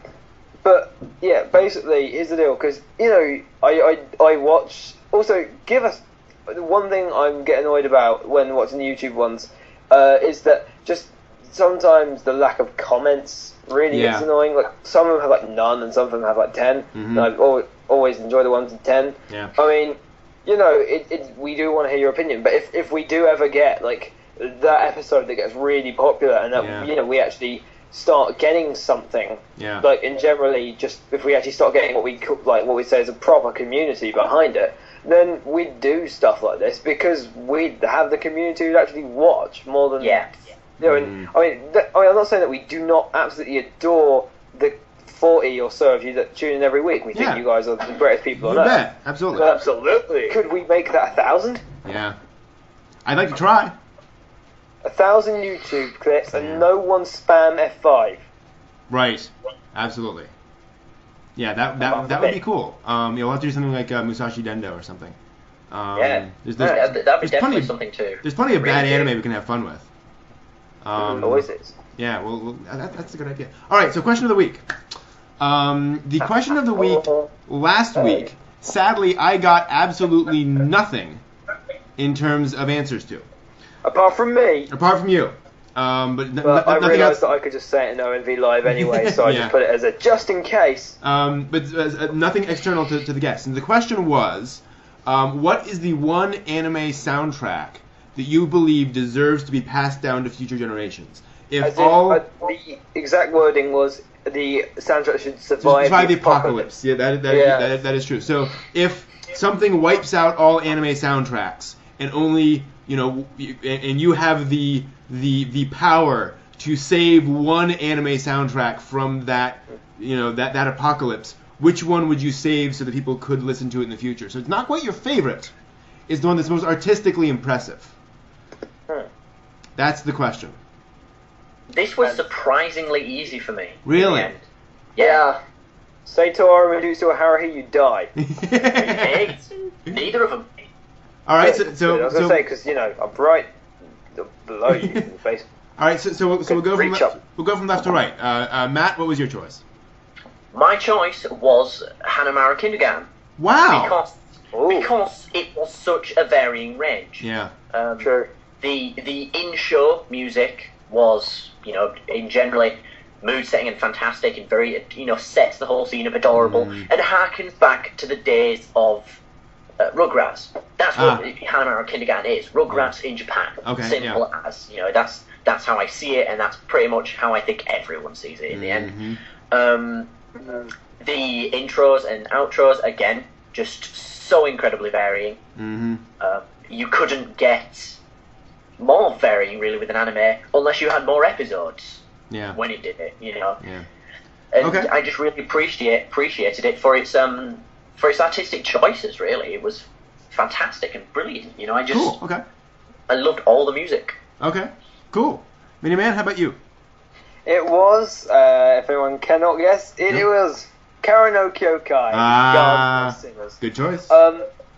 But yeah, basically, here's the deal. Because I watch. Also, give us one thing I'm getting annoyed about when watching the YouTube ones is that just sometimes the lack of comments really gets annoying. Like some of them have like none, and some of them have like 10. Mm-hmm. And I always enjoy the ones with 10. Yeah. I mean, we do want to hear your opinion, but if we do ever get like that episode that gets really popular, and that we actually start getting something, like in generally just if we actually start getting what we say is a proper community behind it, then we'd do stuff like this because we'd have the community who'd actually watch more than and, I mean, I'm not saying that we do not absolutely adore the 40 or so of you that tune in every week. We think you guys are the greatest people on earth. Bet. Absolutely. But absolutely. Could we make that 1,000? Yeah. I'd like to try. 1,000 YouTube clips and no one spam F5. Right. Absolutely. Yeah, that would be cool. You'll have to do something like Musashi Dendo or something. That'd be definitely something too. There's plenty of bad anime we can have fun with. Always is. Yeah, well, that's a good idea. All right, so question of the week. The question of the week last week, sadly, I got absolutely nothing in terms of answers to. Apart from me. Apart from you. But I realised that I could just say it in ONV Live anyway, so I just put it as a just in case. But nothing external to the guests. And the question was, what is the one anime soundtrack that you believe deserves to be passed down to future generations? The exact wording was the soundtrack should survive the apocalypse. Yeah, that is true. So if something wipes out all anime soundtracks and only and you have the power to save one anime soundtrack from that that apocalypse, which one would you save so that people could listen to it in the future? So it's not quite your favorite. It's the one that's most artistically impressive. That's the question. This was surprisingly easy for me. Really? Yeah. Say Toru Medusa or Haruhi, you die. Neither of them. All right, I was going to say, because, I'm right below you in the face. All right, so we'll go from left to right. Matt, what was your choice? My choice was Hanamaru Kindergarten. Wow. Because it was such a varying range. Yeah. True. The in-show music was, in generally mood setting and fantastic and very, sets the whole scene up adorable and harkens back to the days of Rugrats. That's what Hanamaru Kindergarten is. Rugrats in Japan. Okay, Simple as, that's how I see it, and that's pretty much how I think everyone sees it in the end. The intros and outros, again, just so incredibly varying. You couldn't get more varying, really, with an anime, unless you had more episodes when it did it, And I just really appreciated it for its artistic choices, really. It was fantastic and brilliant, Cool, okay. I loved all the music. Okay, cool. Miniman, how about you? It was, if anyone cannot guess, it was Kara no Kyokai. Good choice.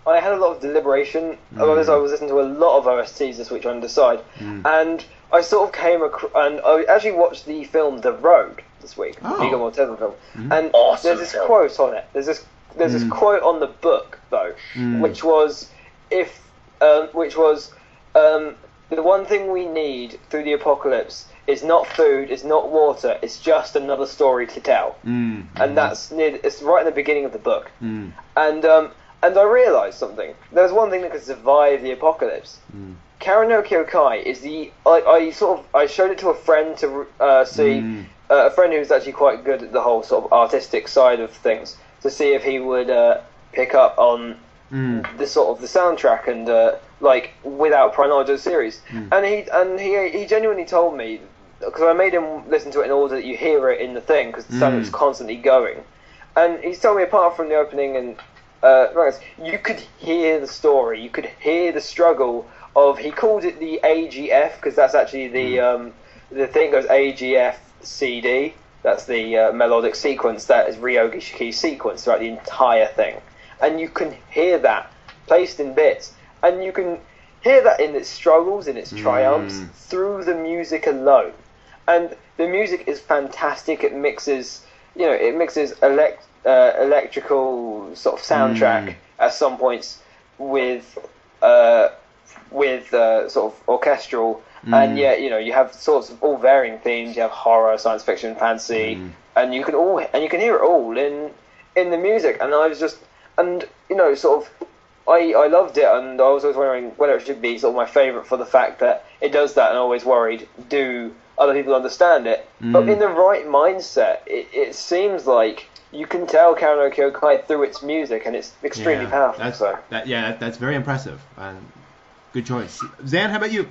I had a lot of deliberation. I was listening to a lot of OSTs this week trying to decide, and I sort of came across, and I actually watched the film The Road this week, the Viggo Mortensen film, and awesome there's this quote on it. There's this quote on the book though, which was the one thing we need through the apocalypse is not food, it's not water, it's just another story to tell, and it's right in the beginning of the book, And I realised something. There's one thing that could survive the apocalypse. Kara no Kyokai is I showed it to a friend to see, a friend who's actually quite good at the whole sort of artistic side of things, to see if he would pick up on the sort of the soundtrack and like without prior knowledge of the series. And he genuinely told me, because I made him listen to it in order that you hear it in the thing, because the sound is constantly going. And he's told me, apart from the opening and you could hear the story, you could hear the struggle of, he called it the AGF, because that's actually the thing goes AGF CD. That's the melodic sequence that is Ryogi Shiki's sequence throughout the entire thing. And you can hear that placed in bits. And you can hear that in its struggles, in its triumphs, through the music alone. And the music is fantastic. It mixes, electrical sort of soundtrack at some points with sort of orchestral. And you have sorts of all varying themes. You have horror, science fiction, fantasy, and you can hear it all in the music. And I was just, sort of, I loved it, and I was always wondering whether it should be sort of my favourite for the fact that it does that, and I always worried, do other people understand it? But in the right mindset, it seems like you can tell Karen no Kyokai through its music, and it's extremely powerful. That's very impressive. Good choice. Zan, how about you?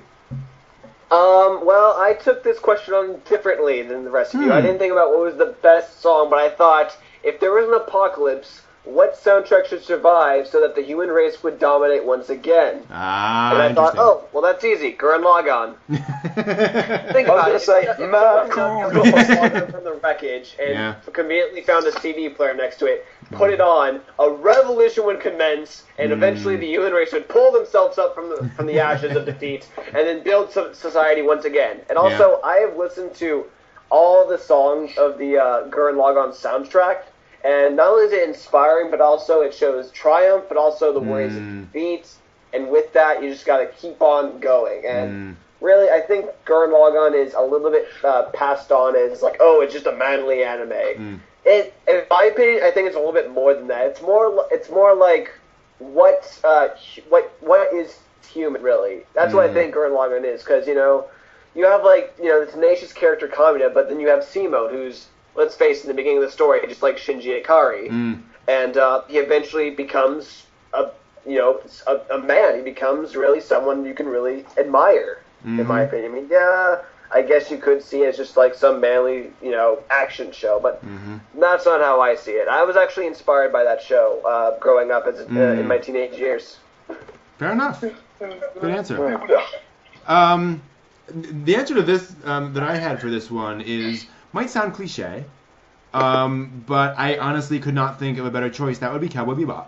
Well, I took this question on differently than the rest of you. I didn't think about what was the best song, but I thought, if there was an apocalypse, what soundtrack should survive so that the human race would dominate once again? And I thought, well, that's easy. Gurren Lagann. Think about it. Say, Macross from the wreckage, and conveniently found a CD player next to it. Put it on. A revolution would commence, and eventually the human race would pull themselves up from the ashes of defeat, and then build society once again. And also, I have listened to all the songs of the Gurren Lagann soundtrack. And not only is it inspiring, but also it shows triumph, but also the worries of defeat. And with that, you just got to keep on going. And really, I think Gurren Lagann is a little bit passed on as like, it's just a manly anime. In my opinion, I think it's a little bit more than that. It's more like what is human really. That's what I think Gurren Lagann is, because you have the tenacious character Kamina, but then you have Simo, who's, let's face it, in the beginning of the story, just like Shinji Ikari. And he eventually becomes a man. He becomes really someone you can really admire, in my opinion. I mean, I guess you could see it as just like some manly, action show, but that's not how I see it. I was actually inspired by that show growing up in my teenage years. Fair enough. Good answer. The answer to this that I had for this one might sound cliche, but I honestly could not think of a better choice. That would be Cowboy Bebop.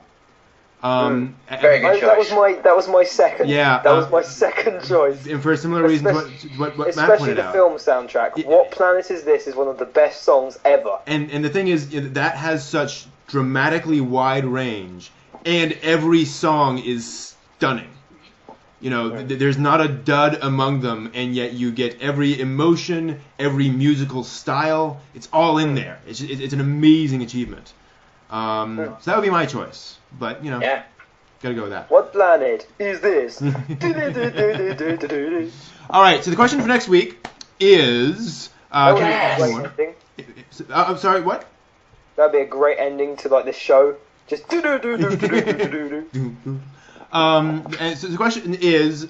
Very good choice. That was my second. Yeah, that was my second choice. And for a similar reason, what Matt especially pointed the out. film soundtrack. What Planet Is This is one of the best songs ever. And the thing is, that has such dramatically wide range, and every song is stunning. There's not a dud among them, and yet you get every emotion, every musical style. It's all in there. It's an amazing achievement. So that would be my choice. But, gotta go with that. What planet is this? All right, so the question for next week is... I'm sorry, what? That'd be a great ending to, this show. Just... And so the question is,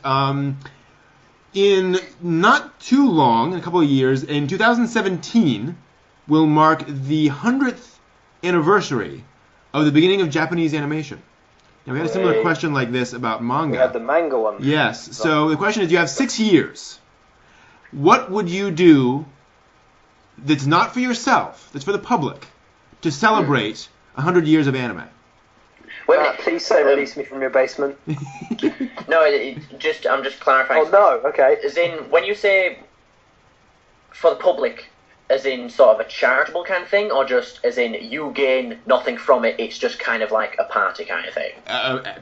in not too long, in a couple of years, in 2017, will mark the 100th anniversary of the beginning of Japanese animation. Now, we had a similar question like this about manga. We had the manga one. Yes. So the question is, you have 6 years. What would you do that's not for yourself, that's for the public, to celebrate 100 years of anime? Please say release me from your basement. No, I'm just clarifying. Oh, no, okay. As in, when you say for the public, as in sort of a charitable kind of thing, or just as in you gain nothing from it, it's just kind of like a party kind of thing?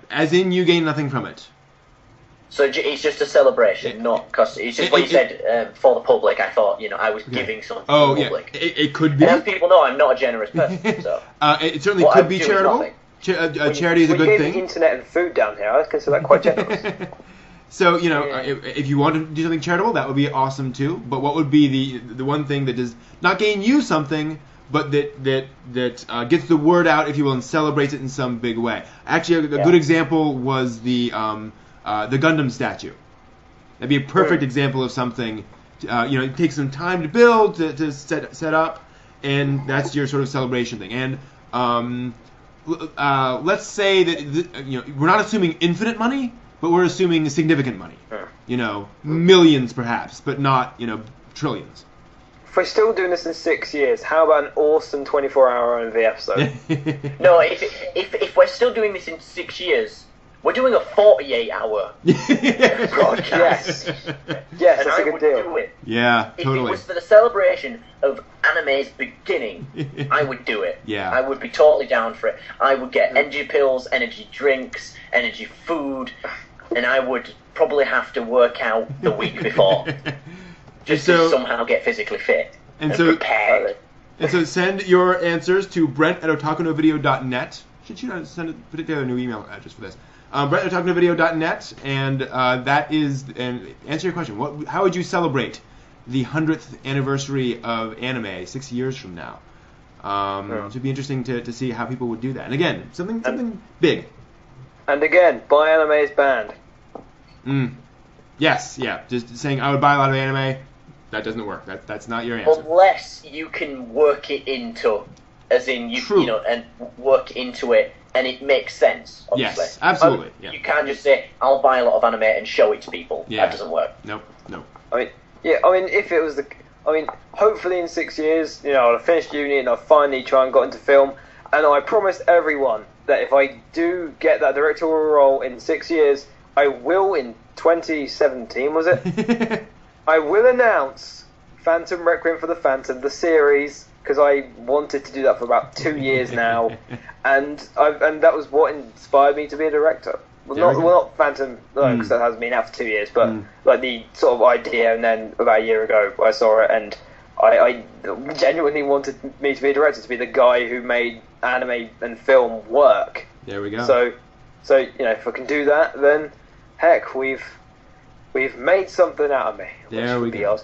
As in you gain nothing from it. So it's just a celebration, not because it's just when you said for the public. I thought I was giving something to the public. It could be. And as people know, I'm not a generous person, so it certainly could be charitable. Charity is a good thing. The internet and food down here, I consider that quite generous. So if you want to do something charitable, that would be awesome too. But what would be the one thing that does not gain you something, but that gets the word out, if you will, and celebrates it in some big way? Actually, a good example was the the Gundam statue. That'd be a perfect example of something. It takes some time to build, to set up, and that's your sort of celebration thing. And let's say that we're not assuming infinite money, but we're assuming significant money. Millions perhaps, but not trillions. If we're still doing this in 6 years, how about an awesome 24-hour OMV episode? No, if we're still doing this in 6 years, we're doing a 48-hour broadcast. Yes, and that's a good deal. Do it. Yeah, totally. If it was for the celebration of anime's beginning, I would do it. Yeah. I would be totally down for it. I would get energy pills, energy drinks, energy food, and I would probably have to work out the week before. Just to somehow get physically fit and prepared. And so send your answers to Brent@otakunovideo.net. Should you send a new email address for this? Brent@otakunovideo.net, and answer your question. How would you celebrate the 100th anniversary of anime 6 years from now? It would be interesting to see how people would do that. And again, something big. And again, buy anime is banned. Yes, yeah. Just saying I would buy a lot of anime, that doesn't work. That's not your answer. Unless you can work it into, as in and work into it, and it makes sense. Obviously. Yes, absolutely. You can't just say I'll buy a lot of anime and show it to people. Yeah. That doesn't work. Nope. If it was hopefully in 6 years, I'll have finished uni and I'll finally try and got into film, and I promised everyone that if I do get that directorial role in 6 years, I will in 2017, was it? I will announce Phantom Requiem for the Phantom, the series, because I wanted to do that for about 2 years now, and that was what inspired me to be a director. Not Phantom, because that hasn't been out for 2 years, but like the sort of idea, and then about a year ago I saw it, and I genuinely wanted me to be a director, to be the guy who made anime and film work. There we go. So if I can do that, then heck, we've made something out of me. There we go.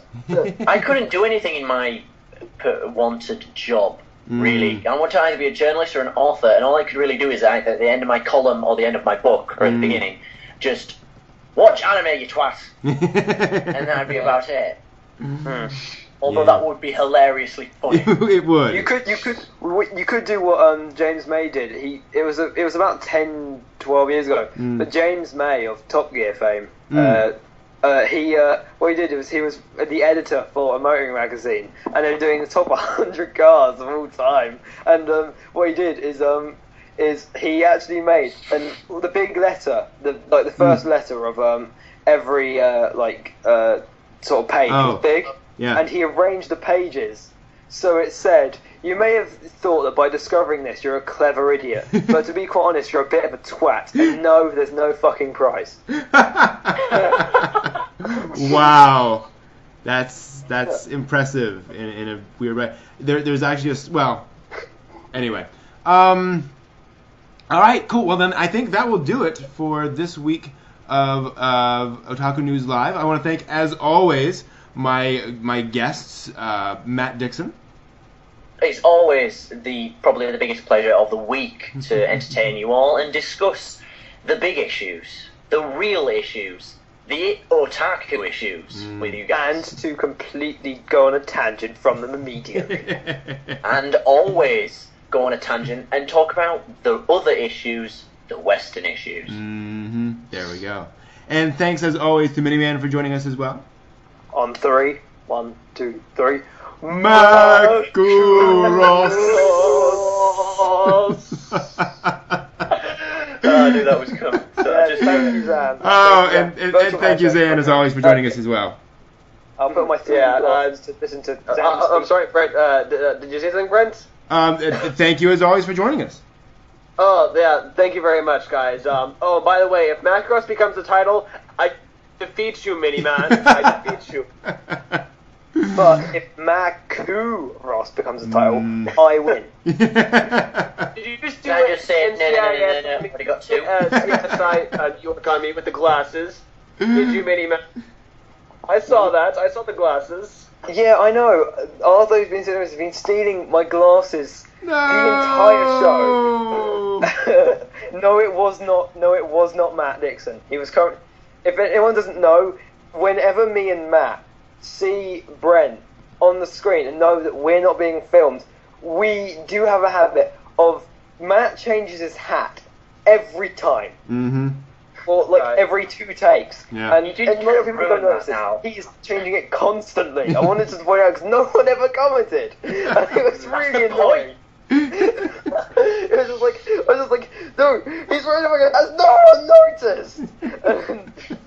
I couldn't do anything in my wanted job, really. I wanted to either be a journalist or an author, and all I could really do is either at the end of my column or the end of my book, or at the beginning, just watch anime, you twat, and that'd be about it. Although that would be hilariously funny. It would. You could do what James May did. It was about 10, 12 years ago. But James May of Top Gear fame, what he did was he was the editor for a motoring magazine, and they were doing the top 100 cars of all time. And what he did is he actually made the big letter, the first letter of every sort of page was big. Yeah. And he arranged the pages so it said, "You may have thought that by discovering this you're a clever idiot, but to be quite honest, you're a bit of a twat, and no, there's no fucking prize." Wow, that's impressive in a weird way. There's actually anyway. All right, cool. Well then, I think that will do it for this week of Otaku News Live. I want to thank, as always, my guests, Matt Dixon. It's always probably the biggest pleasure of the week to entertain you all and discuss the big issues, the real issues, the otaku issues with you guys. And to completely go on a tangent from them immediately. And always go on a tangent and talk about the other issues, the Western issues. There we go. And thanks, as always, to Miniman for joining us as well. On 3, 1, 2, 3. Macross. I knew that was coming. So thank you, Zan. And thank you, Zan, as always, for joining us as well. I'll put my to listen to Zan. I'm sorry, Brent. Did you say something, Brent? Thank you, as always, for joining us. Oh, yeah, thank you very much, guys. By the way, if Macross becomes the title, I defeat you, Miniman. I defeat you. But if Macross becomes the title, I win. Did you just do Can I just say, no, I've already got 2. CSI, you got me with the glasses. Did you, Miniman? I saw that. I saw the glasses. Yeah, I know. Arthur's been stealing my glasses the entire show. No, it was not. No, it was not Matt Dixon. He was if anyone doesn't know, whenever me and Matt see Brent on the screen and know that we're not being filmed, we do have a habit of Matt changes his hat every time. Mm-hmm. Or like every 2 takes. Yeah. And a lot of people don't notice this. He's changing it constantly. I wanted to point out because no one ever commented. And it was really annoying. It was just like, I was just like, no, he's wearing it as no one noticed.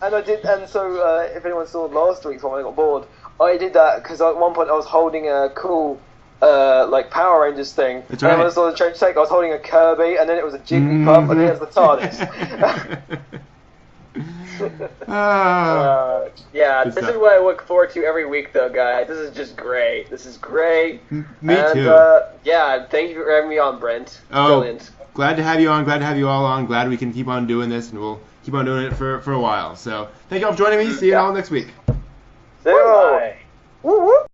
And I did, and so if anyone saw last week's one, I got bored. I did that because at one point I was holding a cool like Power Rangers thing. That's and right. when I saw the change take, I was holding a Kirby, and then it was a Jigglypuff, and then it was the TARDIS. Yeah, Good this stuff. is what I look forward to every week, though, guys. This is just great. This is great. Me and, too. Yeah, thank you for having me on, Brent. Oh, Brilliant. glad to have you on. Glad to have you all on. Glad we can keep on doing this, and we'll keep on doing it for a while. So thank you all for joining me. See you all next week. Bye. Woo woo.